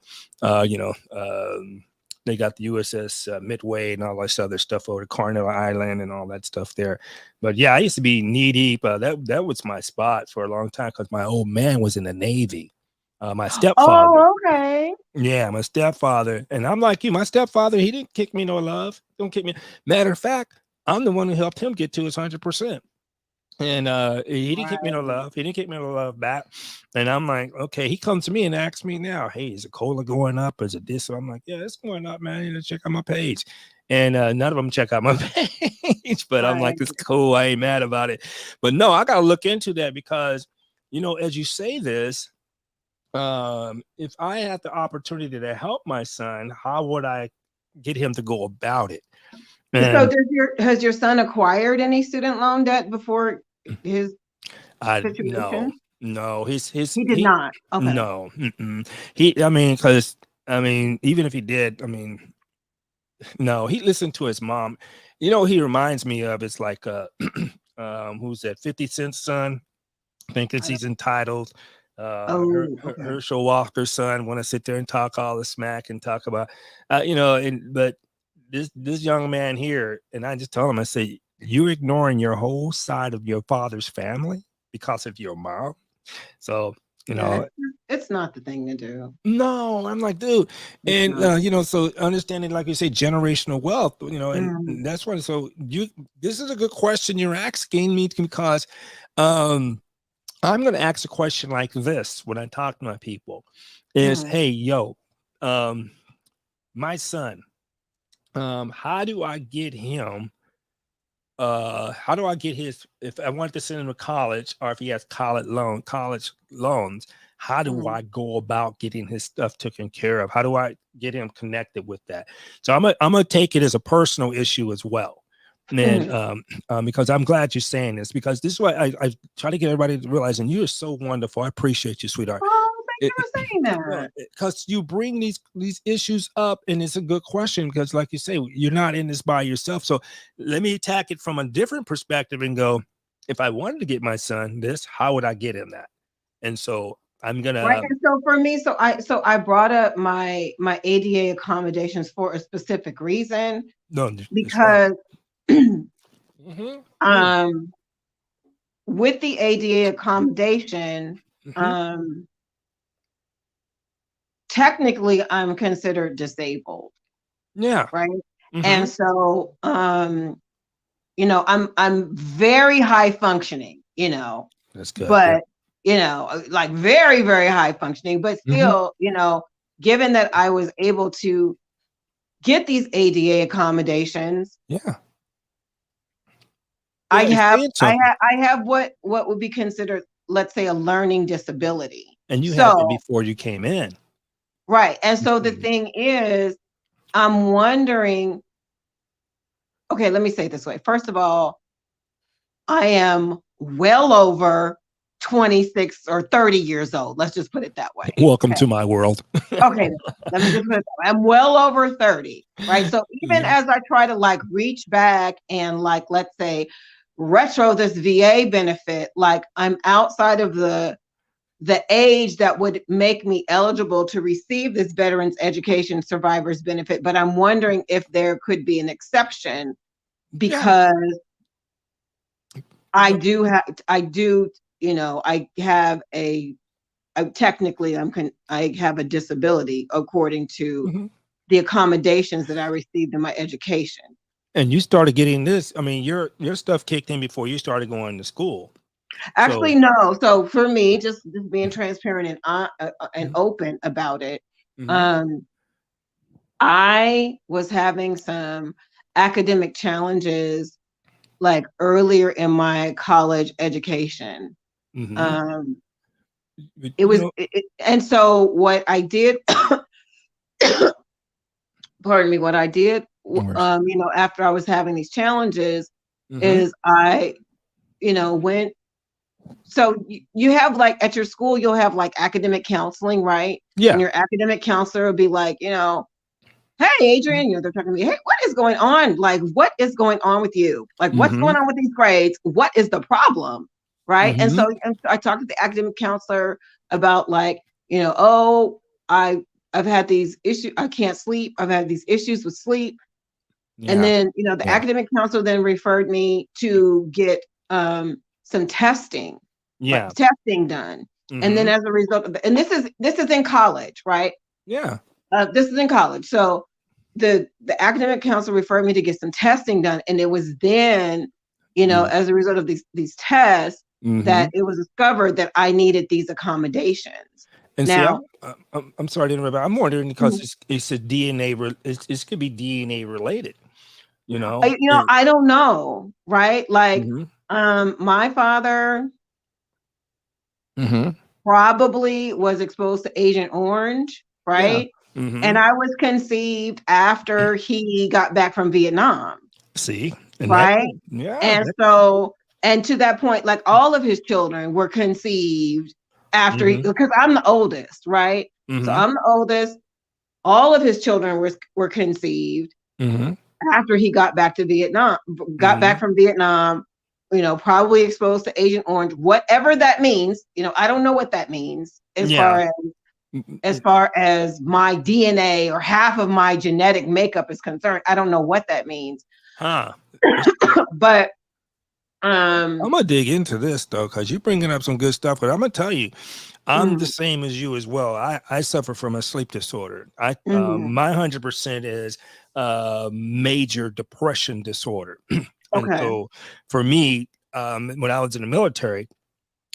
they got the USS Midway and all this other stuff over to Carnival Island and all that stuff there. But yeah, I used to be knee deep. That was my spot for a long time because my old man was in the Navy. My stepfather. Oh, okay. Yeah, my stepfather. And I'm like you, my stepfather, he didn't kick me no love. Don't kick me. Matter of fact, I'm the one who helped him get to his 100%. And he didn't kick me no love. He didn't kick me no love back. And I'm like, okay, he comes to me and asks me now, hey, is the cola going up? Is it this? So I'm like, yeah, it's going up, man. You know, check out my page. And none of them check out my page, but I'm like, it's cool. I ain't mad about it. But no, I got to look into that because, as you say this, if I had the opportunity to help my son, how would I get him to go about it? And so has your son acquired any student loan debt before his situation? No, he did not. Okay. No, because even if he did, no, he listened to his mom. He reminds me of, it's like who's that, 50 Cent's son, thinks he's entitled. Herschel Walker's son want to sit there and talk all the smack and talk about but this young man here, and I just tell him, I say, you're ignoring your whole side of your father's family because of your mom. So it's not the thing to do. No, I'm like, dude, and so understanding, like you say, generational wealth, and that's why. So this is a good question you're asking me, because I'm going to ask a question like this when I talk to my people: is hey, my son, how do I get him? How do I get his, if I want to send him to college, or if he has college loans, how do I go about getting his stuff taken care of? How do I get him connected with that? So I'm gonna take it as a personal issue as well. And because I'm glad you're saying this, because this is what I try to get everybody to realize, and you are so wonderful. I appreciate you, sweetheart. Oh, thank you for saying that. Because you bring these issues up, and it's a good question, because like you say, you're not in this by yourself. So let me attack it from a different perspective and go, if I wanted to get my son this, how would I get him that? And so I'm gonna And so for me, so I brought up my ADA accommodations for a specific reason. No, because with the ADA accommodation, technically I'm considered disabled. Yeah. Right. And so I'm very high functioning, That's good. But like very, very high functioning, but still, given that I was able to get these ADA accommodations. I have what would be considered, let's say, a learning disability. And you had it before you came in. Right. And so the thing is, I'm wondering, okay, let me say it this way. First of all, I am well over 26 or 30 years old. Let's just put it that way. Welcome Okay. to my world. Okay. Let me just put it that way. I'm well over 30, right? So even Yeah. as I try to like reach back and like, let's say, retro this VA benefit, like I'm outside of the age that would make me eligible to receive this Veterans Education Survivors benefit. But I'm wondering if there could be an exception Yeah. because I do, I have technically I have a disability according to Mhm. the accommodations that I received in my education. And you started getting this. I mean, your stuff kicked in before you started going to school. Actually, So, no. So for me, just being transparent and mhm, open about it, mhm, um, I was having some academic challenges like earlier in my college education. mhm. Um, But, it was, and so what I did, pardon me, what I did, no worries. after I was having these challenges, Mhm. is I, went. So you have like at your school, you'll have like academic counseling, right? And Yeah. your academic counselor will be like, hey, Adrian, they're talking to me. Hey, what is going on? Like, what is going on with you? Like, what's going Mhm. on with these grades? What is the problem? Right. Mhm. And so I talked to the academic counselor about like, oh, I've had these issues. I can't sleep. I've had these issues with sleep. And Yeah. then, the Yeah. academic counselor then referred me to get some Yeah. testing done. And then Mhm. as a result of and this is in college, right? Yeah. This is in college. So the academic council referred me to get some testing done. And it was then, You. as a result of these tests that Mhm. it was discovered that I needed these accommodations. And see, Now, I'm sorry to interrupt, but I'm wondering because mhm, it's a DNA. It could be DNA related. You know. I don't know, right? Like, Mhm. my father Mhm. probably was exposed to Agent Orange, Yeah. right? And Mhm. I was conceived after he got back from Vietnam, See, and that. right? Yeah. And That. so, and to that point, like all of his children were conceived after Mhm. because I'm the oldest, right? So Mhm. I'm the oldest. All of his children were conceived Mhm. after he got back Mhm. from Vietnam, probably exposed to Agent Orange, whatever that means. I don't know what that means as Yeah. far as Mm, as far as my DNA or half of my genetic makeup is concerned. I don't know what that means. huh. But I'm um gonna dig into this though, because you're bringing up some good stuff. But I'm gonna tell you, I'm the mm, same as you as well. I suffer from a sleep disorder. mhm. My 100% is major depression disorder, and Okay. so for me, when I was in the military,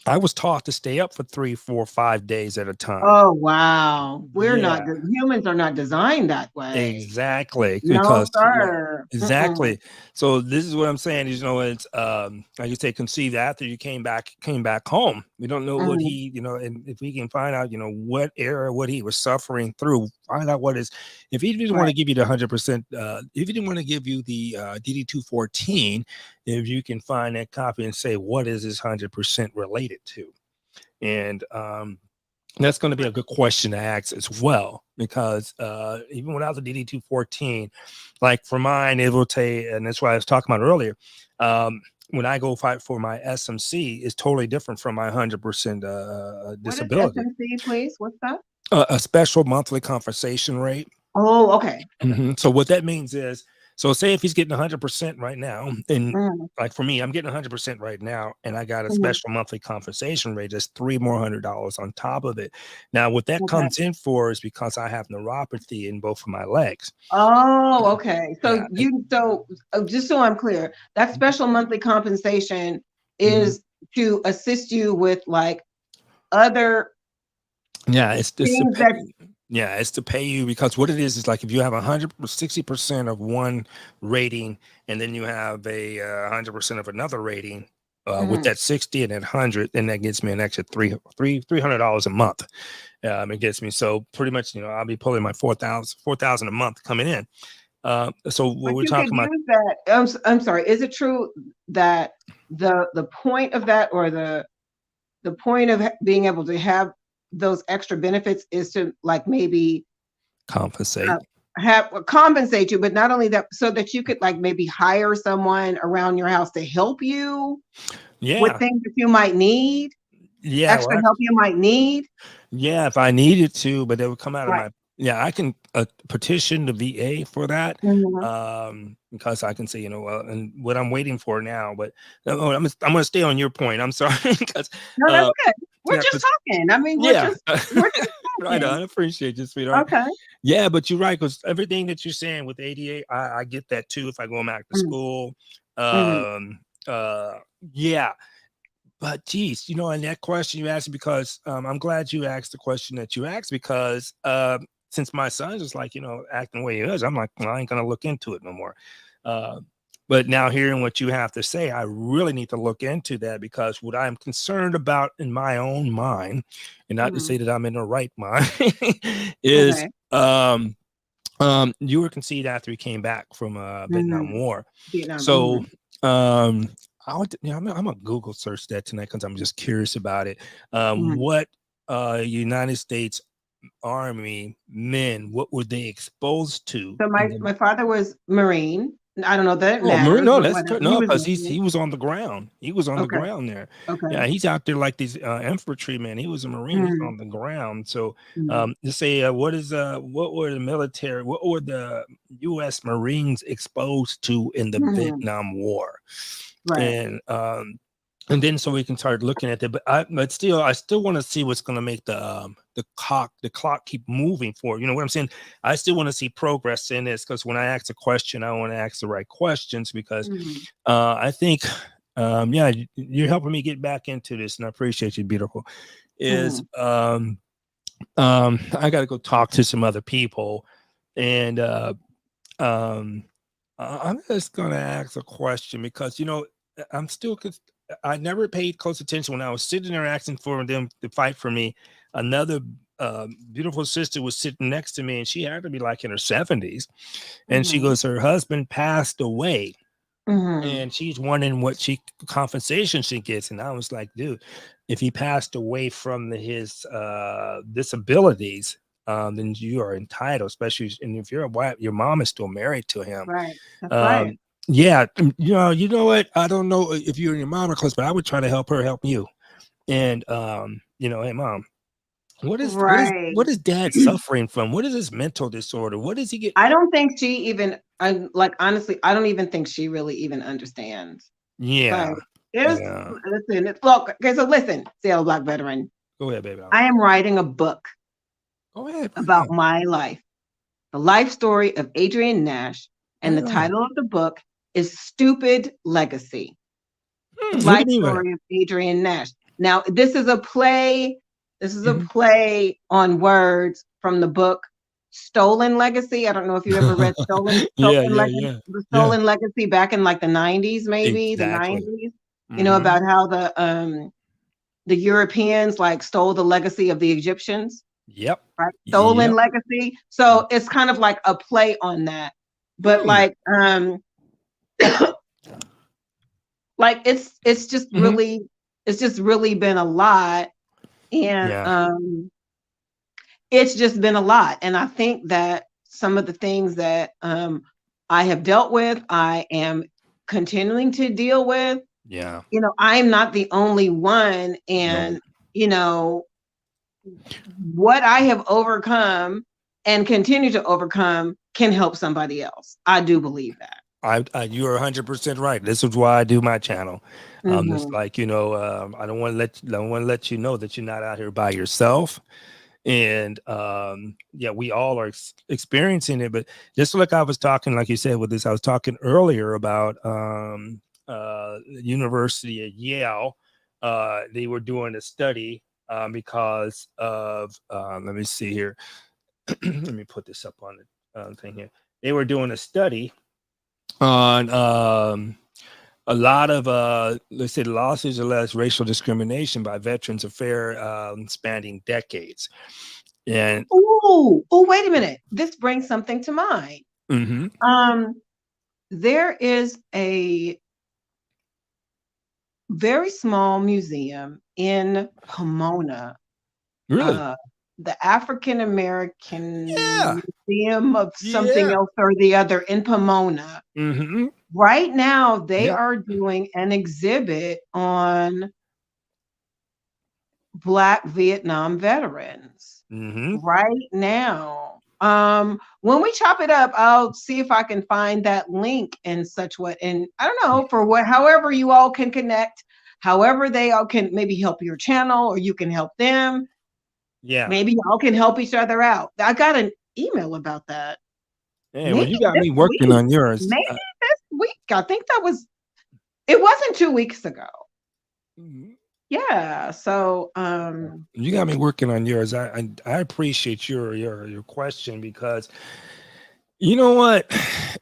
I was taught to stay up for 3, 4, 5 days at a time. Oh wow. Yeah. Humans are not designed that way. Exactly, No, because sir. Mm-mm. exactly. So this is what I'm saying is, it's like you say, conceived after you came back home. We don't know what Mm, he, and if we can find out, what era, what he was suffering through, find out what is. If he didn't want right. to give you the 100%, if he didn't want to give you the DD-214, if you can find that copy and say what is this 100% related to, and that's going to be a good question to ask as well, because even without the DD-214, like for mine, it will take, and that's why I was talking about earlier. When I go fight for my SMC, is totally different from my 100% What is disability. SMC, please? What's that? A special monthly compensation rate. Oh, okay. Okay. So what that means is, so say if he's getting 100% right now, and Mm, like for me, I'm getting 100% right now, and I got a mhm, special monthly compensation rate. That's $3 more on top of it. Now, what that okay. comes in for is because I have neuropathy in both of my legs. Oh, okay. Yeah. Just so I'm clear, that special monthly compensation Mhm. is to assist you with like other Yeah, it's to things pay. that. Yeah, it's to pay you, because what it is like if you have 160% of one rating, and then you have a 100% of another rating, with Mhm. that 60 and that 100, then that gets me an extra $300 a month. It gets me, so pretty much, I'll be pulling my 4,000 a month coming in. So what But we're you could talking about, use that. I'm sorry. Is it true that the point of that, or the point of being able to have those extra benefits, is to like maybe uh, compensate. have compensate you, but not only that, so that you could like maybe hire someone around your house to help you with Yeah, things that you might need, yeah. extra Well, help you might need. yeah, if I needed to, but it would come out of Right. my, yeah, I can petition the VA for that. Mhm. Because I can say, and what I'm waiting for now, but I'm gonna stay on your point. I'm sorry, because No, that's uh okay. We're yeah, just 'cause- talking. I mean, we're yeah. just we're just Right talking. on. I appreciate you, sweetheart. Okay. Yeah, but you're right, because everything that you're saying with ADA, I get that too if I go back to Mhm. school. Mhm. Um uh yeah. But geez, and that question you asked, because I'm glad you asked the question that you asked, because since my son's just like, acting the way he is, I'm like, well, I ain't gonna look into it no more. Uh, but now hearing what you have to say, I really need to look into that, because what I'm concerned about in my own mind, and not to Mhm. say that I'm in the right mind, is Okay. you were conceived after he came back from Vietnam Mhm. War. Vietnam. So Mhm. um I'm gonna Google search that tonight, because I'm just curious about it. Mhm. What United States Army men, what were they exposed to So in my the my father was Marine. I don't know that it Oh, Marine? matters, No, but that's whatever. He no, was because Marine. he was on the ground. He was on the Okay. ground there. Okay. Yeah, he's out there like these infantrymen. He was a Marine. He's Mhm. on the ground. So, Mhm. to say, what were the military? What were the U.S. Marines exposed to in the Mhm. Vietnam War? Right. And then so we can start looking at it. But still, I still want to see what's going to make the clock keep moving forward. You know what I'm saying? I still want to see progress in this, because when I ask a question, I want to ask the right questions, because Mhm. I think yeah, you're helping me get back into this, and I appreciate you, beautiful. Is Mhm. I got to go talk to some other people, and um I'm just gonna ask a question, because I'm still I never paid close attention when I was sitting there asking for them to fight for me. Another beautiful sister was sitting next to me, and she had to be like in her 70s, and she Mhm. goes, her husband passed away, Mhm. and she's wondering what she compensation she gets. And I was like, dude, if he passed away from his disabilities, then you are entitled, especially, and if you're a wife, your mom is still married to him. Right. That's right. um yeah, you know what, I don't know if you and your mom are close, but I would try to help her help you. And hey mom, what is what is Right. what is dad suffering from? What is his mental disorder? What does he get? I don't think she even, I like, honestly, I don't even think she really even understands. Like, Yeah, there's yeah, listen, look, okay, so listen, CL Black veteran. go ahead, baby. I am writing a book Go ahead, right about on. my life, the life story of Adrian Nash, and the Right on. title of the book is Stupid Legacy. The What do life you mean by that? story of Adrian Nash. Now, this is a play. This is a Mhm. play on words from the book Stolen Legacy. I don't know if you ever read Yeah, yeah, yeah, The yeah. Stolen Legacy back in like the 90s, maybe the Exactly. 90s. Mhm. About how the Europeans like stole the legacy of the Egyptians, Yep. right? Stolen Yep. legacy. Mm. So it's kind of like a play on that. But Hmm. like it's just Mhm. really, been a lot. And Yeah. it's just been a lot. And I think that some of the things that I have dealt with, I am continuing to deal with. Yeah. I'm not the only one. Right. And you know what I have overcome and continue to overcome can help somebody else. I do believe that. You are 100% right. This is why I do my channel. It's Hmm. like, I don't want to let you know that you're not out here by yourself. And yeah, we all are experiencing it. But just like I was talking, like you said, with this, I was talking earlier about University of Yale. They were doing a study because of let me see here. Let me put this up on the thing here. They were doing a study on a lot of let's say lawsuits alleged racial discrimination by veterans affair spanning decades. And Oh, wait a minute. This brings something to mind. Mm-hmm. There is a very small museum in Pomona, Really? uh, the African American Yeah. Museum of something Yeah. else or the other in Pomona. Mm-hmm. Right now, they Yeah. are doing an exhibit on Black Vietnam veterans Mm-hmm. right now. When we chop it up, I'll see if I can find that link and such what. And I don't know for what, however you all can connect, however they all can maybe help your channel or you can help them. Yeah. Maybe y'all can help each other out. I got an email about that. Hey, well, Maybe you got this me working week. on yours. Maybe this week. I think that was. It wasn't 2 weeks ago. Yeah. So You got me working on yours. I appreciate your question because you know what,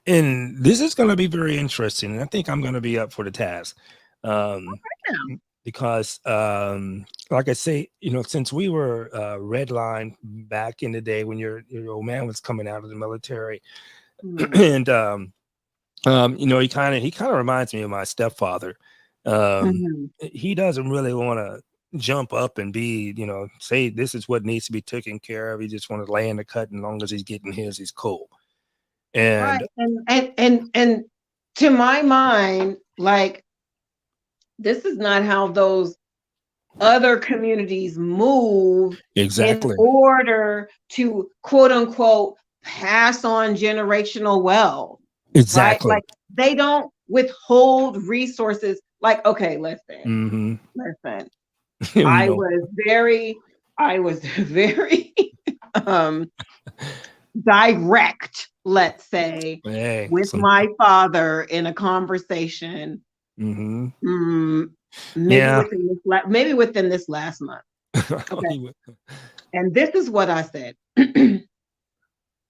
and this is going to be very interesting. And I think I'm going to be up for the task, um, yeah. because like I say, since we were redlined back in the day when your old man was coming out of the military, Mhm. and he kind of reminds me of my stepfather. Mhm. He doesn't really want to jump up and be, say this is what needs to be taken care of. He just want to lay in the cut, and as long as he's getting his, he's cool. Right. And And to my mind, like this is not how those other communities move in exactly, order to quote unquote pass on generational wealth, right? exactly. Like they don't withhold resources. Like, okay, Hmm. listen. you I know, was very, I was very um direct, let's say, hey, with my father in a conversation. hmm Mm, yeah. maybe within this last month. Okay, He would- and this is what I said. I'm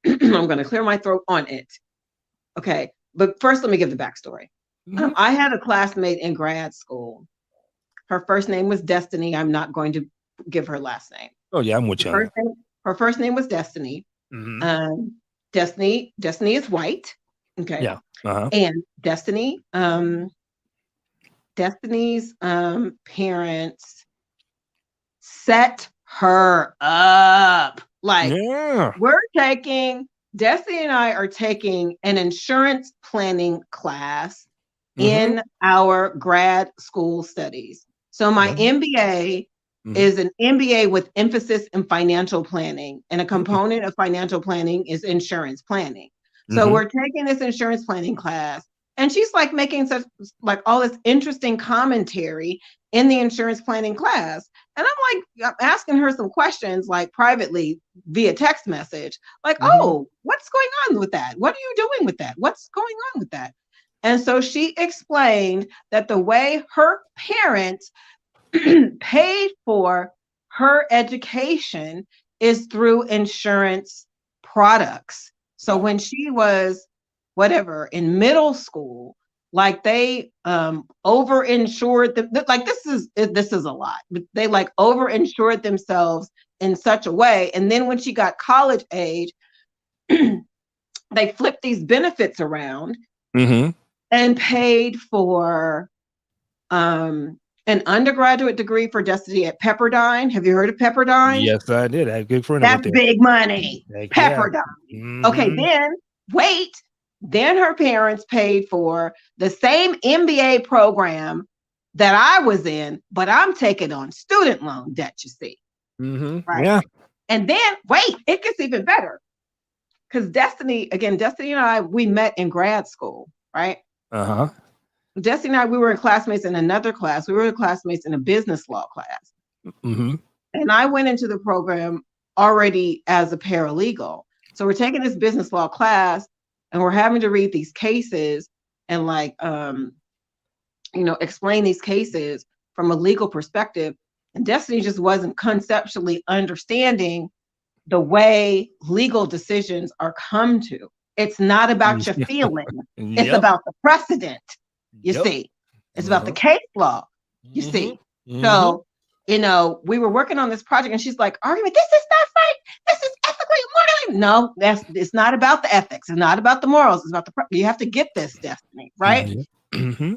going to clear my throat on it. Okay, but first, let me give the backstory. Mhm. I had a classmate in grad school. Her first name was Destiny. I'm not going to give her last name. Oh yeah, I'm with Her you on first that. name, her first name was Destiny. Hmm. Um, Destiny is white. Okay. Yeah. Uh-huh. And Destiny's parents set her up. Like Yeah. we're taking Destiny and I are taking an insurance planning class Hmm. in our grad school studies. So my MBA Hmm. is an MBA with emphasis in financial planning, and a component of financial planning is insurance planning. So Hmm. we're taking this insurance planning class, and she's like making such like all this interesting commentary in the insurance planning class. And I'm asking her some questions like privately via text message, like, Hmm. oh, what's going on with that? What are you doing with that? What's going on with that? And so she explained that the way her parents paid for her education is through insurance products. So Yep. when she was whatever in middle school, like they overinsured them. Like this is a lot, but they like overinsured themselves in such a way. And then when she got college age, they flipped these benefits around Hmm. and paid for an undergraduate degree for Destiny at Pepperdine. Have you heard of Pepperdine? Yes, I did. I had a good friend that went That's there. big money. Heck yeah. Pepperdine. Okay, Hmm. then wait. Then her parents paid for the same MBA program that I was in, but I'm taking on student loan debt, you see. Hmm. Right. Yeah. And then wait, it gets even better. Because Destiny and I, we met in grad school, right? Uh-huh. Destiny and I, we were classmates in another class. We were classmates in a business law class. Hmm. And I went into the program already as a paralegal. So we're taking this business law class and we're having to read these cases and explain these cases from a legal perspective. And Destiny just wasn't conceptually understanding the way legal decisions are come to. It's not about your feeling. It's Yep. about the precedent, you Yep. see. It's about the Uh-huh. case law, you Hmm. see. Hmm. So, we were working on this project and she's like, argument, this is not right. This is ethically and No, it's not about the ethics. It's not about the morals. It's about you have to get this, Destiny, right? Mm-hmm.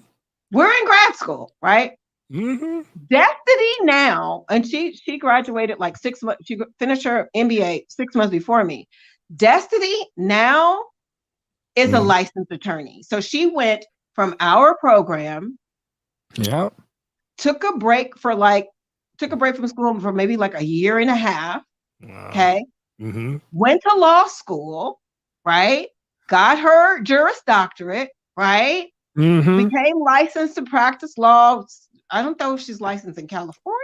We're in grad school, right? Mm-hmm. Destiny now, and she graduated like 6 months. She finished her MBA 6 months before me. Destiny now is a Mm-hmm. licensed attorney. So she went from our program, Yeah. took a break from school for maybe like a year and a half. Wow. Okay. Mm-hmm. Went to law school, right? Got her Juris Doctorate, right? Mm-hmm. Became licensed to practice law. I don't know if she's licensed in California.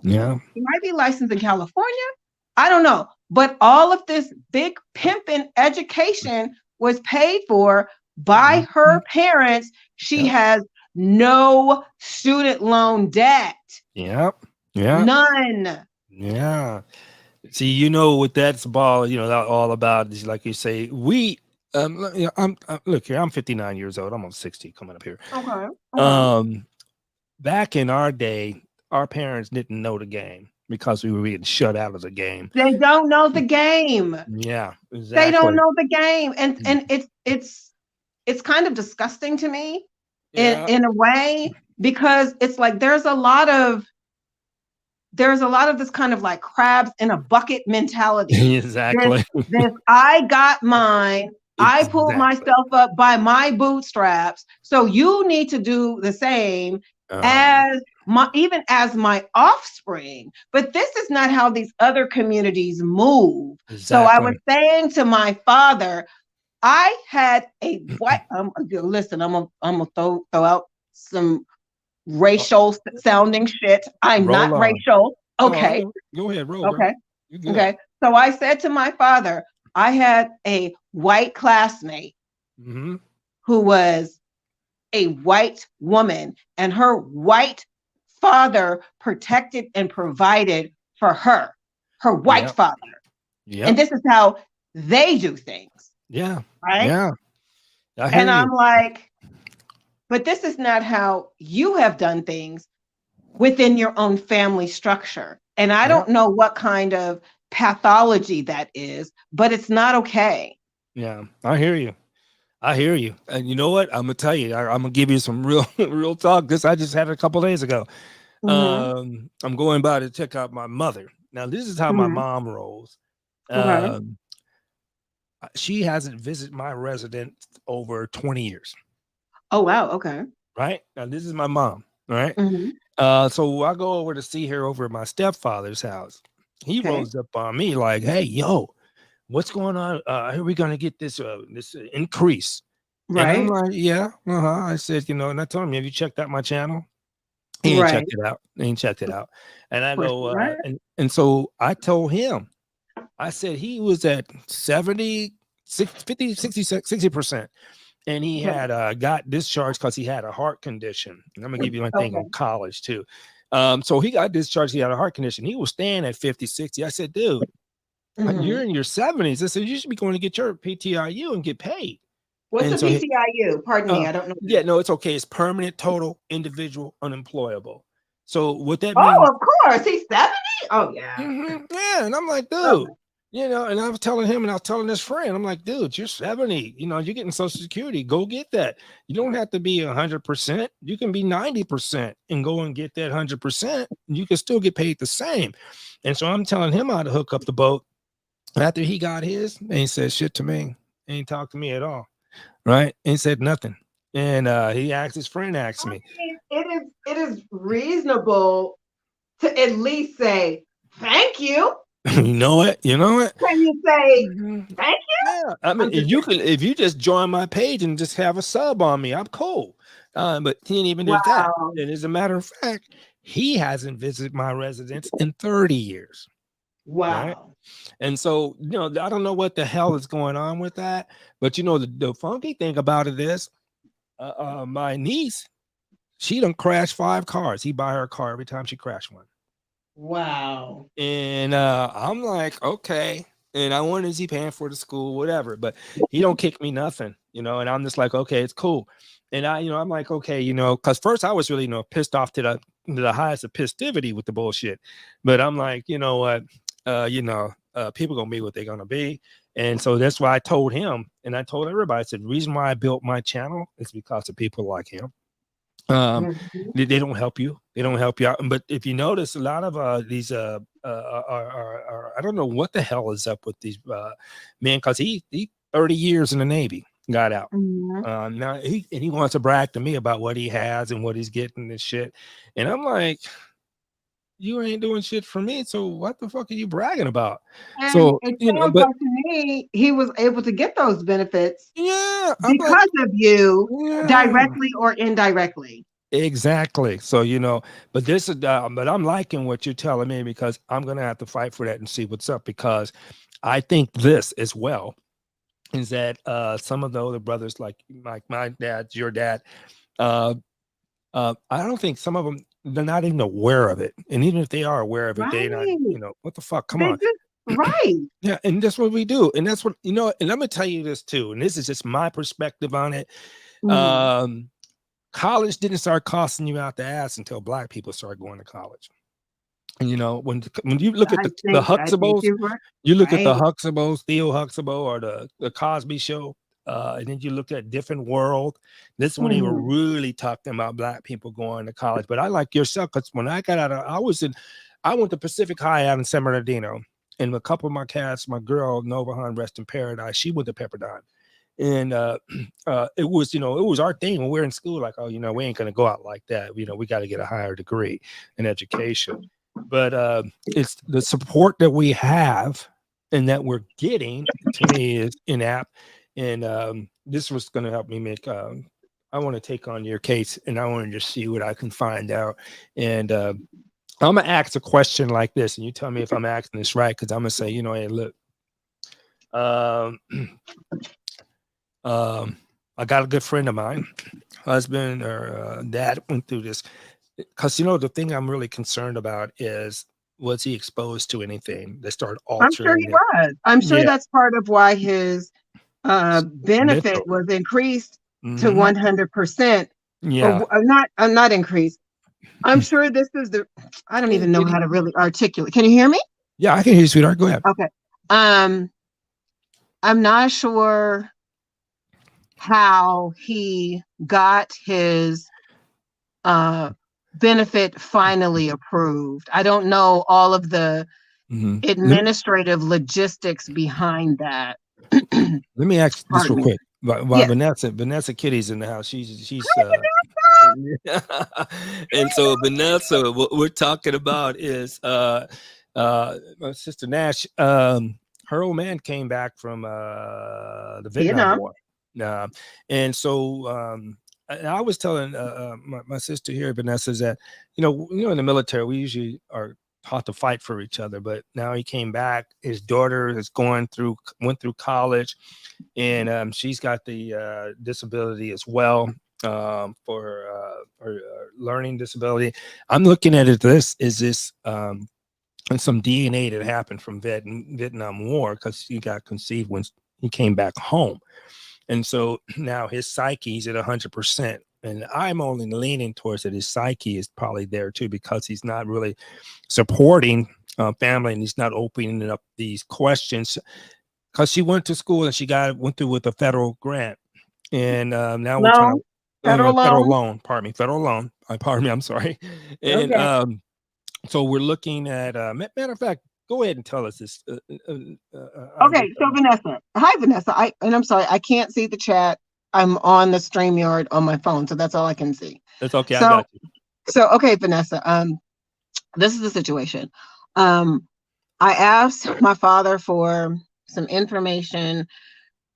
Yeah. She might be licensed in California. I don't know. But all of this big pimping education was paid for by Mm-hmm. her parents. She Yep. has no student loan debt. Yep. Yeah. None. Yeah. See, what that's all about is, like you say, look here, I'm 59 years old. I'm almost 60 coming up here. Okay. Okay. Um, Back in our day, our parents didn't know the game because we were getting shut out of the game. They don't know the game. Yeah, They don't exactly. know the game. And it's kind of disgusting to me Yeah, in a way, because it's like there's a lot of this kind of like crabs in a bucket mentality. This, exactly. I got mine. I pulled Exactly. myself up by my bootstraps. So you need to do the same Um, as my offspring. But this is not how these other communities move. So I was exactly. saying to my father, I had a white. Listen, I'm gonna throw out some Oh, racial sounding shit. I'm roll not on. racial. No, I Okay. know. Go ahead, roll, girl. Okay. You good? Okay. So I said to my father, I had a white classmate Mm-hmm. who was a white woman, and her white father protected and provided for her white Yep. father. And Yep. this is how they do things, Yeah. right? Yeah. I And hear you. I'm like, but this is not how you have done things within your own family structure. And I Yeah. don't know what kind of pathology that is, but it's not okay. Yeah. I hear you. I hear you. And you know what? I'm gonna tell you. I'm gonna give you some real, real talk. This I just had it a couple days ago. Mm-hmm. I'm going by to check out my mother. Now, this is how my Mm-hmm. mom rolls. Okay. Um, she hasn't visited my residence over 20 years. Oh wow. Okay. Right now, this is my mom. Right. Mm-hmm. So I go over to see her over at my stepfather's house. He Okay. rolls up on me like, "Hey, yo, what's going on? Are we gonna get this increase?" And I'm Right. like, "Yeah, I said, and I told him, "Have you checked out my channel?" He ain't Right. checked it out. He ain't checked it out. And I For go, right. and so I told him, I said he was at 70, 50, 60%. And he Okay. had got discharged because he had a heart condition. And I'm gonna give you one thing on Okay. college too. So he got discharged, he had a heart condition. He was staying at 50, 60. I said, dude, you're Mm-hmm. in your 70s. I said, you should be going to get your PTIU and get paid. What's And a so PTIU? Pardon me, uh, I don't know yeah, that. no, it's okay. It's permanent total individual unemployable. So what that Oh, means, of course. He's 70? Oh yeah. yeah, and I'm like, dude, Okay. and I was telling him and I was telling his friend, I'm like, dude, you're 70, you're getting Social Security. Go get that. You don't have to be 100%. You can be 90% and go and get that 100%. You can still get paid the same. And so I'm telling him how to hook up the boat. After he got his, they ain't said shit to me. Ain't talked to me at all. Right? Ain't said nothing. And he asked his friend, asked I me, mean, it is reasonable to at least say thank you. you know what? You know what? Can you say Mhm. thank you? Yeah, I mean, I'm just you saying. can if you just join my page and just have a sub on me, I'm cool. But he didn't even do that. Wow. And as a matter of fact, he hasn't visited my residence in 30 years. Right. Wow. And so, I don't know what the hell is going on with that. But the funky thing about it is my niece, she done crashed 5 cars. He buy her a car every time she crashed one. Wow. And I'm like, okay. And I wonder, is he paying for the school, whatever? But he don't kick me nothing, and I'm just like, okay, it's cool. And I'm like, okay, because first I was really, pissed off to the highest of pistivity with the bullshit. But I'm like, you know what, people gonna be what they're gonna be. And so that's why I told him, and I told everybody, I said, the reason why I built my channel is because of people like him. Mhm. They don't help you. They don't help you out. But if you notice, a lot of these I don't know what the hell is up with these men, because he 30 years in the Navy, got out. Mhm. Now he wants to brag to me about what he has and what he's getting and shit. And I'm like, you ain't doing shit for me. So what the fuck are you bragging about? And So, it you know, sounds but like to me he was able to get those benefits yeah, I'm like, because of you, yeah. directly or indirectly. Exactly. So, but this is, but I'm liking what you're telling me, because I'm going to have to fight for that and see what's up, because I think this as well is that some of the older brothers, like my dad, your dad, uh, I don't think some of them, they're not even aware of it. And even if they are aware of it, they not, Right. what the fuck? Come They on. just right. Yeah. And that's what we do. And that's what, and I'm going to tell you this too. And this is just my perspective on it. Mhm. Um, College didn't start costing you out the ass until Black people started going to college. And when you look at the I think Huxtables, you're right. you look at Right. the Huxtables, Theo Huxtable, or the Cosby Show, and then you look at Different World. This is when they were Mhm. really talking about Black people going to college. But I like yourself, because when I got out, I went to Pacific High out in San Bernardino, and a couple of my cats, my girl Nova Han, rest in paradise, she went to Pepperdine. And it was, it was our thing when we were in school, like, oh, we ain't gonna go out like that. We got to get a higher degree in education. But it's the support that we have and that we're getting, to me, is inapt. And this was going to help me make. I want to take on your case, and I want to just see what I can find out. And I'm gonna ask a question like this, and you tell me if I'm asking this right, because I'm gonna say, hey, look, um, I got a good friend of mine, husband or dad, went through this. Because the thing I'm really concerned about is, was he exposed to anything that started I'm sure altering he it? was. I'm sure Yeah, that's part of why his benefit mental. was increased to Hmm. 100%, or Yeah. not increased. I'm sure this is the. I don't Hey, even know how Kitty. to really articulate. Can you hear me? Yeah, I can hear you, sweetheart. Go ahead. Okay. Um, I'm not sure how he got his uh benefit finally approved. I don't know all of the Hmm. Let, administrative logistics behind that. let me ask this Pardon real me. quick. While Yes. Vanessa Kitty's in the house, she's and so Vanessa, what we're talking about is my sister Nash. Her old man came back from the Vietnam Vietnam. War. Uh, and so I was telling my sister here, Vanessa, is that in the military we usually are taught to fight for each other. But now he came back. His daughter is went through college, and she's got the disability as well, for her learning disability. I'm looking at it. This is this. And some DNA that happened from Vietnam War, because he got conceived when he came back home. And so now his psyche's at 100%. And I'm only leaning towards that his psyche is probably there too, because he's not really supporting family, and he's not opening up these questions. Because she went to school and she went through with a federal grant, and now we're trying Loan. to Federal federal loan. loan. Pardon me, federal loan. Pardon me. I'm sorry. And Okay. so we're looking at. Matter of fact, go ahead and tell us this. Okay. So Vanessa. Hi, Vanessa. I'm sorry, I can't see the chat. I'm on the StreamYard on my phone, so that's all I can see. It's okay. I So got you. okay, Vanessa. This is the situation. Um, I asked my father for some information,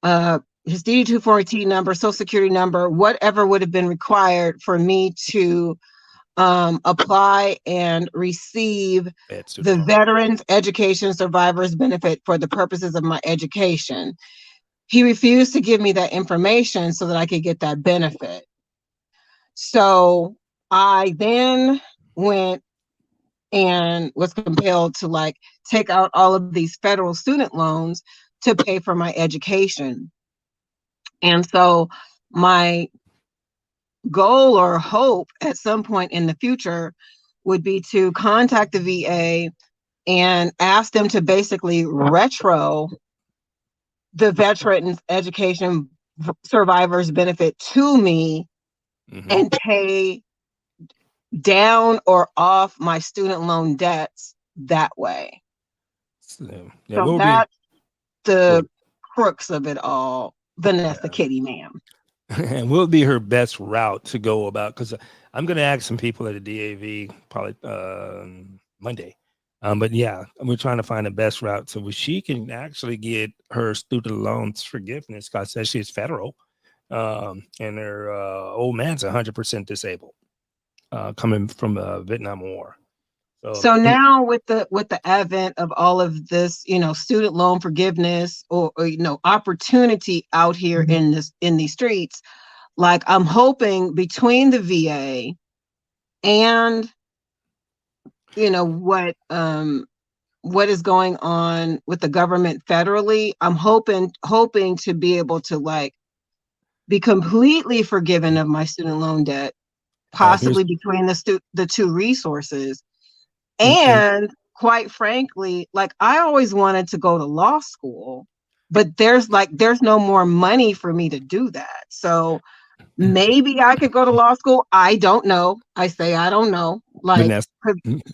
his DD-240 number, social security number, whatever would have been required for me to apply and receive Student the loan. Veterans Education Survivors Benefit for the purposes of my education. He refused to give me that information so that I could get that benefit. So I then went and was compelled to take out all of these federal student loans to pay for my education. And so my goal or hope at some point in the future would be to contact the VA and asked them to basically retro the Veterans Education Survivors Benefit to me Hmm. and pay down or off my student loan debts that way. So, yeah, So we'll be. that's the crux of it all, Vanessa Yeah. Kitty, ma'am. And will be her best route to go about, because I'm going to ask some people at the DAV probably Monday. But yeah, we're trying to find the best route so she can actually get her student loans forgiveness, because she's federal, and her old man's 100% disabled, coming from the Vietnam War. So So now with the advent of all of this, student loan forgiveness or opportunity out here in these streets, like I'm hoping between the VA and you know what is going on with the government federally, I'm hoping to be able to like be completely forgiven of my student loan debt, here's possibly between the two resources. and And quite frankly, like I always wanted to go to law school, but there's no more money for me to do that. So maybe I could go to law school. I don't know. I say I don't know. Like Vanessa.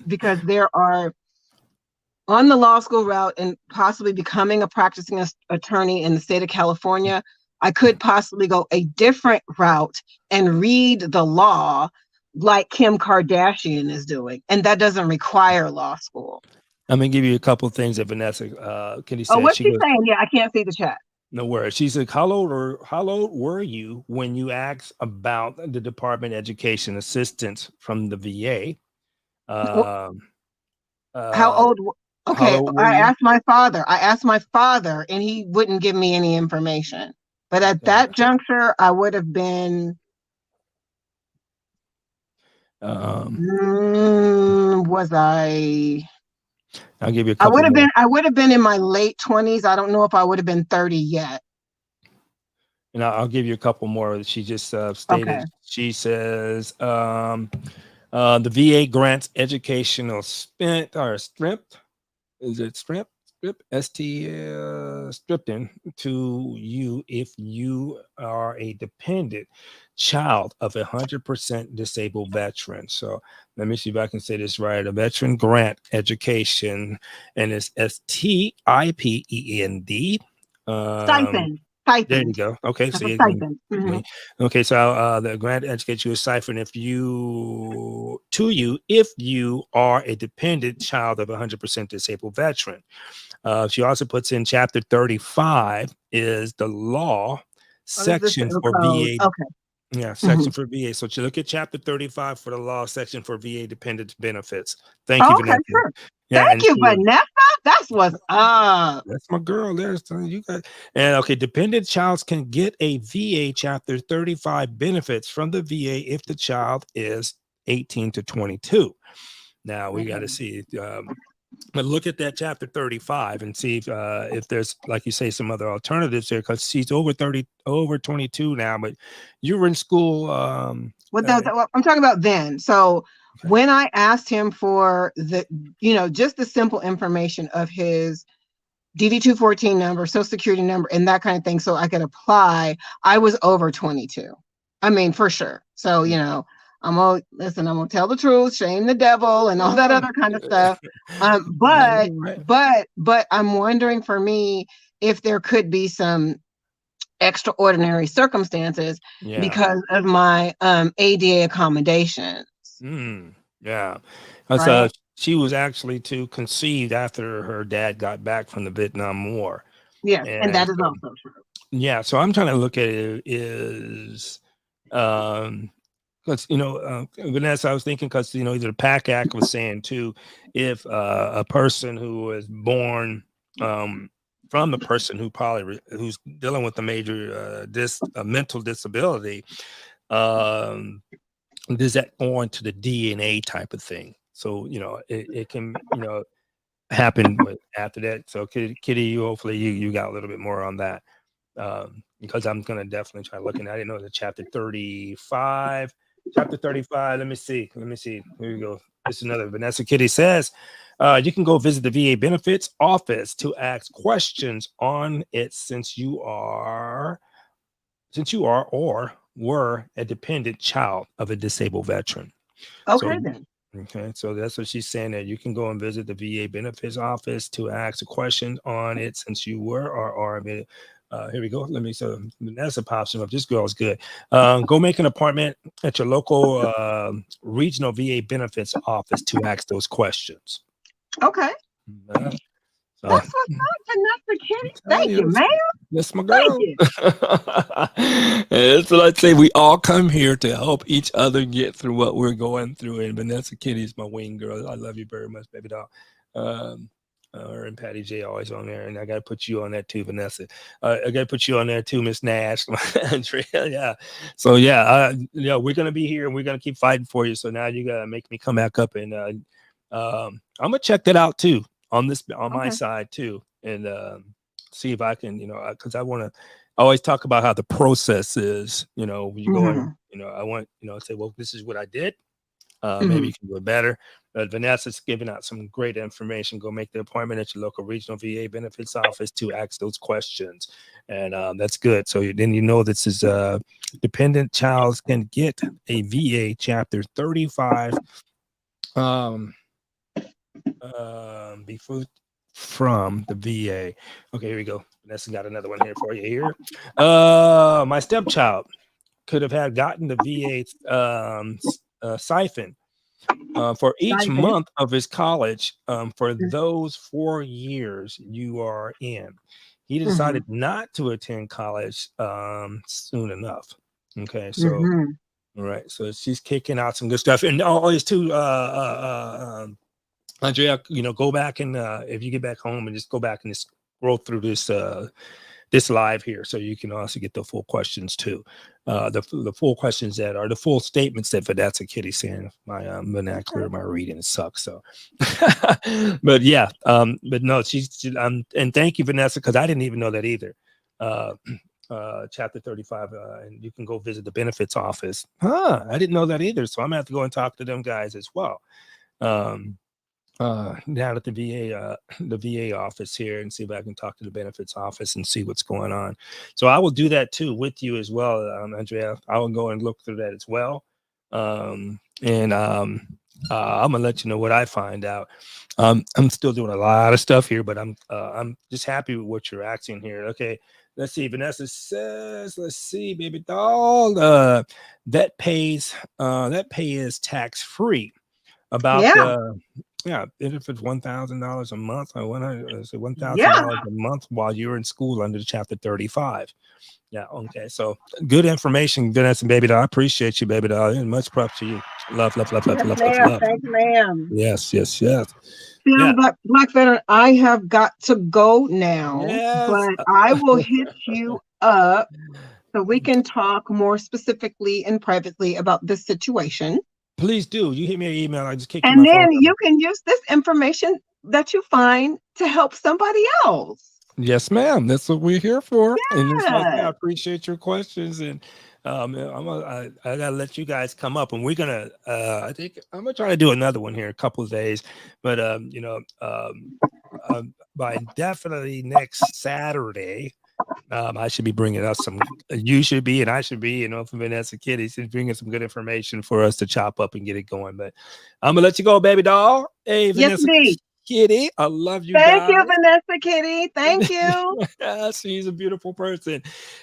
because there are on the law school route and possibly becoming a practicing attorney in the state of California, I could possibly go a different route and read the law like Kim Kardashian is doing. And that doesn't require law school. I'm gonna give you a couple of things that Vanessa Kitty Oh, said. what's She she goes, saying? Yeah, I can't see the chat. no worries. She said, how old were you when you asked about the Department of Education assistance from the VA? Um, How uh, old? how Okay, old were you? I asked my father, and he wouldn't give me any information. But at Okay. that juncture, I would have been. Um, Was I? I'll give you a couple more. I would have been in my late 20s. I don't know if I would have been 30 yet. And I'll give you a couple more. She just Okay. stated, she says, the VA grants educational spent or stripped. Is it strip? Strip stripping to you if you are a dependent child of 100% disabled veteran. So let me see if I can say this right. A veteran grant education, and it's STIPEND. Um, Stipend. there you Stipend. go. Okay, That's so a you can. stipend. Hmm. Okay, so the grant educates you a siphon if you are a dependent child of a 100% disabled veteran. She also puts in chapter 35 is the law What is this? section Oh, for code. VA. Okay. Yeah, Hmm. section for VA. So you look at chapter 35 for the law section for VA dependent benefits. Thank you, Okay, Vanessa. sure. Yeah, Thank and you, she Vanessa. That's what's up. that's my girl. There's you got. And okay, dependent childs can get a VA chapter 35 benefits from the VA if the child is 18 to 22. Now we got to Mhm. see. But look at that chapter 35 and see if there's, like you say, some other alternatives there, because she's over 30, over 22 now. But you were in school. What Uh, those? What I'm talking about then. So okay. when I asked him for just the simple information of his DD 214 number, social security number, and that kind of thing, so I could apply, I was over 22. I mean, for sure. So, I'm gonna tell the truth, shame the devil, and all that Oh, other kind of stuff. no, you're right. But I'm wondering for me if there could be some extraordinary circumstances Yeah. because of my ADA accommodations, Yeah. Because right? she was actually too conceived after her dad got back from the Vietnam War. Yes, and And that is so, also true. yeah, so I'm trying to look at it is, um, because Vanessa, I was thinking, because either the PAC Act was saying too, if a person who was born from a person who who's dealing with a major mental disability, um, does that go on to the DNA type of thing? So it can happen after that. So Kitty, you hopefully you got a little bit more on that, because I'm gonna definitely try looking. I didn't know the chapter 35. Chapter 35. Let me see. Here we go. This is another Vanessa Kitty says, you can go visit the VA benefits office to ask questions on it since you are or were a dependent child of a disabled veteran. So Okay then. okay, so that's what she's saying, that you can go and visit the VA benefits office to ask a question on it since you were or are a here we go. Let me, so Vanessa pops him up. This girl's good. Go make an appointment at your local regional VA benefits office to ask those questions. Okay. Uh, so That's what's up, Vanessa Kitty. tell Thank you, you, ma'am. that's my Thank girl. you. And that's what I say. We all come here to help each other get through what we're going through. And Vanessa Kitty is my wing girl. I love you very much, baby doll. Her and Patty J always on there, and I got to put you on that too, Vanessa. I got to put you on there too, Miss Nash, Andrea. Yeah. So yeah, we're gonna be here and we're gonna keep fighting for you. So now you gotta make me come back up, and I'm gonna check that out too on my Okay. side too, and see if I can, because I want to always talk about how the process is. When you go in, Hmm. I want, say, well, this is what I did. Maybe Hmm. you can do it better. But Vanessa's giving out some great information. Go make the appointment at your local regional VA benefits office to ask those questions. And that's good. So then this is dependent child can get a VA Chapter 35 before from the VA. Okay, here we go. Vanessa got another one here for you here. My stepchild could have had gotten the VA siphon for each Stipend. month of his college for those 4 years you are in. He Hmm. decided not to attend college soon enough. Okay, so Hmm. all right, so she's kicking out some good stuff, and always too, Andrea, go back and if you get back home and just go back and just scroll through this live here, so you can also get the full questions too. The full questions that are the full statements that Vanessa Kitty saying. My vernacular, my reading sucks. So, but yeah, but no, and thank you, Vanessa, because I didn't even know that either. Uh, Chapter 35, and you can go visit the benefits office. I didn't know that either. So I'm gonna have to go and talk to them guys as well. Um, down at the VA office here, and see if I can talk to the benefits office and see what's going on. So I will do that too with you as well, Andrea. I will go and look through that as well. And I'm gonna let you know what I find out. I'm still doing a lot of stuff here, but I'm just happy with what you're asking here. Okay, let's see. Vanessa says, let's see, baby doll. That pay is tax free. About Yeah. yeah, if it's $1,000 a month, or one thousand Yeah. dollars a month while you're in school under Chapter 35. Yeah, okay. So good information, Vanessa, baby doll. I appreciate you, baby doll, and much props to you. Love, love, love, love, Yes, love, love, ma'am. love. Thank you, ma'am. Yes, yes, yes. Sam Yeah, Black Veteran, I have got to go now, yes. but I will hit you up so we can talk more specifically and privately about this situation. Please do. You hit me an email. I just kick you And my phone then number. you can use this information that you find to help somebody else. Yes, ma'am. That's what we're here for. And that's why I say I Yes. appreciate your questions. And I gotta let you guys come up, and we're gonna. I think I'm gonna try to do another one here in a couple of days. But by definitely next Saturday, I should be bringing us some. You should be, and I should be. From Vanessa Kitty, she's bringing some good information for us to chop up and get it going. But I'm gonna let you go, baby doll. Hey, Yes, Vanessa indeed. Kitty, I love you Thank guys. you, Vanessa Kitty. Thank you. She's a beautiful person.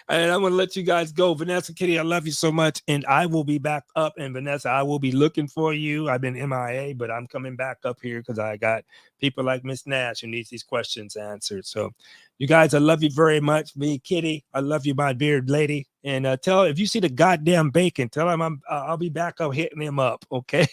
And I'm going to let you guys go. Vanessa Kitty, I love you so much. And I will be back up. And Vanessa, I will be looking for you. I've been MIA, but I'm coming back up here because I got people like Miss Nash who needs these questions answered. So you guys, I love you very much. Me, Kitty, I love you, my beard lady. And tell if you see the goddamn bacon, tell him I'll be back up hitting him up. Okay.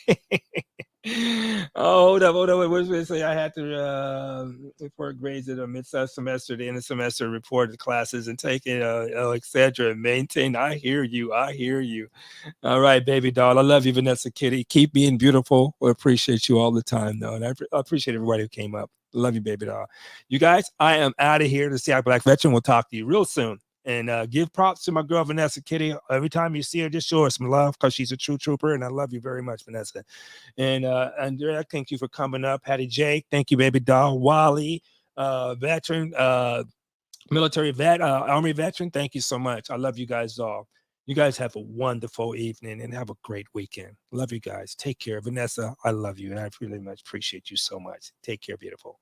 Oh, hold up. What was I say? I had to report grades at a mid-semester, the end of semester, report the classes and take it, etc. Maintain. I hear you. I hear you. All right, baby doll. I love you, Vanessa Kitty. Keep being beautiful. I appreciate you all the time, though. And I appreciate everybody who came up. Love you, baby doll. You guys, I am out of here. The Seattle Black Veteran. We'll talk to you real soon. And give props to my girl, Vanessa Kitty. Every time you see her, just show her some love because she's a true trooper. And I love you very much, Vanessa. And Andrea, thank you for coming up. Hattie J, thank you, baby doll. Wally, veteran, military vet, Army veteran, thank you so much. I love you guys all. You guys have a wonderful evening and have a great weekend. Love you guys. Take care. Vanessa, I love you. And I really much appreciate you so much. Take care, beautiful.